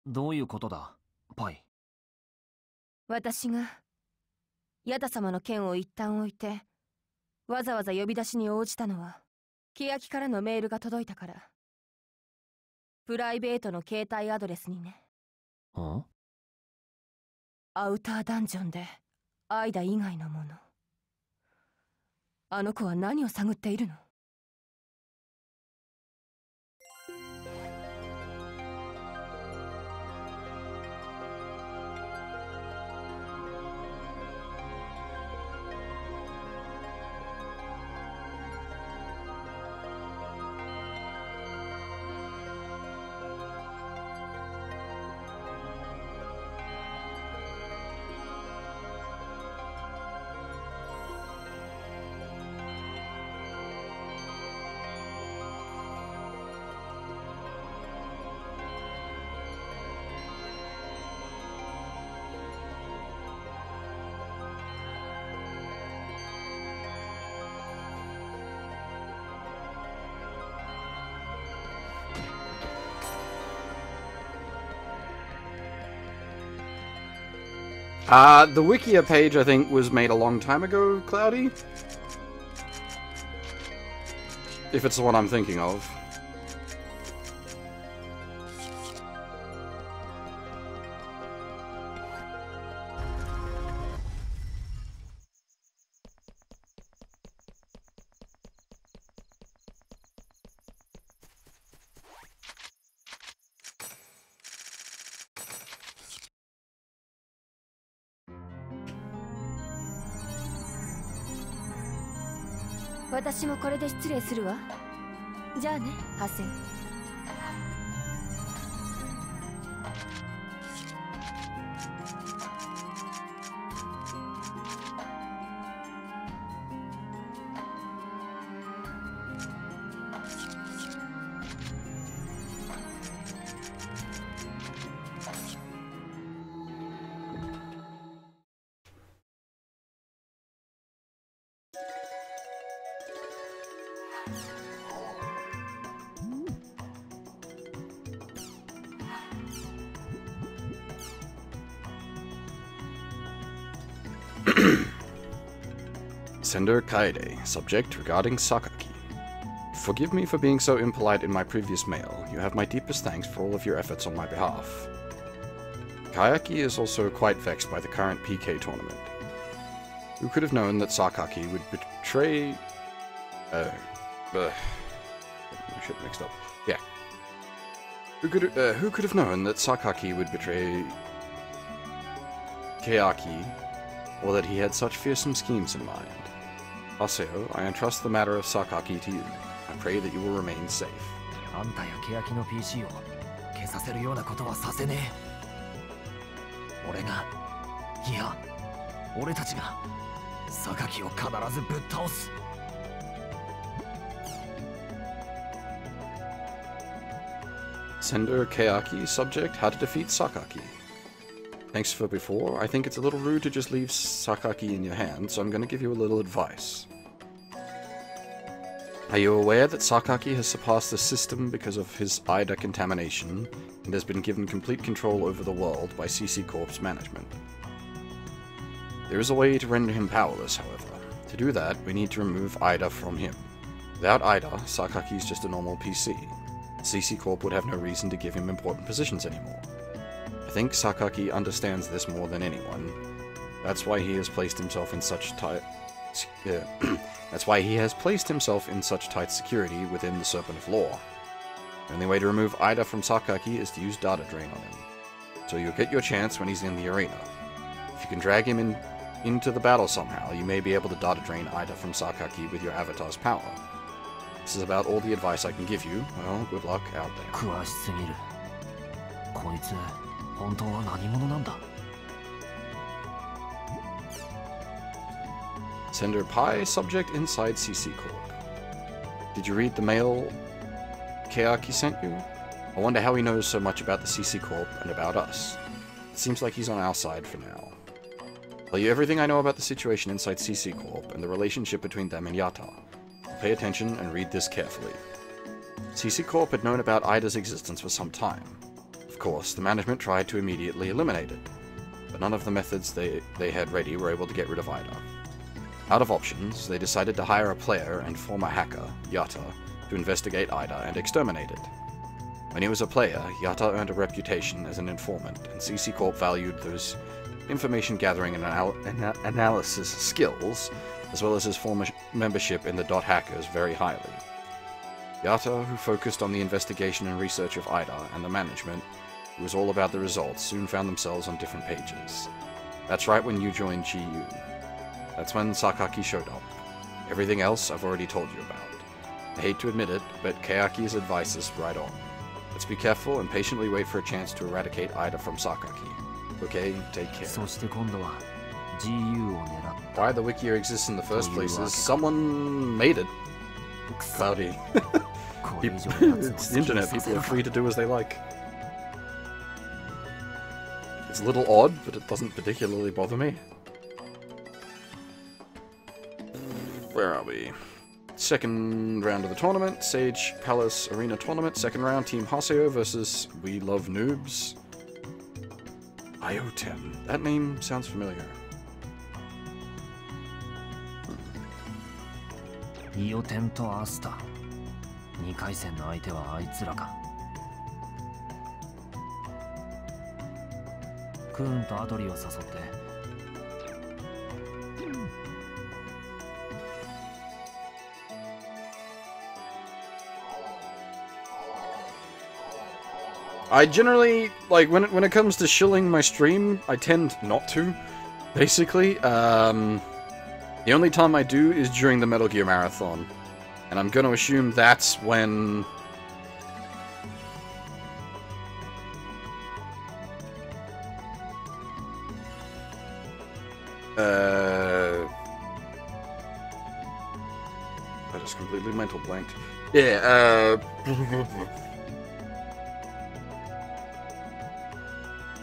どういうことだ、パイ。私がヤダ様の剣を一旦置いてわざわざ呼び出しに応じたのは、欅からのメールが届いたから。プライベートの携帯アドレスにね。アウターダンジョンでアイダ以外のもの。あの子は何を探っているの？The Wikia page, I think, was made a long time ago, Cloudy? If it's the one I'm thinking of.私もこれで失礼するわ。じゃあね、ハセン。Sender Kaede, subject regarding Sakaki. Forgive me for being so impolite in my previous mail. You have my deepest thanks for all of your efforts on my behalf. Kayaki is also quite vexed by the current PK tournament. Who could have known that Sakaki would betray... shit mixed up. Yeah. Who could have known that Sakaki would betray... Kayaki, or that he had such fearsome schemes in mind? Haseo, I entrust the matter of Sakaki to you. I pray that you will remain safe. あんたや欅の PC を消させるようなことはさせねえ。俺が、いや、俺たちが榊を必ずぶっ倒す。Sender Kayaki, subject, how to defeat Sakaki. Thanks for before. I think it's a little rude to just leave Sakaki in your hands, so I'm going to give you a little advice. Are you aware that Sakaki has surpassed the system because of his Ida contamination, and has been given complete control over the world by CC Corp's management? There is a way to render him powerless, however. To do that, we need to remove Ida from him. Without Ida, Sakaki is just a normal PC. CC Corp would have no reason to give him important positions anymore. I think Sakaki understands this more than anyone. That's why he has placed himself in such tight... That's why he has placed himself in such tight security within the Serpent of Law. The only way to remove Ida from Sakaki is to use Data Drain on him. So you'll get your chance when he's in the arena. If you can drag him into the battle somehow, you may be able to Data Drain Ida from Sakaki with your avatar's power. This is about all the advice I can give you. Well, good luck out there. 詳しすぎる。こいつ、本当は何者なんだ? Sender Pi, subject inside CC Corp. Did you read the mail Keaki sent you? I wonder how he knows so much about the CC Corp and about us. It seems like he's on our side for now. I'll tell you everything I know about the situation inside CC Corp and the relationship between them and Yatta. Pay attention and read this carefully. CC Corp had known about Ida's existence for some time. Of course, the management tried to immediately eliminate it, but none of the methods they had ready were able to get rid of Ida. Out of options, they decided to hire a player and former hacker, Yatta, to investigate Ida and exterminate it. When he was a player, Yatta earned a reputation as an informant, and CC Corp valued those information gathering and analysis skills, as well as his former membership in the Hackers, very highly. Yatta, who focused on the investigation and research of Ida and the management, who was all about the results, soon found themselves on different pages. That's right when you joined GU. That's when Sakaki showed up. Everything else I've already told you about. I hate to admit it, but Keaki's advice is right on. Let's be careful and patiently wait for a chance to eradicate Ida from Sakaki. Okay, take care. Why the Wikia exists in the first place is someone made it. Cloudy. It's the internet, people are free to do as they like. It's a little odd, but it doesn't particularly bother me. Where are we? Second round of the tournament, Sage Palace Arena Tournament. Second round, Team Haseo versus We Love Noobs. Iotem. That name sounds familiar. Iotem to Asta. 2回戦の相手はあいつらか。クーンとアドリを誘って。I generally, like, when it comes to shilling my stream, I tend not to, basically. The only time I do is during the Metal Gear Marathon. And I'm gonna assume that's when... I just completely mental blanked. Yeah,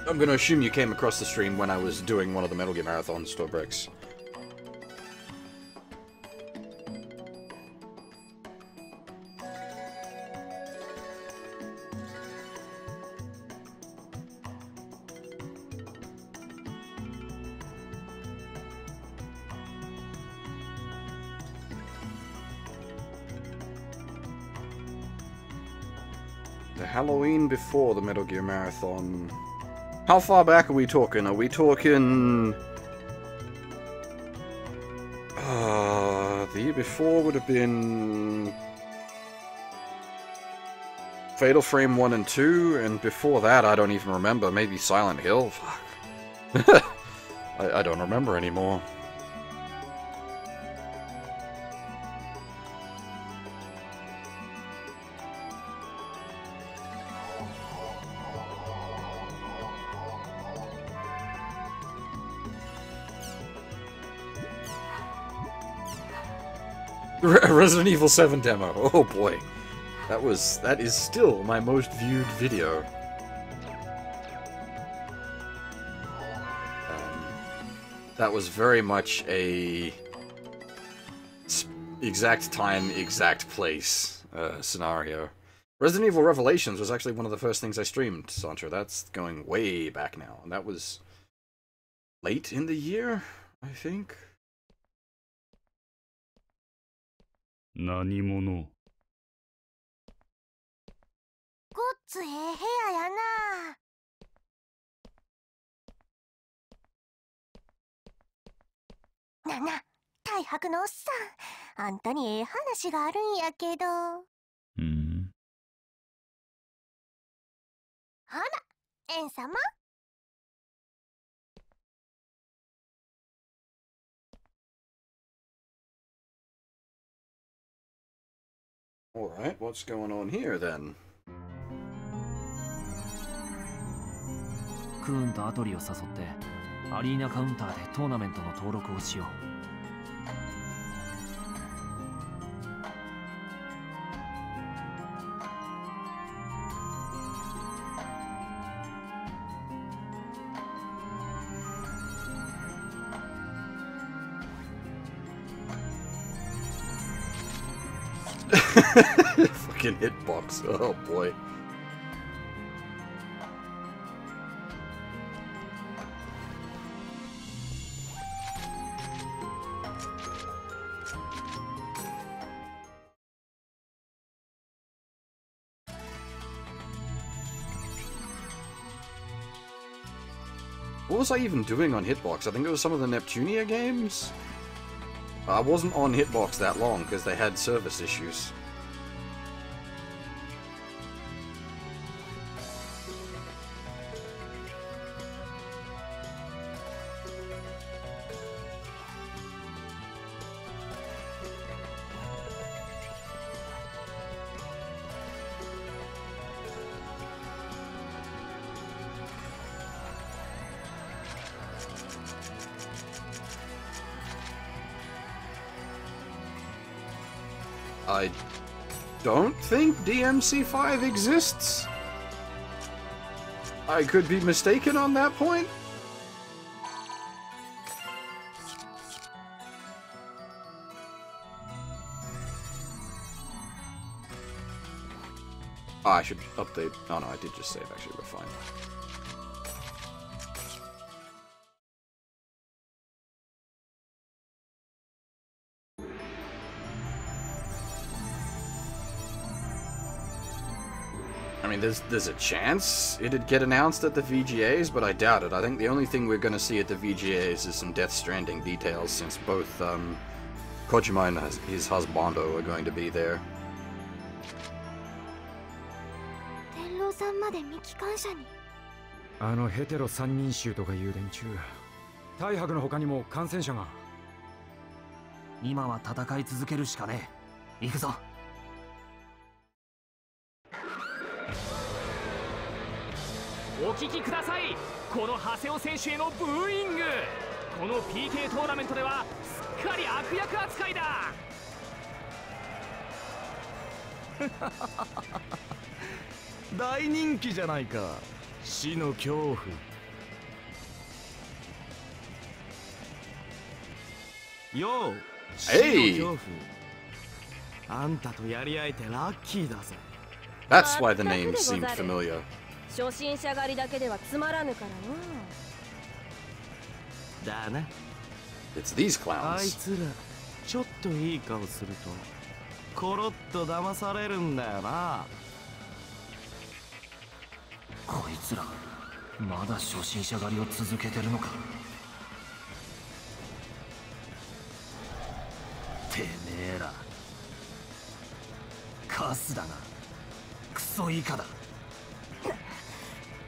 I'm gonna assume you came across the stream when I was doing one of the Metal Gear Marathon store breaks. The Halloween before the Metal Gear Marathon. How far back are we talking? Are we talking... the year before would have been... Fatal Frame 1 and 2, and before that I don't even remember. Maybe Silent Hill? Fuck. I don't remember anymore. Resident Evil 7 demo. Oh boy. That is still my most viewed video. That was very much a exact time, exact place scenario. Resident Evil Revelations was actually one of the first things I streamed, Sancho. That's going way back now. And that was late in the year, I think. 何者ごっつええ部屋やな。なな、大白のおっさん、あんたにええ話があるんやけど。あら、エン様。Alright, what's going on here then? クーンとアトリを誘ってアリーナカウンターでトーナメントの登録をしよう。Fucking hitbox, oh boy. What was I even doing on Hitbox? I think it was some of the Neptunia games? I wasn't on Hitbox that long because they had service issues. I don't think DMC5 exists. I could be mistaken on that point. Oh, I should update. Oh no, I did just save. Actually, we're fine. I mean, there's a chance it'd get announced at the VGAs, but I doubt it. I think the only thing we're going to see at the VGAs is some Death Stranding details, since both Kojima and his husbando are going to be there. 天狼さんまで未帰還者に。あのヘテロ三人衆とかいう連中、大白の他にも感染者が。今は戦い続けるしかねえ。行くぞ。お聞きください。この長谷尾選手へのブーイング。この PK トーナメントではすっかり悪役扱いだ。大人気じゃないか。死の恐怖。よう、死の恐怖。あんたとやり合えてラッキーだぜ。That's why the name seemed familiar. 初心者狩りだけではつまらぬからな。だな。It's these あい clowns. つらちょっといい顔するとコロッと騙されるんだよな。こいつらまだ初心者狩りを続けてるのか。てめえらカスだな。クソイカだ。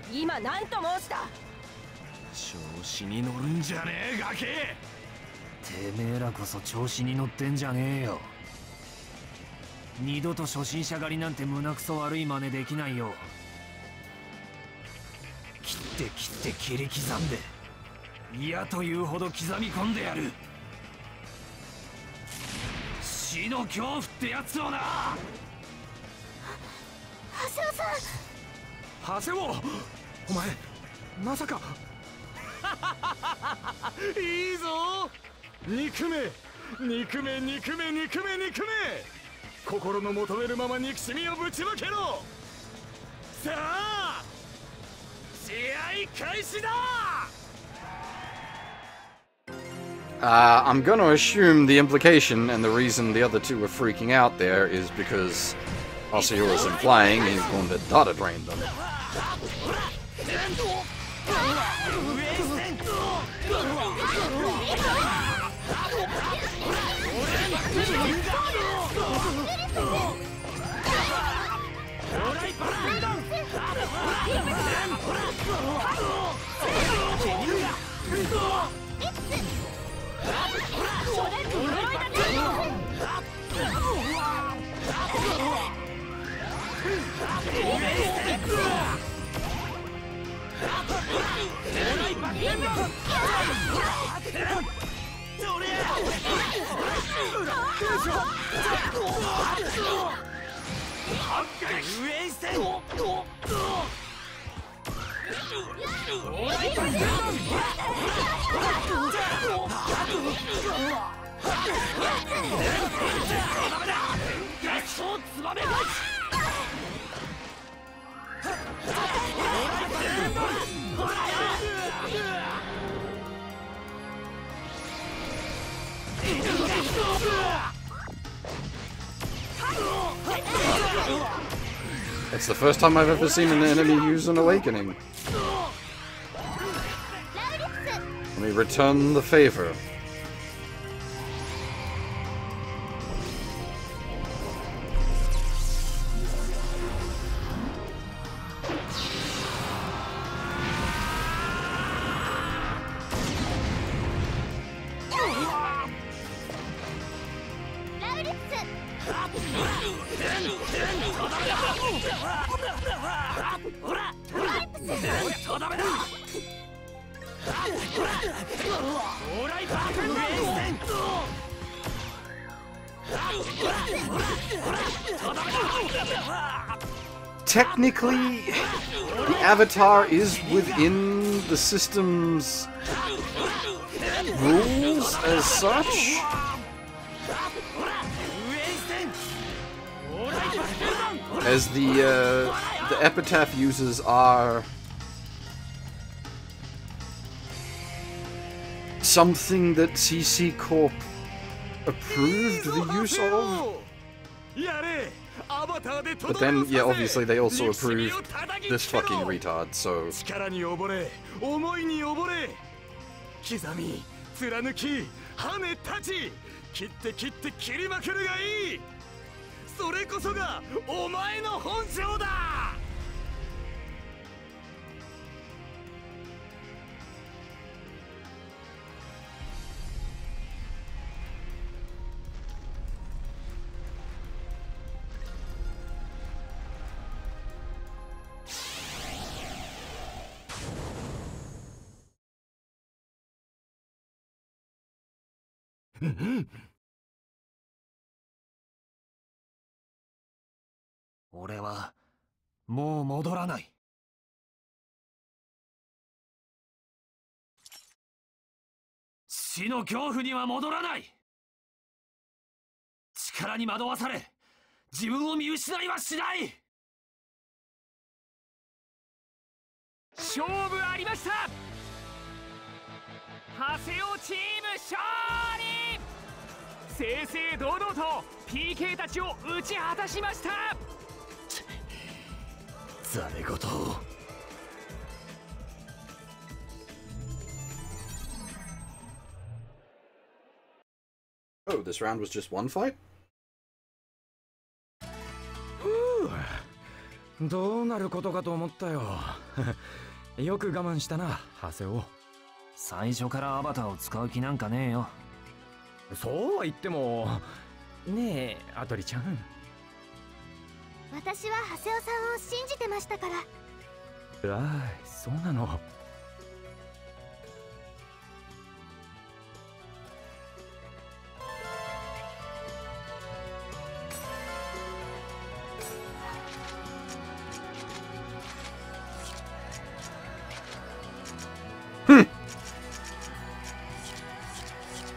今何と申した。調子に乗るんじゃねえガキ。てめえらこそ調子に乗ってんじゃねえよ。二度と初心者狩りなんて胸くそ悪い真似できないよ。切って切り刻んで嫌というほど刻み込んでやる。死の恐怖ってやつをな。長谷尾さん。長谷尾、お前まさか。いいぞ。憎め憎め憎め憎め憎め。心の求めるまま憎しみをぶちまけろ。さあ試合開始だ。I'm gonna assume the implication and the reason the other two are freaking out there is because Osio is implying he's going to data drain them. It's the first time I've ever seen an enemy use an awakening. Let me return the favor. Technically, the avatar is within the system's rules as such. As the epitaph users are something that CC Corp approved the use of. But then, yeah, obviously they also approved this fucking retard, so...俺はもう戻らない。死の恐怖には戻らない。力に惑わされ自分を見失いはしない。勝負ありました。ハセオチーム勝利。正々堂々と PK たちを打ち果たしました。ざれ言を。Oh, this round was just one fight? どうなることかと思ったよ。よく我慢したな、ハセオ。最初からアバターを使う気なんかねえよ。そうは言ってもねえ、アトリちゃん。私はハセオさんを信じてましたから。ああ、そうなの。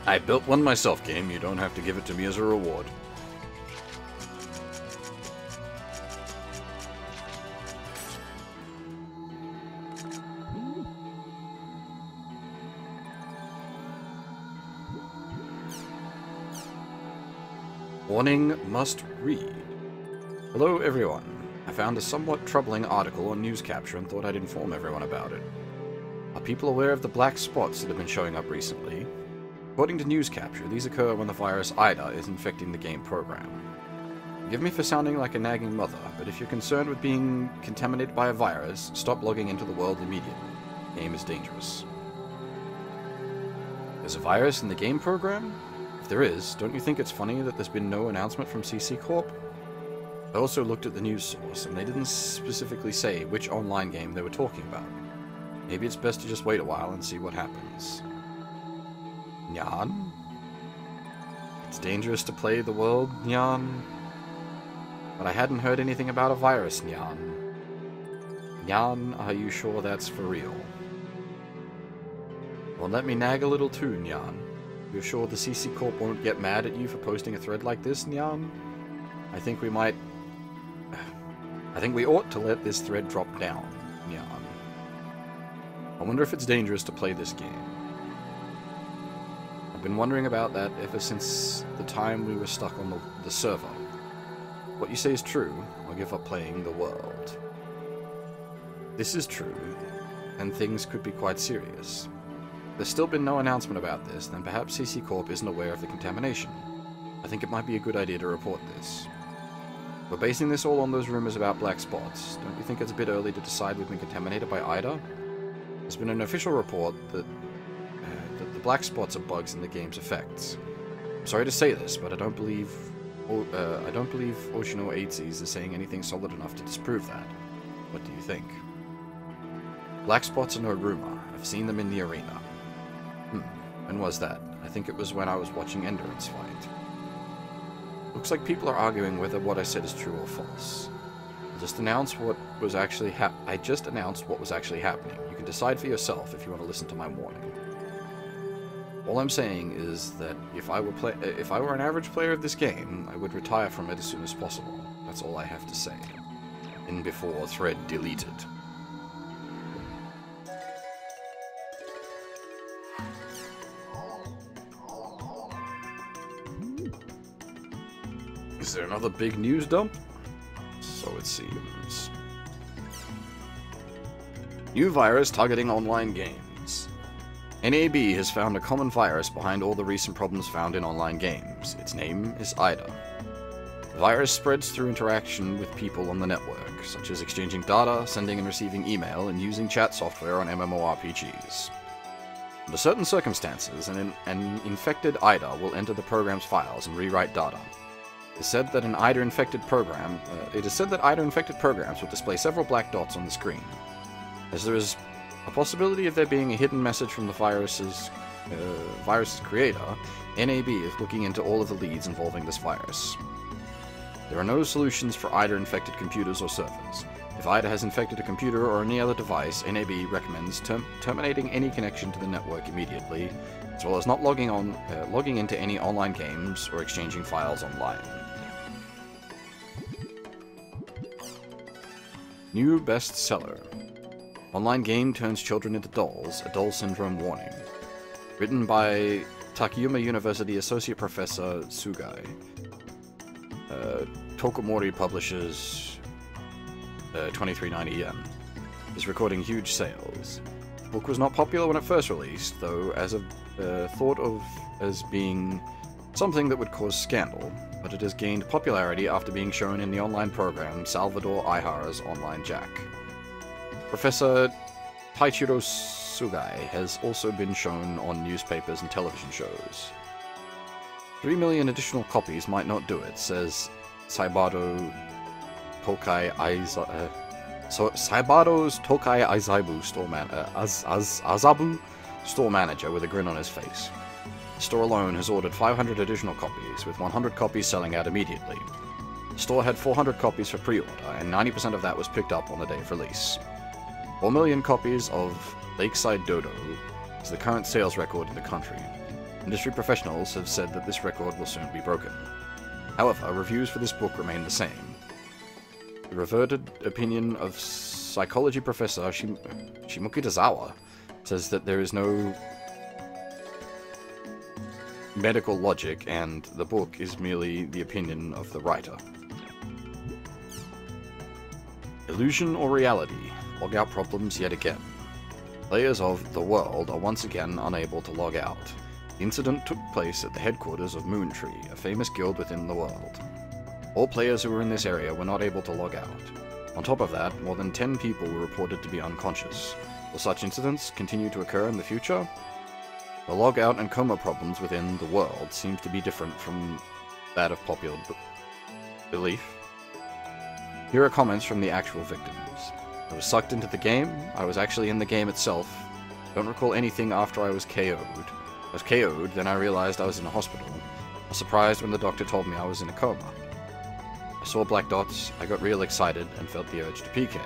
I built one myself, game. You don't have to give it to me as a reward. Warning must read. Hello, everyone. I found a somewhat troubling article on news capture and thought I'd inform everyone about it. Are people aware of the black spots that have been showing up recently? According to news capture, these occur when the virus IDA is infecting the game program. Forgive me for sounding like a nagging mother, but if you're concerned with being contaminated by a virus, stop logging into the world immediately. The game is dangerous. There's a virus in the game program? If there is, don't you think it's funny that there's been no announcement from CC Corp? I also looked at the news source, and they didn't specifically say which online game they were talking about. Maybe it's best to just wait a while and see what happens. Nyan? It's dangerous to play the world, Nyan. But I hadn't heard anything about a virus, Nyan. Nyan, are you sure that's for real? Well, let me nag a little too, Nyan. You're sure the CC Corp won't get mad at you for posting a thread like this, Nyan? I think we ought to let this thread drop down, Nyan. I wonder if it's dangerous to play this game. I've been wondering about that ever since the time we were stuck on the server. What you say is true. I'll give up playing the world. This is true, and things could be quite serious. There's still been no announcement about this, then perhaps CC Corp isn't aware of the contamination. I think it might be a good idea to report this. We're basing this all on those rumors about black spots. Don't you think it's a bit early to decide we've been contaminated by IDA? There's been an official report that the black spots are bugs in the game's effects. I'm sorry to say this, but I don't believe Oshino Aitses is saying anything solid enough to disprove that. What do you think? Black spots are no rumor. I've seen them in the arena. When was that? I think it was when I was watching Endurance's fight. Looks like people are arguing whether what I said is true or false. I just announced what was actually happening. You can decide for yourself if you want to listen to my warning. All I'm saying is that if I were an average player of this game, I would retire from it as soon as possible. That's all I have to say. In before thread deleted. Is there another big news dump? So it seems. New virus targeting online games. NAB has found a common virus behind all the recent problems found in online games. Its name is IDA. The virus spreads through interaction with people on the network, such as exchanging data, sending and receiving email, and using chat software on MMORPGs. Under certain circumstances, an infected IDA will enter the program's files and rewrite data. It is said that IDA-infected programs will display several black dots on the screen. As there is a possibility of there being a hidden message from the virus's creator, NAB is looking into all of the leads involving this virus. There are no solutions for IDA-infected computers or servers. If IDA has infected a computer or any other device, NAB recommends terminating any connection to the network immediately, as well as not logging into any online games or exchanging files online. New bestseller. Online game turns children into dolls, a doll syndrome warning. Written by Takayama University Associate Professor Sugai. Tokomori publishes 2390 yen. Is recording huge sales. The book was not popular when it first released, though thought of as being something that would cause scandal, but it has gained popularity after being shown in the online program Salvador Ihara's Online Jack. Professor Taichiro Sugai has also been shown on newspapers and television shows. 3 million additional copies might not do it, says Saibado's Tokai Aizabu store manager with a grin on his face. The store alone has ordered 500 additional copies, with 100 copies selling out immediately. The store had 400 copies for pre-order, and 90% of that was picked up on the day of release. 4 million copies of Lakeside Dodo is the current sales record in the country. Industry professionals have said that this record will soon be broken. However, reviews for this book remain the same. The reverted opinion of psychology professor Shimuki Tazawa says that there is no medical logic, and the book is merely the opinion of the writer. Illusion or reality? Log-out problems yet again. Players of The World are once again unable to log out. The incident took place at the headquarters of Vol.3, a famous guild within the world. All players who were in this area were not able to log out. On top of that, more than 10 people were reported to be unconscious. Will such incidents continue to occur in the future? The log-out and coma problems within the world seems to be different from that of popular belief. Here are comments from the actual victims. I was sucked into the game. I was actually in the game itself. Don't recall anything after I was KO'd. I was KO'd, then I realized I was in a hospital. I was surprised when the doctor told me I was in a coma. I saw black dots, I got real excited, and felt the urge to PK.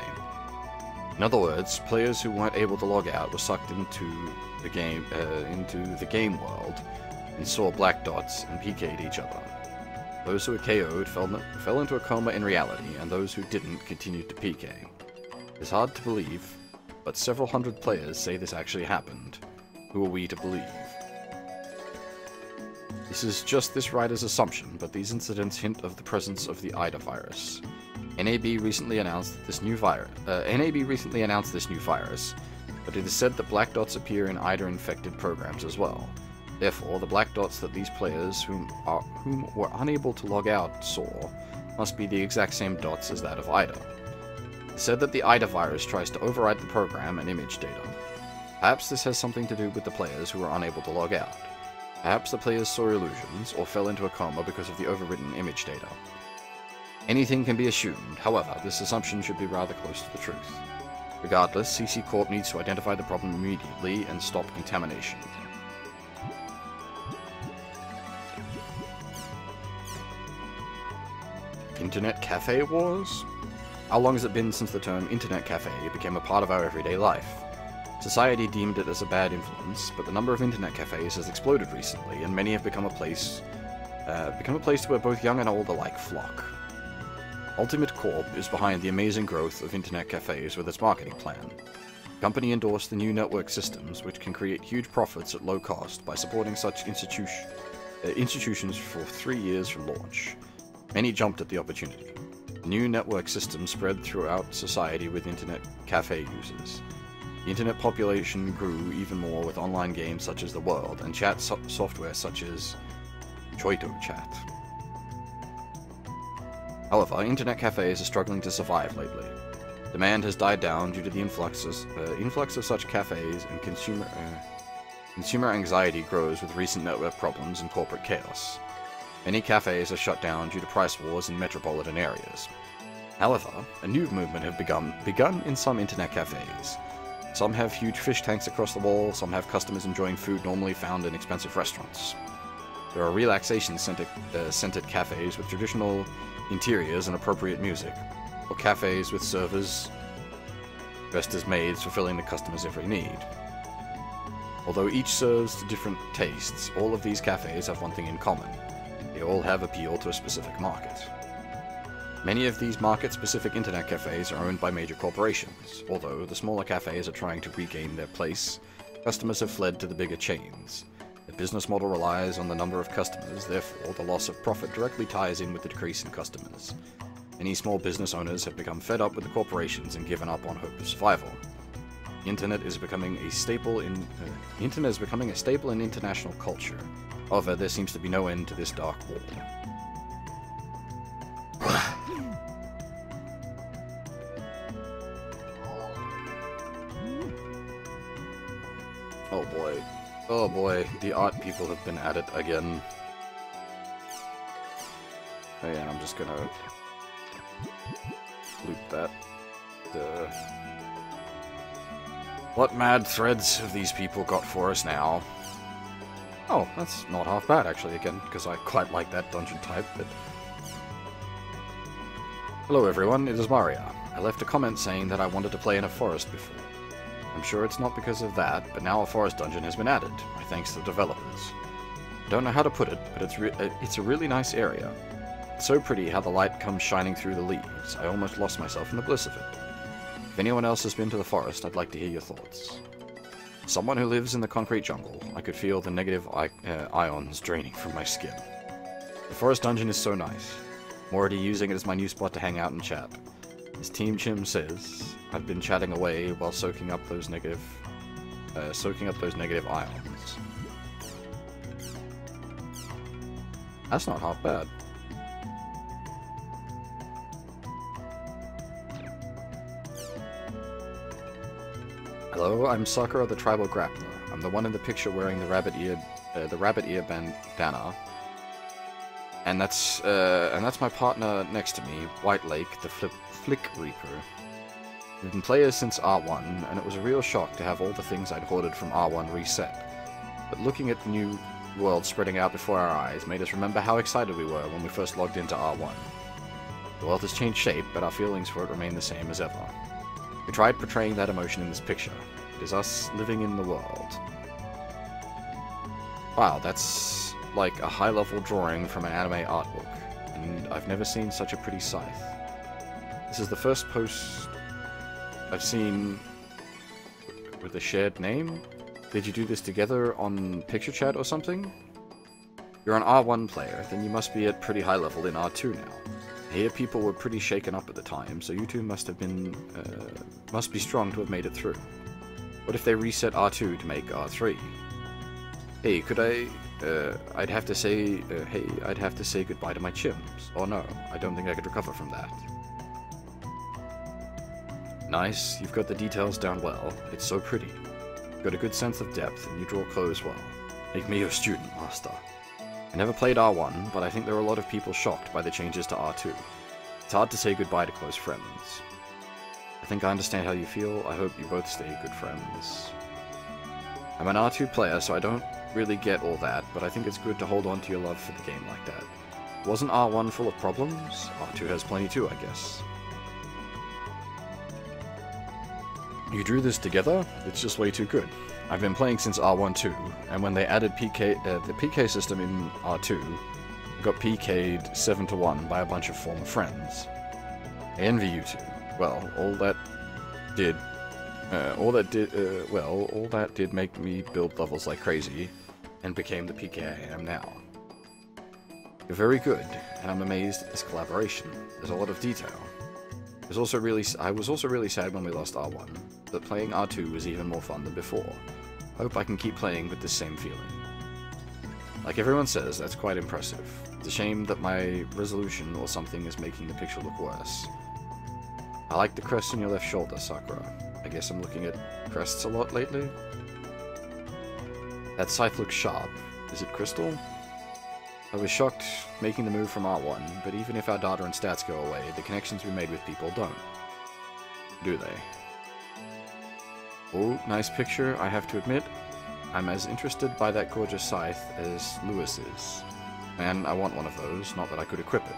In other words, players who weren't able to log out were sucked into the game world, and saw black dots and PK'd each other. Those who were KO'd fell into a coma in reality, and those who didn't continued to PK. It's hard to believe, but several hundred players say this actually happened. Who are we to believe? This is just this writer's assumption, but these incidents hint of the presence of the IDA virus. NAB recently announced this new virus, but it is said that black dots appear in IDA-infected programs as well. Therefore, the black dots that these players whom were unable to log out saw must be the exact same dots as that of IDA. It is said that the IDA virus tries to override the program and image data. Perhaps this has something to do with the players who were unable to log out. Perhaps the players saw illusions or fell into a coma because of the overwritten image data. Anything can be assumed, however, this assumption should be rather close to the truth. Regardless, CC Corp needs to identify the problem immediately and stop contamination. Internet Cafe Wars? How long has it been since the term Internet Cafe became a part of our everyday life? Society deemed it as a bad influence, but the number of internet cafes has exploded recently, and many have become a place where both young and old alike flock. Ultimate Corp is behind the amazing growth of internet cafes with its marketing plan. The company endorsed the new network systems, which can create huge profits at low cost by supporting such institutions for 3 years from launch. Many jumped at the opportunity. The new network system spread throughout society with internet cafe users. The internet population grew even more with online games such as The World and chat software such as Choito Chat. However, internet cafes are struggling to survive lately. Demand has died down due to the influx of such cafes, and consumer anxiety grows with recent network problems and corporate chaos. Many cafes are shut down due to price wars in metropolitan areas. However, a new movement has begun in some internet cafes. Some have huge fish tanks across the wall, some have customers enjoying food normally found in expensive restaurants. There are relaxation-centered cafes with traditional interiors and appropriate music, or cafes with servers dressed as maids fulfilling the customer's every need. Although each serves to different tastes, all of these cafes have one thing in common. They all have appeal to a specific market. Many of these market-specific internet cafes are owned by major corporations. Although the smaller cafes are trying to regain their place, customers have fled to the bigger chains. The business model relies on the number of customers, therefore the loss of profit directly ties in with the decrease in customers. Many small business owners have become fed up with the corporations and given up on hope of survival. The internet is becoming a staple in international culture. However, there seems to be no end to this dark war. Oh boy. Oh boy, the art people have been at it again. And I'm just gonna loop that. What mad threads have these people got for us now? Oh, that's not half bad actually, again, because I quite like that dungeon type, but... Hello everyone, it is Maria. I left a comment saying that I wanted to play in a forest before. I'm sure it's not because of that, but now a forest dungeon has been added, my thanks to the developers. I don't know how to put it, but it's a really nice area. It's so pretty how the light comes shining through the leaves. I almost lost myself in the bliss of it. If anyone else has been to the forest, I'd like to hear your thoughts. Someone who lives in the concrete jungle, I could feel the negative ions draining from my skin. The forest dungeon is so nice. I'm already using it as my new spot to hang out and chat. As Team Chim says, I've been chatting away while soaking up those negative ions. That's not half bad. Hello, I'm Sakura the Tribal Grappler. I'm the one in the picture wearing the rabbit ear bandana. And that's my partner next to me, White Lake, the Flick Reaper. We've been players since R1, and it was a real shock to have all the things I'd hoarded from R1 reset. But looking at the new world spreading out before our eyes made us remember how excited we were when we first logged into R1. The world has changed shape, but our feelings for it remain the same as ever. We tried portraying that emotion in this picture. It is us living in the world. Wow, that's like a high-level drawing from an anime art book, and I've never seen such a pretty scythe. This is the first post I've seen with a shared name. Did you do this together on picture chat or something? You're an R1 player, then you must be at pretty high level in R2 now. I hear people were pretty shaken up at the time, so you two must be strong to have made it through. What if they reset R2 to make R3? Hey, could I'd have to say goodbye to my chimps. Oh no, I don't think I could recover from that. Nice, you've got the details down well. It's so pretty. You've got a good sense of depth, and you draw clothes well. Make me your student, master. I never played R1, but I think there are a lot of people shocked by the changes to R2. It's hard to say goodbye to close friends. I think I understand how you feel. I hope you both stay good friends. I'm an R2 player, so I don't really get all that, but I think it's good to hold on to your love for the game like that. Wasn't R1 full of problems? R2 has plenty too, I guess. You drew this together? It's just way too good. I've been playing since R1 too, and when they added the PK system in R2, I got PK'd 7-1 by a bunch of former friends. I envy you two. Well, all that did make me build levels like crazy, and became the PK I am now. You're very good, and I'm amazed at this collaboration. There's a lot of detail. I was also really sad when we lost R1, but playing R2 was even more fun than before. I hope I can keep playing with this same feeling. Like everyone says, that's quite impressive. It's a shame that my resolution or something is making the picture look worse. I like the crest on your left shoulder, Sakura. I guess I'm looking at crests a lot lately. That scythe looks sharp. Is it crystal? I was shocked making the move from R1, but even if our data and stats go away, the connections we made with people don't. Do they? Oh, nice picture, I have to admit. I'm as interested by that gorgeous scythe as Lewis is. Man, I want one of those, not that I could equip it.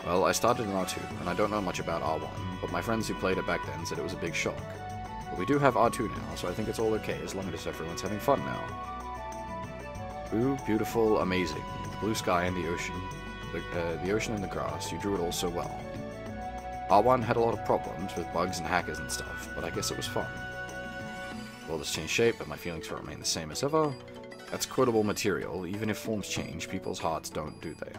Well, I started in R2, and I don't know much about R1, but my friends who played it back then said it was a big shock. But we do have R2 now, so I think it's all okay as long as everyone's having fun now. Ooh, beautiful, amazing. The blue sky and the ocean. The ocean and the grass, you drew it all so well. R1 had a lot of problems with bugs and hackers and stuff, but I guess it was fun. The world has changed shape, but my feelings for it remain the same as ever. That's quotable material. Even if forms change, people's hearts don't, do they?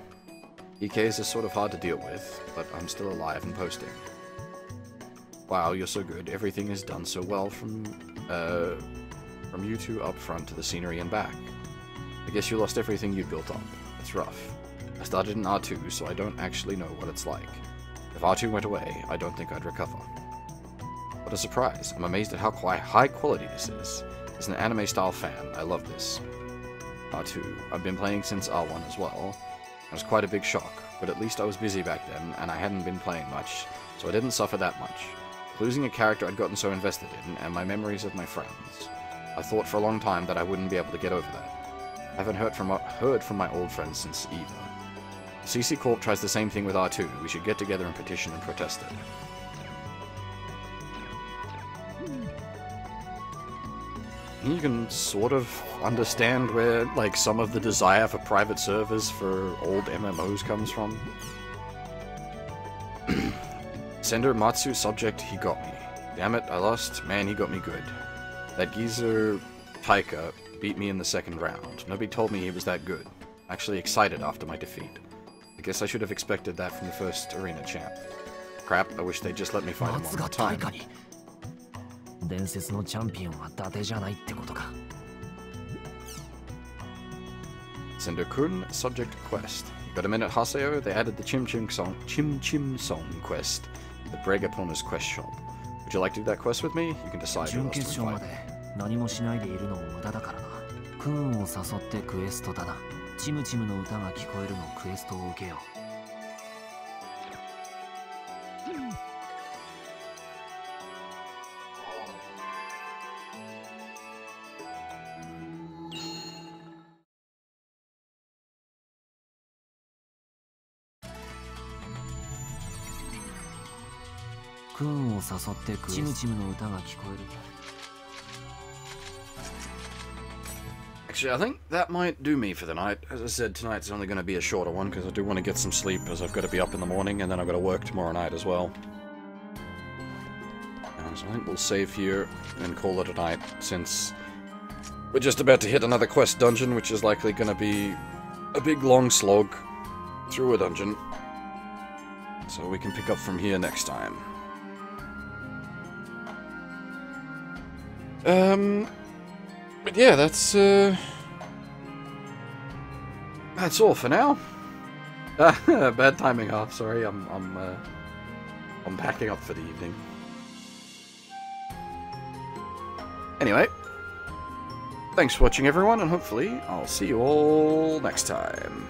EKs are sort of hard to deal with, but I'm still alive and posting. Wow, you're so good. Everything is done so well from you two up front to the scenery and back. I guess you lost everything you built up. It's rough. I started in R2, so I don't actually know what it's like. If R2 went away, I don't think I'd recover. What a surprise. I'm amazed at how high quality this is. As an anime-style fan, I love this. R2. I've been playing since R1 as well. It was quite a big shock, but at least I was busy back then, and I hadn't been playing much, so I didn't suffer that much. Losing a character I'd gotten so invested in, and my memories of my friends. I thought for a long time that I wouldn't be able to get over that. I haven't heard from my old friends since either. CC Corp tries the same thing with R2. We should get together and petition and protest it. You can sort of understand where, like, some of the desire for private servers for old MMOs comes from. Sender Matsu subject, he got me. Damn it, I lost. Man, he got me good. That geezer Taika beat me in the second round. Nobody told me he was that good. Actually excited after my defeat. I guess I should have expected that from the first arena champ. Crap, I wish they'd just let me fight him one more time. 伝説のチャンピオンは伊達じゃないってことか。Sender-kun, subject quest. Got a minute, Haseo? They added the Chim Chim Song quest. The Bregapona's quest shop. Would you like to do that quest with me? You can decide who else to invite. 何もしないでいるのも無駄だからな。クーンを誘ってクエストだな。チムチムの歌が聞こえるのクエストを受けよう。クーンを誘ってチムチムの歌が聞こえる。Actually, I think that might do me for the night. As I said, tonight's only going to be a shorter one because I do want to get some sleep as I've got to be up in the morning and then I've got to work tomorrow night as well. So I think we'll save here and call it a night since we're just about to hit another quest dungeon, which is likely going to be a big long slog through a dungeon. So we can pick up from here next time. But yeah, that's all for now. Bad timing, half. Sorry, I'm packing up for the evening. Anyway, thanks for watching, everyone, and hopefully I'll see you all next time.